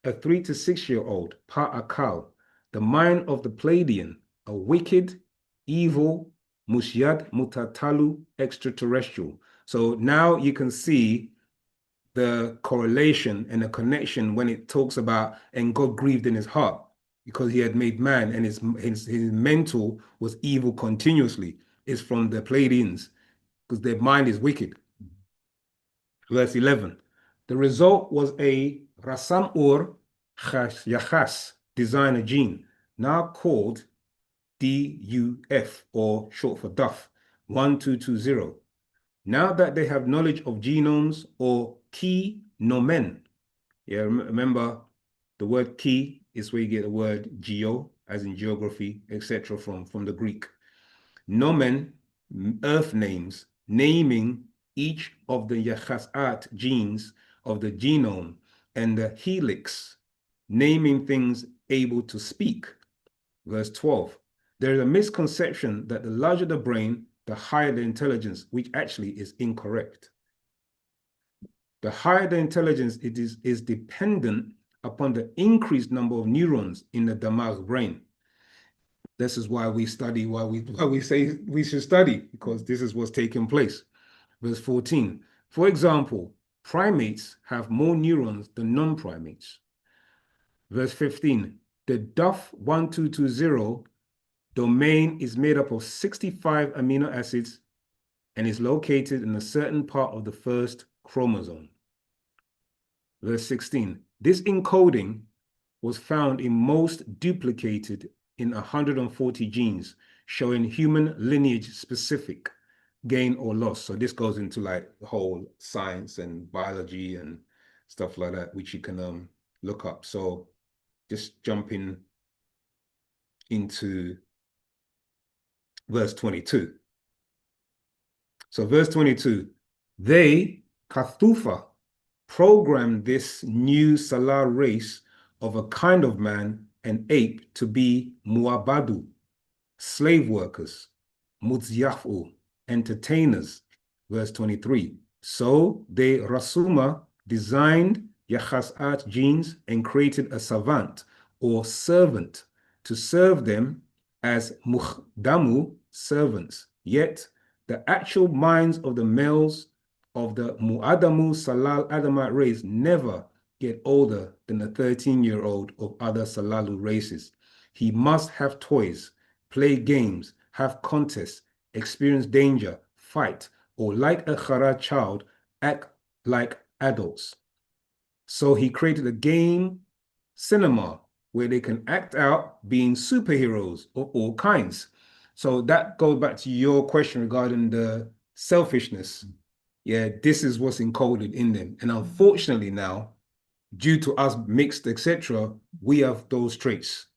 a 3 to 6 year old, Pa Akal, the mind of the Pleiadian, a wicked, evil, Musyad Mutatalu extraterrestrial. So now you can see the correlation and the connection when it talks about, and God grieved in his heart. because he had made man, and his mental was evil continuously, is from the Pleiadians, because their mind is wicked. Verse 11. The result was a Rasam Ur Yachas designer gene, now called DUF, or short for DUF, 1220. Now that they have knowledge of genomes, or key nomen. Yeah, remember the word key is where you get the word geo, as in geography, etc., from the Greek. Nomen, earth names, naming each of the Yachasat genes of the genome, and the helix, naming things able to speak. Verse 12. There is a misconception that the larger the brain, the higher the intelligence, which actually is incorrect. The higher the intelligence it is dependent upon the increased number of neurons in the damag brain. This is why we study, why we say we should study, because this is what's taking place. Verse 14. For example, primates have more neurons than non-primates. Verse 15. The DUF 1220 domain is made up of 65 amino acids and is located in a certain part of the first chromosome. Verse 16. This encoding was found in most duplicated in 140 genes, showing human lineage specific gain or loss. So this goes into like the whole science and biology and stuff like that, which you can look up. So just jumping into verse 22. So verse 22, they, Kathufa, programmed this new Salar race of a kind of man, an ape, to be muabadu, slave workers, mutziafu, entertainers. Verse 23. So they, Rasuma, designed Yachasat genes and created a savant or servant to serve them as mukhdamu, servants. Yet the actual minds of the males of the Mu'adamu Salal Adamat race never get older than a 13-year-old of other Salalu races. He must have toys, play games, have contests, experience danger, fight, or like a Khara child, act like adults. So he created a game cinema where they can act out being superheroes of all kinds. So that goes back to your question regarding the selfishness. Yeah, this is what's encoded in them. And unfortunately now, due to us mixed, etc., we have those traits.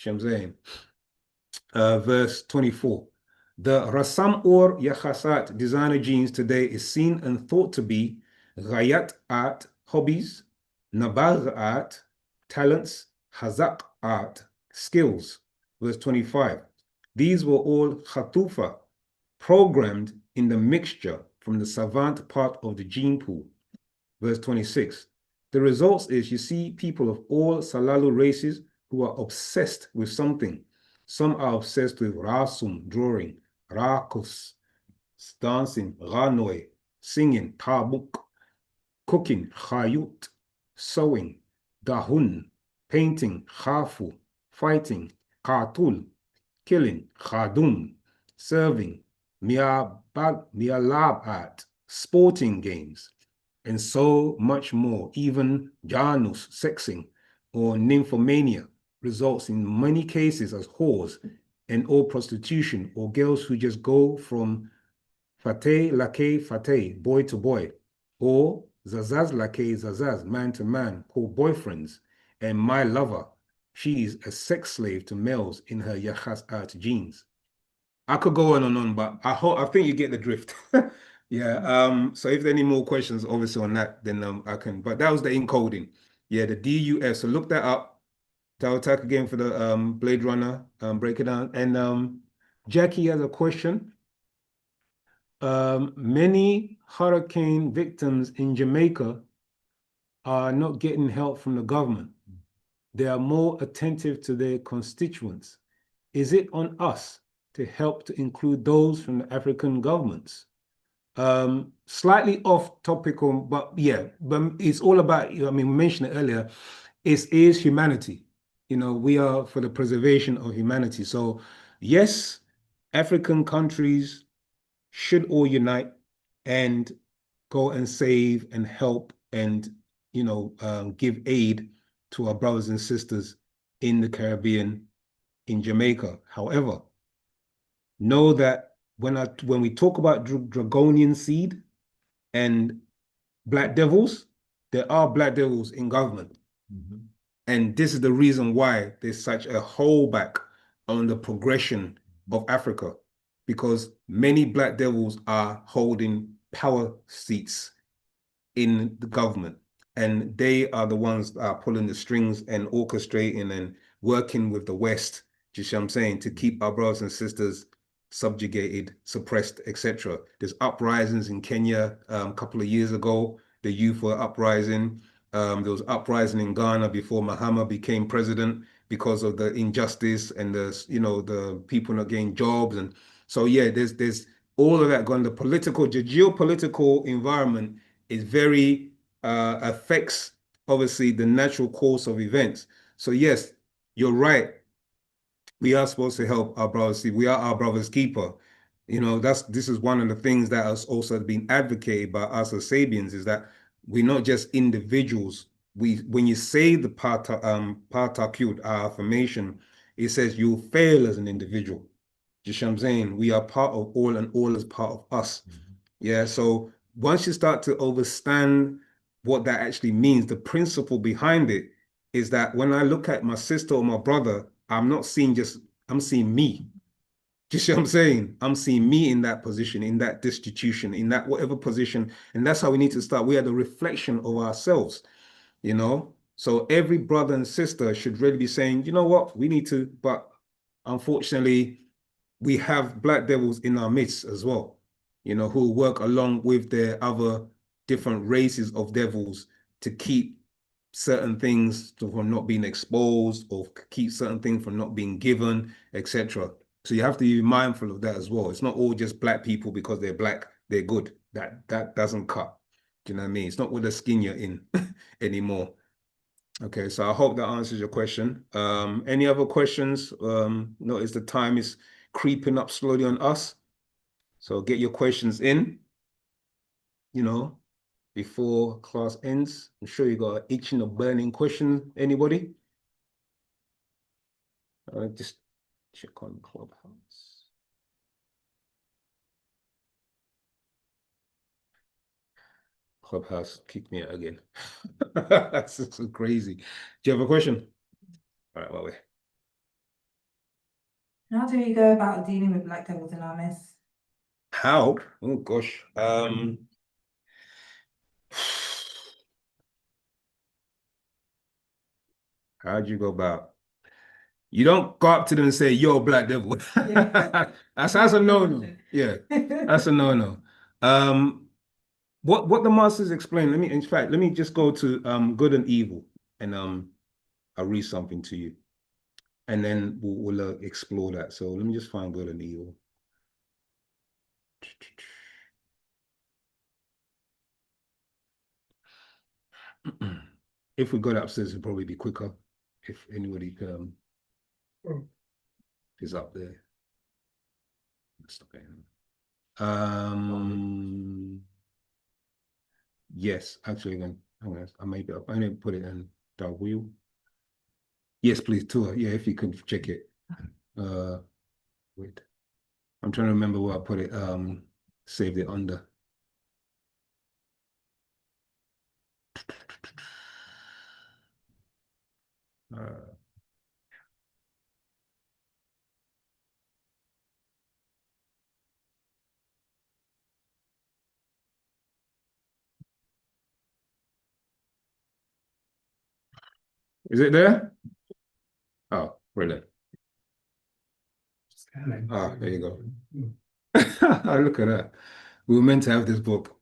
You know what I'm saying? Verse 24. The Rasam or Yachasat designer genes today is seen and thought to be Ghayat art, hobbies, Nabagh art, talents, Hazak art, skills. Verse 25. These were all Khatufa, programmed in the mixture from the savant part of the gene pool. Verse 26. The results is you see people of all Salalu races who are obsessed with something. Some are obsessed with Rasum, drawing, Rakus, dancing, Ranoi, singing, Tabuk, cooking, Chayut, sewing, Dahun, painting, Khafu, fighting, Katul, killing, Khadum, serving, Mialab art, sporting games, and so much more. Even Janus, sexing, or nymphomania results in many cases as whores and or prostitution, or girls who just go from fateh lake fateh, boy to boy, or zazaz lake zazaz, man to man, called boyfriends. And my lover, she is a sex slave to males in her Yachas art genes. I could go on and on, but I think you get the drift. Yeah. So if there are any more questions, obviously on that, then I can. But that was the encoding. Yeah, the DUF. So look that up. Tawatak again for the Blade Runner. Break it down. And Jackie has a question. Many hurricane victims in Jamaica are not getting help from the government. They are more attentive to their constituents. Is it on us to help to include those from the African governments? Slightly off topical, but yeah, but it's all about, I mean, we mentioned it earlier, it is humanity. you know, we are for the preservation of humanity. So yes, African countries should all unite and go and save and help and, you know, give aid to our brothers and sisters in the Caribbean, in Jamaica. However, know that when we talk about draconian seed and black devils, there are black devils in government. And this is the reason why there's such a holdback on the progression of Africa, because many black devils are holding power seats in the government. And they are the ones that are pulling the strings and orchestrating and working with the West, you see what I'm saying, to keep our brothers and sisters subjugated, suppressed, etc. There's uprisings in Kenya a couple of years ago. The youth were uprising. There was uprising in Ghana before Mahama became president because of the injustice and the people not getting jobs. And so yeah, there's all of that going. The geopolitical environment is very affects obviously the natural course of events. So yes, you're right. We are supposed to help our brothers. See, we are our brother's keeper. You know, this is one of the things that has also been advocated by us as Sabians, is that we're not just individuals. When you say the Partakut, our affirmation, it says you'll fail as an individual. Just what I'm saying, we are part of all and all is part of us. Yeah, so once you start to understand what that actually means, the principle behind it is that when I look at my sister or my brother, I'm not seeing I'm seeing me. Do you see what I'm saying? I'm seeing me in that position, in that destitution, in that whatever position. And that's how we need to start. We are the reflection of ourselves, you know? So every brother and sister should really be saying, you know what, we need to, but unfortunately, we have black devils in our midst as well, you know, who work along with their other different races of devils to keep certain things from not being exposed or keep certain things from not being given, etc. So you have to be mindful of that as well. It's not all just black people because they're black, they're good. That doesn't cut. Do you know what I mean? It's not with the skin you're in anymore. Okay, so I hope that answers your question. Any other questions? Notice the time is creeping up slowly on us. So get your questions in, you know, before class ends. I'm sure you got an itching or burning question. Anybody? Just check on Clubhouse. Clubhouse kicked me out again. That's so crazy. Do you have a question? All right, well, wait. How do we go about dealing with black devils in our midst? How? Oh gosh. How'd you go about? You don't go up to them and say, "Yo, black devil." Yeah. that's a no-no. Yeah, that's a no-no. What the masters explain. Let me just go to good and evil, and I'll read something to you, and then we'll explore that. So let me just find good and evil. If we got upstairs, it'd probably be quicker. If anybody is up there. Yes, actually, then I may put it in the wheel. Yes, please, tour. Yeah, if you could check it. Wait, I'm trying to remember where I put it. Saved it under. Is it there? Oh, brilliant. Ah, there you go. Look at that. We were meant to have this book.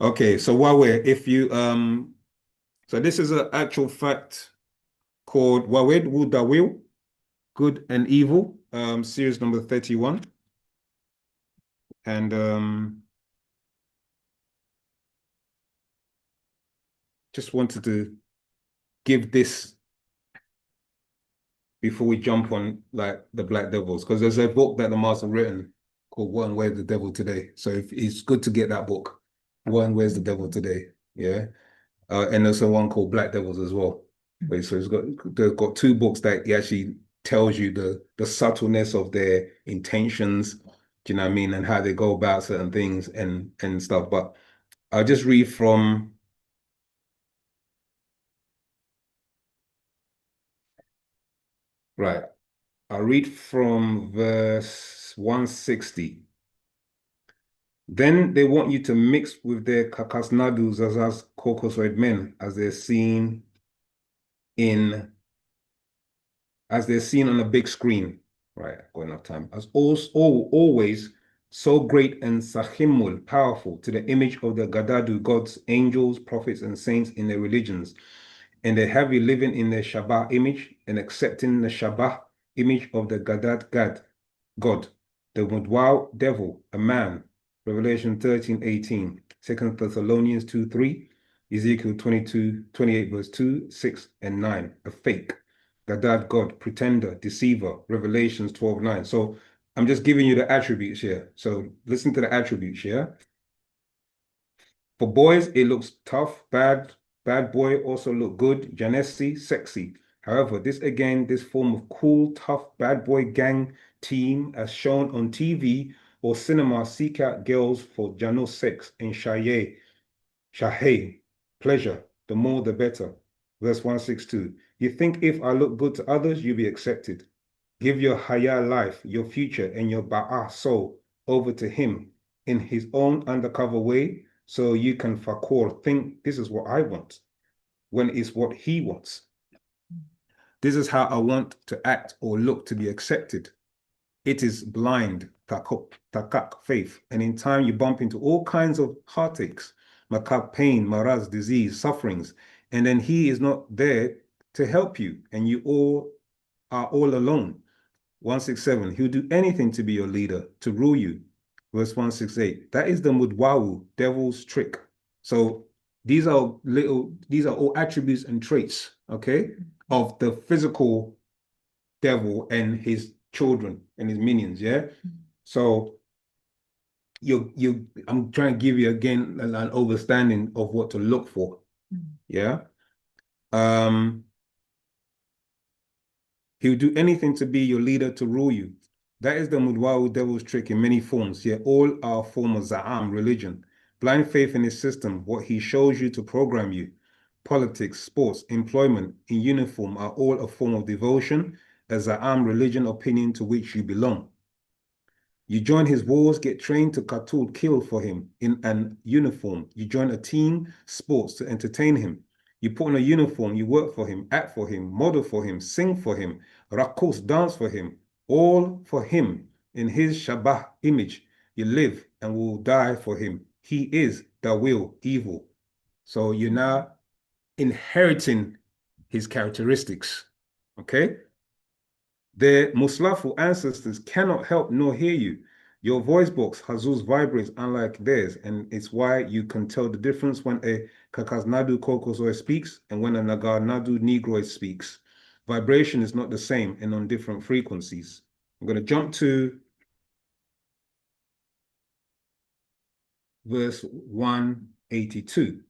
Okay, so if you so this is an actual fact called wu-nuwaup, Good and Evil, series number 31. And just wanted to give this before we jump on like the Black Devils, because there's a book that the master written called What and Where's the Devil Today. So it's good to get that book, What and Where's the Devil Today. Yeah. And there's one called Black Devils as well. Wait, so they've got two books that he actually tells you the subtleness of their intentions, do you know what I mean, and how they go about certain things and stuff. But I'll just read from right. I'll read from verse 160. Then they want you to mix with their kakasnadus as kokosoid men, as they're seen on a big screen. Right, I've got enough time. As always, so great and sahimul, powerful, to the image of the Gadadu, gods, angels, prophets, and saints in their religions. And they have you living in their Shabbat image and accepting the Shabbat image of the Gadad God, the wu-nuwaup devil, a man. Revelation 13:18, 2 Thessalonians 2:3, Ezekiel 22:28, verse 2, 6, and 9, a fake. Gadad God, pretender, deceiver, Revelations 12:9. So I'm just giving you the attributes here. So listen to the attributes here. For boys, it looks tough, bad boy also look good, Janesi, sexy. However, this form of cool, tough, bad boy gang team as shown on TV or cinema seek out girls for Jano sex and shaye, pleasure, the more the better. Verse 162. You think if I look good to others, you'll be accepted. Give your haya life, your future, and your ba'ah soul over to him in his own undercover way, so you can fakor, think this is what I want, when it's what he wants. This is how I want to act or look to be accepted. It is blind, takak, faith, and in time you bump into all kinds of heartaches, makab, pain, maraz, disease, sufferings, and then he is not there to help you, and you all are all alone. 167, he'll do anything to be your leader, to rule you. Verse 168, that is the wu-nuwaup, devil's trick. So these are all attributes and traits, okay, of the physical devil and his children and his minions, yeah? So I'm trying to give you again an understanding of what to look for, yeah? He'll do anything to be your leader, to rule you. That is the wu-nuwaup devil's trick in many forms. Yet all are a form of za'am, religion. Blind faith in his system, what he shows you to program you. Politics, sports, employment, in uniform are all a form of devotion, a za'am religion opinion to which you belong. You join his wars, get trained to katul, kill for him in an uniform. You join a team, sports to entertain him. You put on a uniform, you work for him, act for him, model for him, sing for him, rakos, dance for him, all for him. In his Shabbat image, you live and will die for him. He is the will, evil. So you're now inheriting his characteristics, okay? Their Muslafu ancestors cannot help nor hear you. Your voice box, Hazuz, vibrates unlike theirs, and it's why you can tell the difference when a Kakasnadu Kokosoy speaks and when a Nagarnadu Negroid speaks. Vibration is not the same and on different frequencies. I'm going to jump to verse 182.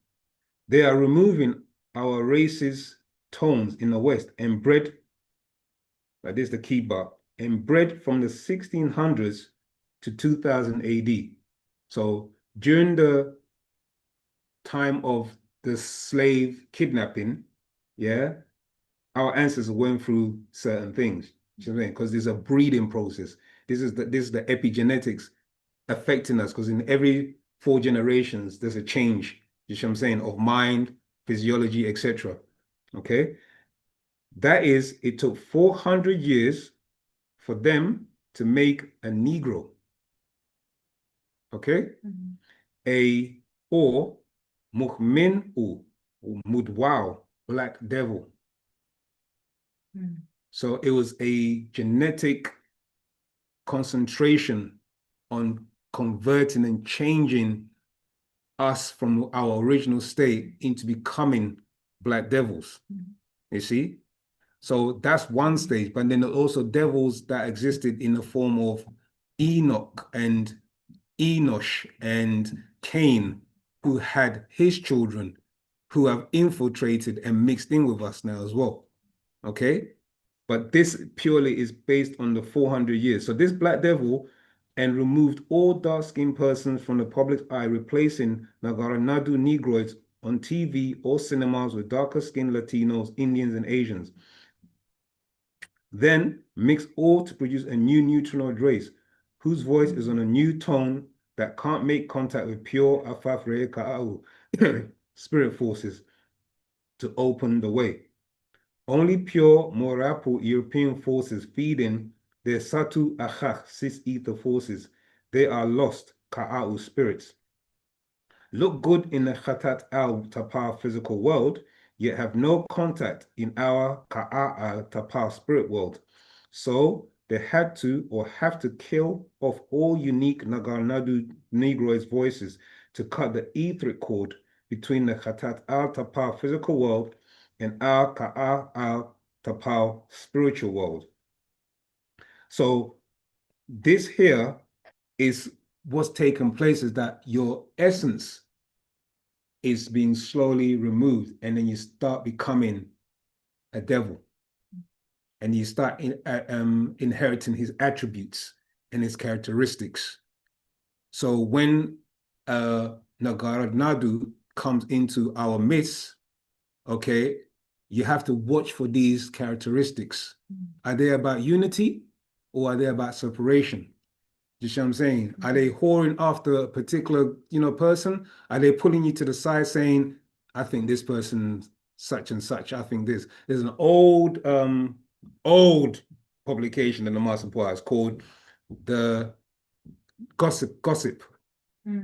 They are removing our race's tones in the West and bred, like this is the key bar, and bred from the 1600s to 2000 AD. So during the time of the slave kidnapping, yeah, our ancestors went through certain things. You know what I'm saying? Because there's a breeding process. This is the epigenetics affecting us, because in every 4 generations, there's a change, you know what I'm saying, of mind, physiology, etc. Okay? That is, it took 400 years for them to make a Negro. Okay? Or mu'min-u, wu-nuwaup, black devil. So it was a genetic concentration on converting and changing us from our original state into becoming black devils. You see? So that's one stage. But then there are also devils that existed in the form of Enoch and Enosh and Cain, who had his children, who have infiltrated and mixed in with us now as well. Okay? But this purely is based on the 400 years. So this black devil and removed all dark-skinned persons from the public eye, replacing Nagaranadu Negroids on TV or cinemas with darker-skinned Latinos, Indians, and Asians. Then mix all to produce a new neutrinoid race, whose voice is on a new tone that can't make contact with pure Afafre Ka'au spirit forces to open the way. Only pure Morapu European forces feeding their Satu Achach cis ether forces. They are lost Ka'au spirits. Look good in the Khatat al Tapar physical world, yet have no contact in our Ka'a Tapar spirit world. So they had to or have to kill off all unique Nagarnadu Negroids' voices to cut the etheric cord between the Khatat al Tapar physical world and our Ka'a al Tapar spiritual world. So this here is what's taken place, is that your essence is being slowly removed, and then you start becoming a devil, and you start inheriting his attributes and his characteristics. So when Nagaranadu comes into our midst, okay, you have to watch for these characteristics. Are they about unity or are they about separation? You see what I'm saying? Are they whoring after a particular, person? Are they pulling you to the side saying, I think this person's such and such, I think this. There's an old publication in the Master Poets called the Gossip.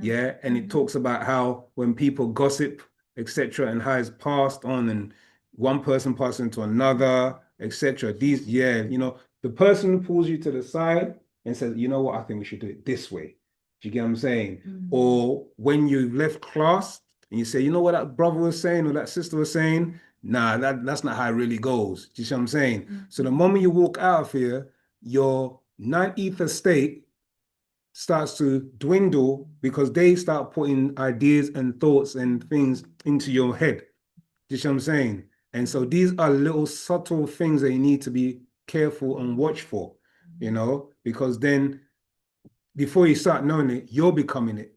Yeah, and it talks about how when people gossip, etc., and how it's passed on, and one person passes into another, etc. These, the person who pulls you to the side and says, you know what, I think we should do it this way. Do you get what I'm saying? Or when you left class and you say, you know what that brother was saying or that sister was saying? Nah, that's not how it really goes. Do you see what I'm saying? So the moment you walk out of here, your non-ether state starts to dwindle because they start putting ideas and thoughts and things into your head. Do you see what I'm saying? And so these are little subtle things that you need to be careful and watch for, because then before you start knowing it, you're becoming it.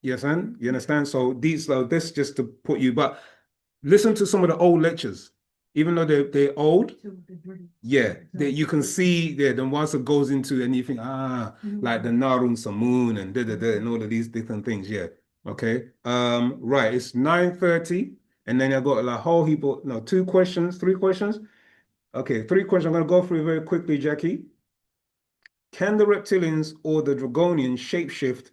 Yes, and you understand? So this just to put you, but listen to some of the old lectures, even though they're old. Yeah, you can see then once it goes into, and you think, like the Narun Samun and and all of these different things. Yeah. Okay. Right. It's 9:30, and then I got a whole heap of 3 questions. Okay, 3 questions. I'm gonna go through very quickly, Jackie. Can the reptilians or the Dragonians shapeshift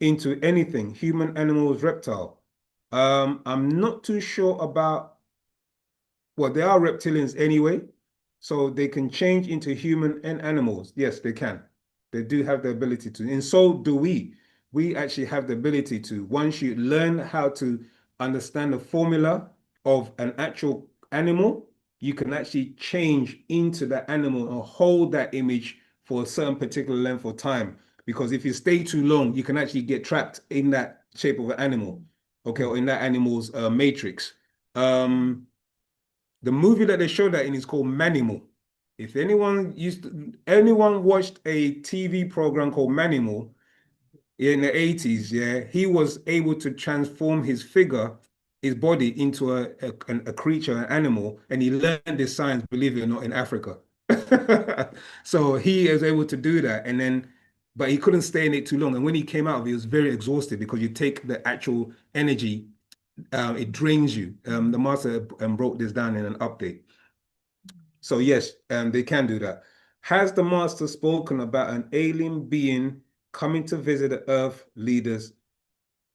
into anything, human, animals, reptile? I'm not too sure about, well, they are reptilians anyway, so they can change into human and animals. Yes, they can. They do have the ability to, and so do we. We actually have the ability to, once you learn how to understand the formula of an actual animal, you can actually change into that animal and hold that image for a certain particular length of time. Because if you stay too long, you can actually get trapped in that shape of an animal, okay, or in that animal's matrix. The movie that they showed that in is called Manimal. If anyone watched a TV program called Manimal in the 80s, yeah, he was able to transform his body into a creature, an animal, and he learned this science, believe it or not, in Africa. So he is able to do that, but he couldn't stay in it too long. And when he came out, he was very exhausted because you take the actual energy, it drains you. The master broke this down in an update. So yes, they can do that. Has the master spoken about an alien being coming to visit the Earth leaders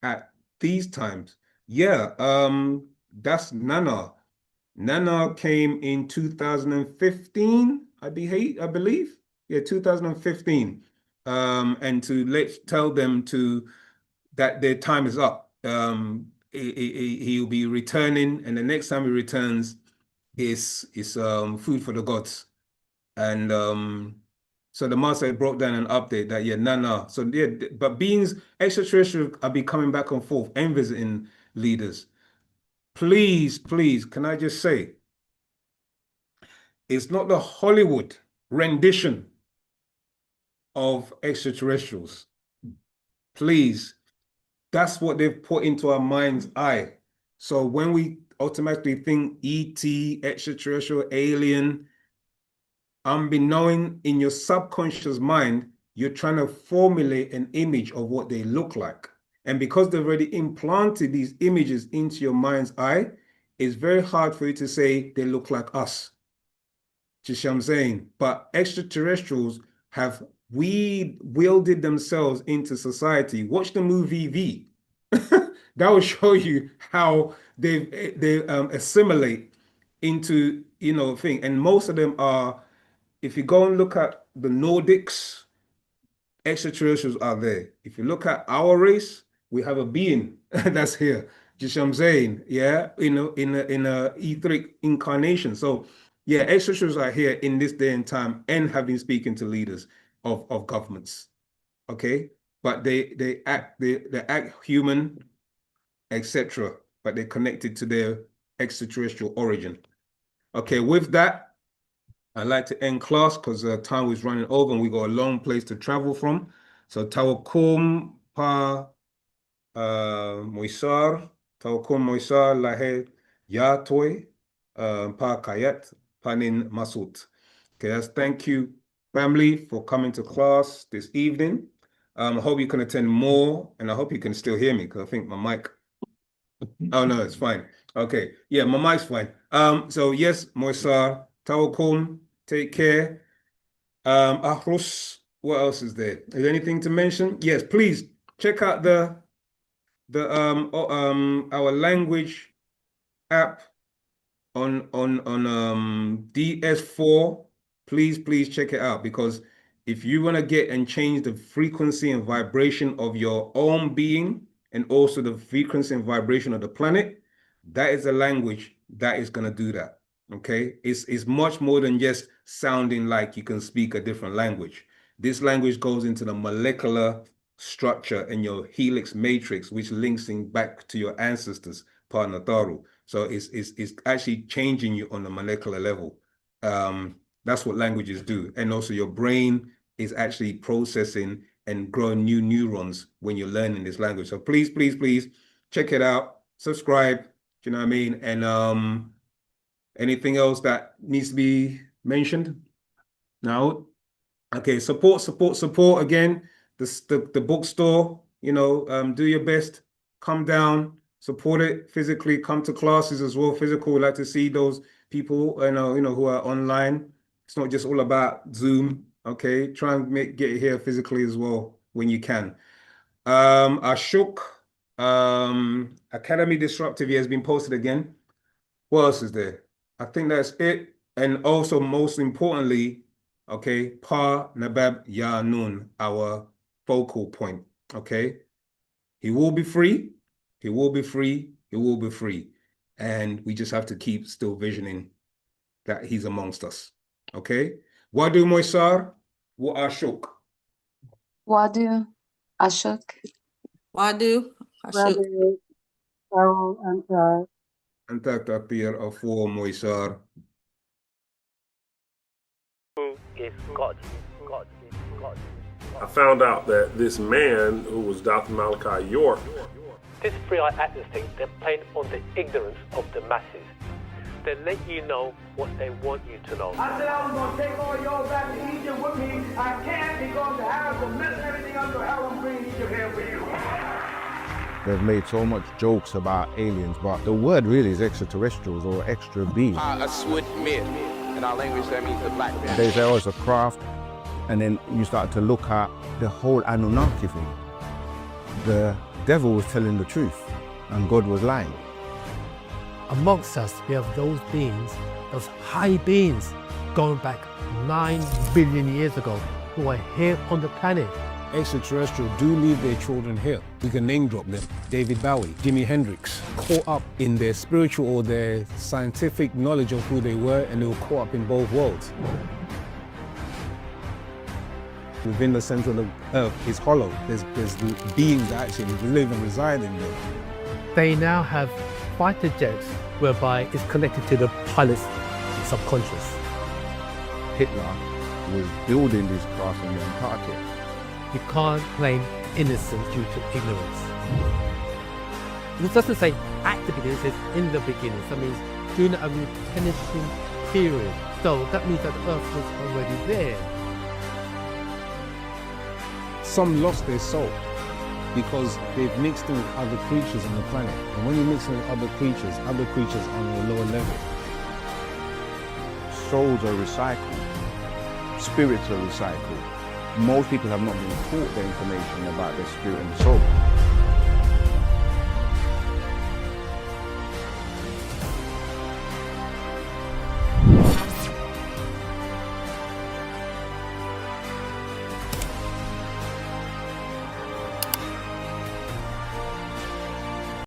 at these times? Yeah, that's Nana. Nana came in 2015, I believe. Yeah, 2015. And to tell them that their time is up. He'll be returning, and the next time he returns, is food for the gods. And so the master broke down an update that, yeah, no. So yeah, but beings, extraterrestrials are be coming back and forth and visiting leaders. Please, can I just say, it's not the Hollywood rendition of extraterrestrials. Please, that's what they've put into our mind's eye. So when we automatically think ET, extraterrestrial, alien, unbeknown in your subconscious mind, you're trying to formulate an image of what they look like. And because they've already implanted these images into your mind's eye, it's very hard for you to say they look like us. Do you see what I'm saying? But extraterrestrials have wielded themselves into society. Watch the movie V. That will show you how they assimilate into, you know, thing. And most of them are, if you go and look at the Nordics, extraterrestrials are there. If you look at our race, we have a being that's here. Do you see what I'm saying? Yeah, in a etheric incarnation. So yeah, extraterrestrials are here in this day and time and have been speaking to leaders of governments. Okay, but they act human, etc. But they're connected to their extraterrestrial origin. Okay, with that, I'd like to end class because time is running over and we got a long place to travel from. So tawakum pa moisar lahe ya toy pa kayat panin masut. Okay, that's thank you, family, for coming to class this evening. I hope you can attend more, and I hope you can still hear me because I think my mic. Oh no, it's fine. Okay, yeah, my mic's fine. So yes, moisar, tawakum. Take care. Ahrus, what else is there? Is there anything to mention? Yes, please check out our language app on DS4. Please check it out, because if you want to get and change the frequency and vibration of your own being and also the frequency and vibration of the planet, that is a language that is going to do that. Okay, it's much more than just sounding like you can speak a different language. This language goes into the molecular structure in your helix matrix, which links in back to your ancestors, Parnataru. So it's actually changing you on the molecular level. That's what languages do. And also your brain is actually processing and growing new neurons when you're learning this language. So please check it out, subscribe, you know what I mean? And anything else that needs to be mentioned? No? Okay, support again. The bookstore, you know, do your best, come down, support it physically, come to classes as well, physical. We'd like to see those people, you know, who are online. It's not just all about Zoom, okay? Try and get it here physically as well when you can. Ashok, Academy Disruptive has been posted again. What else is there? I think that's it. And also, most importantly, okay, Pa Nabab Ya Nun, our focal point, okay? He will be free. He will be free. He will be free. And we just have to keep still visioning that he's amongst us, okay? Wadu Moisar, Wa Ashok. Wadu, Ashok. Wadu, Ashok. Antakapir of Moisar. Who is God? God. I found out that this man, who was Dr. Malachi York, This free-eye actors think they're playing on the ignorance of the masses. They let you know what they want you to know. I said I was going to take all y'all back to Egypt with me. I can't, because the Arabs will mess everything up, so hell, I'm bringing Egypt here for you. They've made so much jokes about aliens, but the word really is extraterrestrials or extra beings. A sword myth. In our language, that means the black man. They say, oh, it's a craft. And then you start to look at the whole Anunnaki thing. The devil was telling the truth and God was lying. Amongst us, we have those beings, those high beings, going back 9 billion years ago, who are here on the planet extraterrestrial do leave their children here. We can name drop them. David Bowie, Jimi Hendrix, caught up in their spiritual or their scientific knowledge of who they were, and they were caught up in both worlds. Within the center of the earth is hollow. There's beings that actually live and reside in there. They now have fighter jets whereby it's connected to the pilot's subconscious. Hitler was building this craft in the Antarctic. You can't claim innocence due to ignorance. It doesn't say at the beginning, it says in the beginning. So that means during a replenishing period. So that means that the earth was already there. Some lost their soul because they've mixed in with other creatures on the planet. And when you mix with other creatures on a lower level, souls are recycled, spirits are recycled. Most people have not been taught the information about their spirit and soul.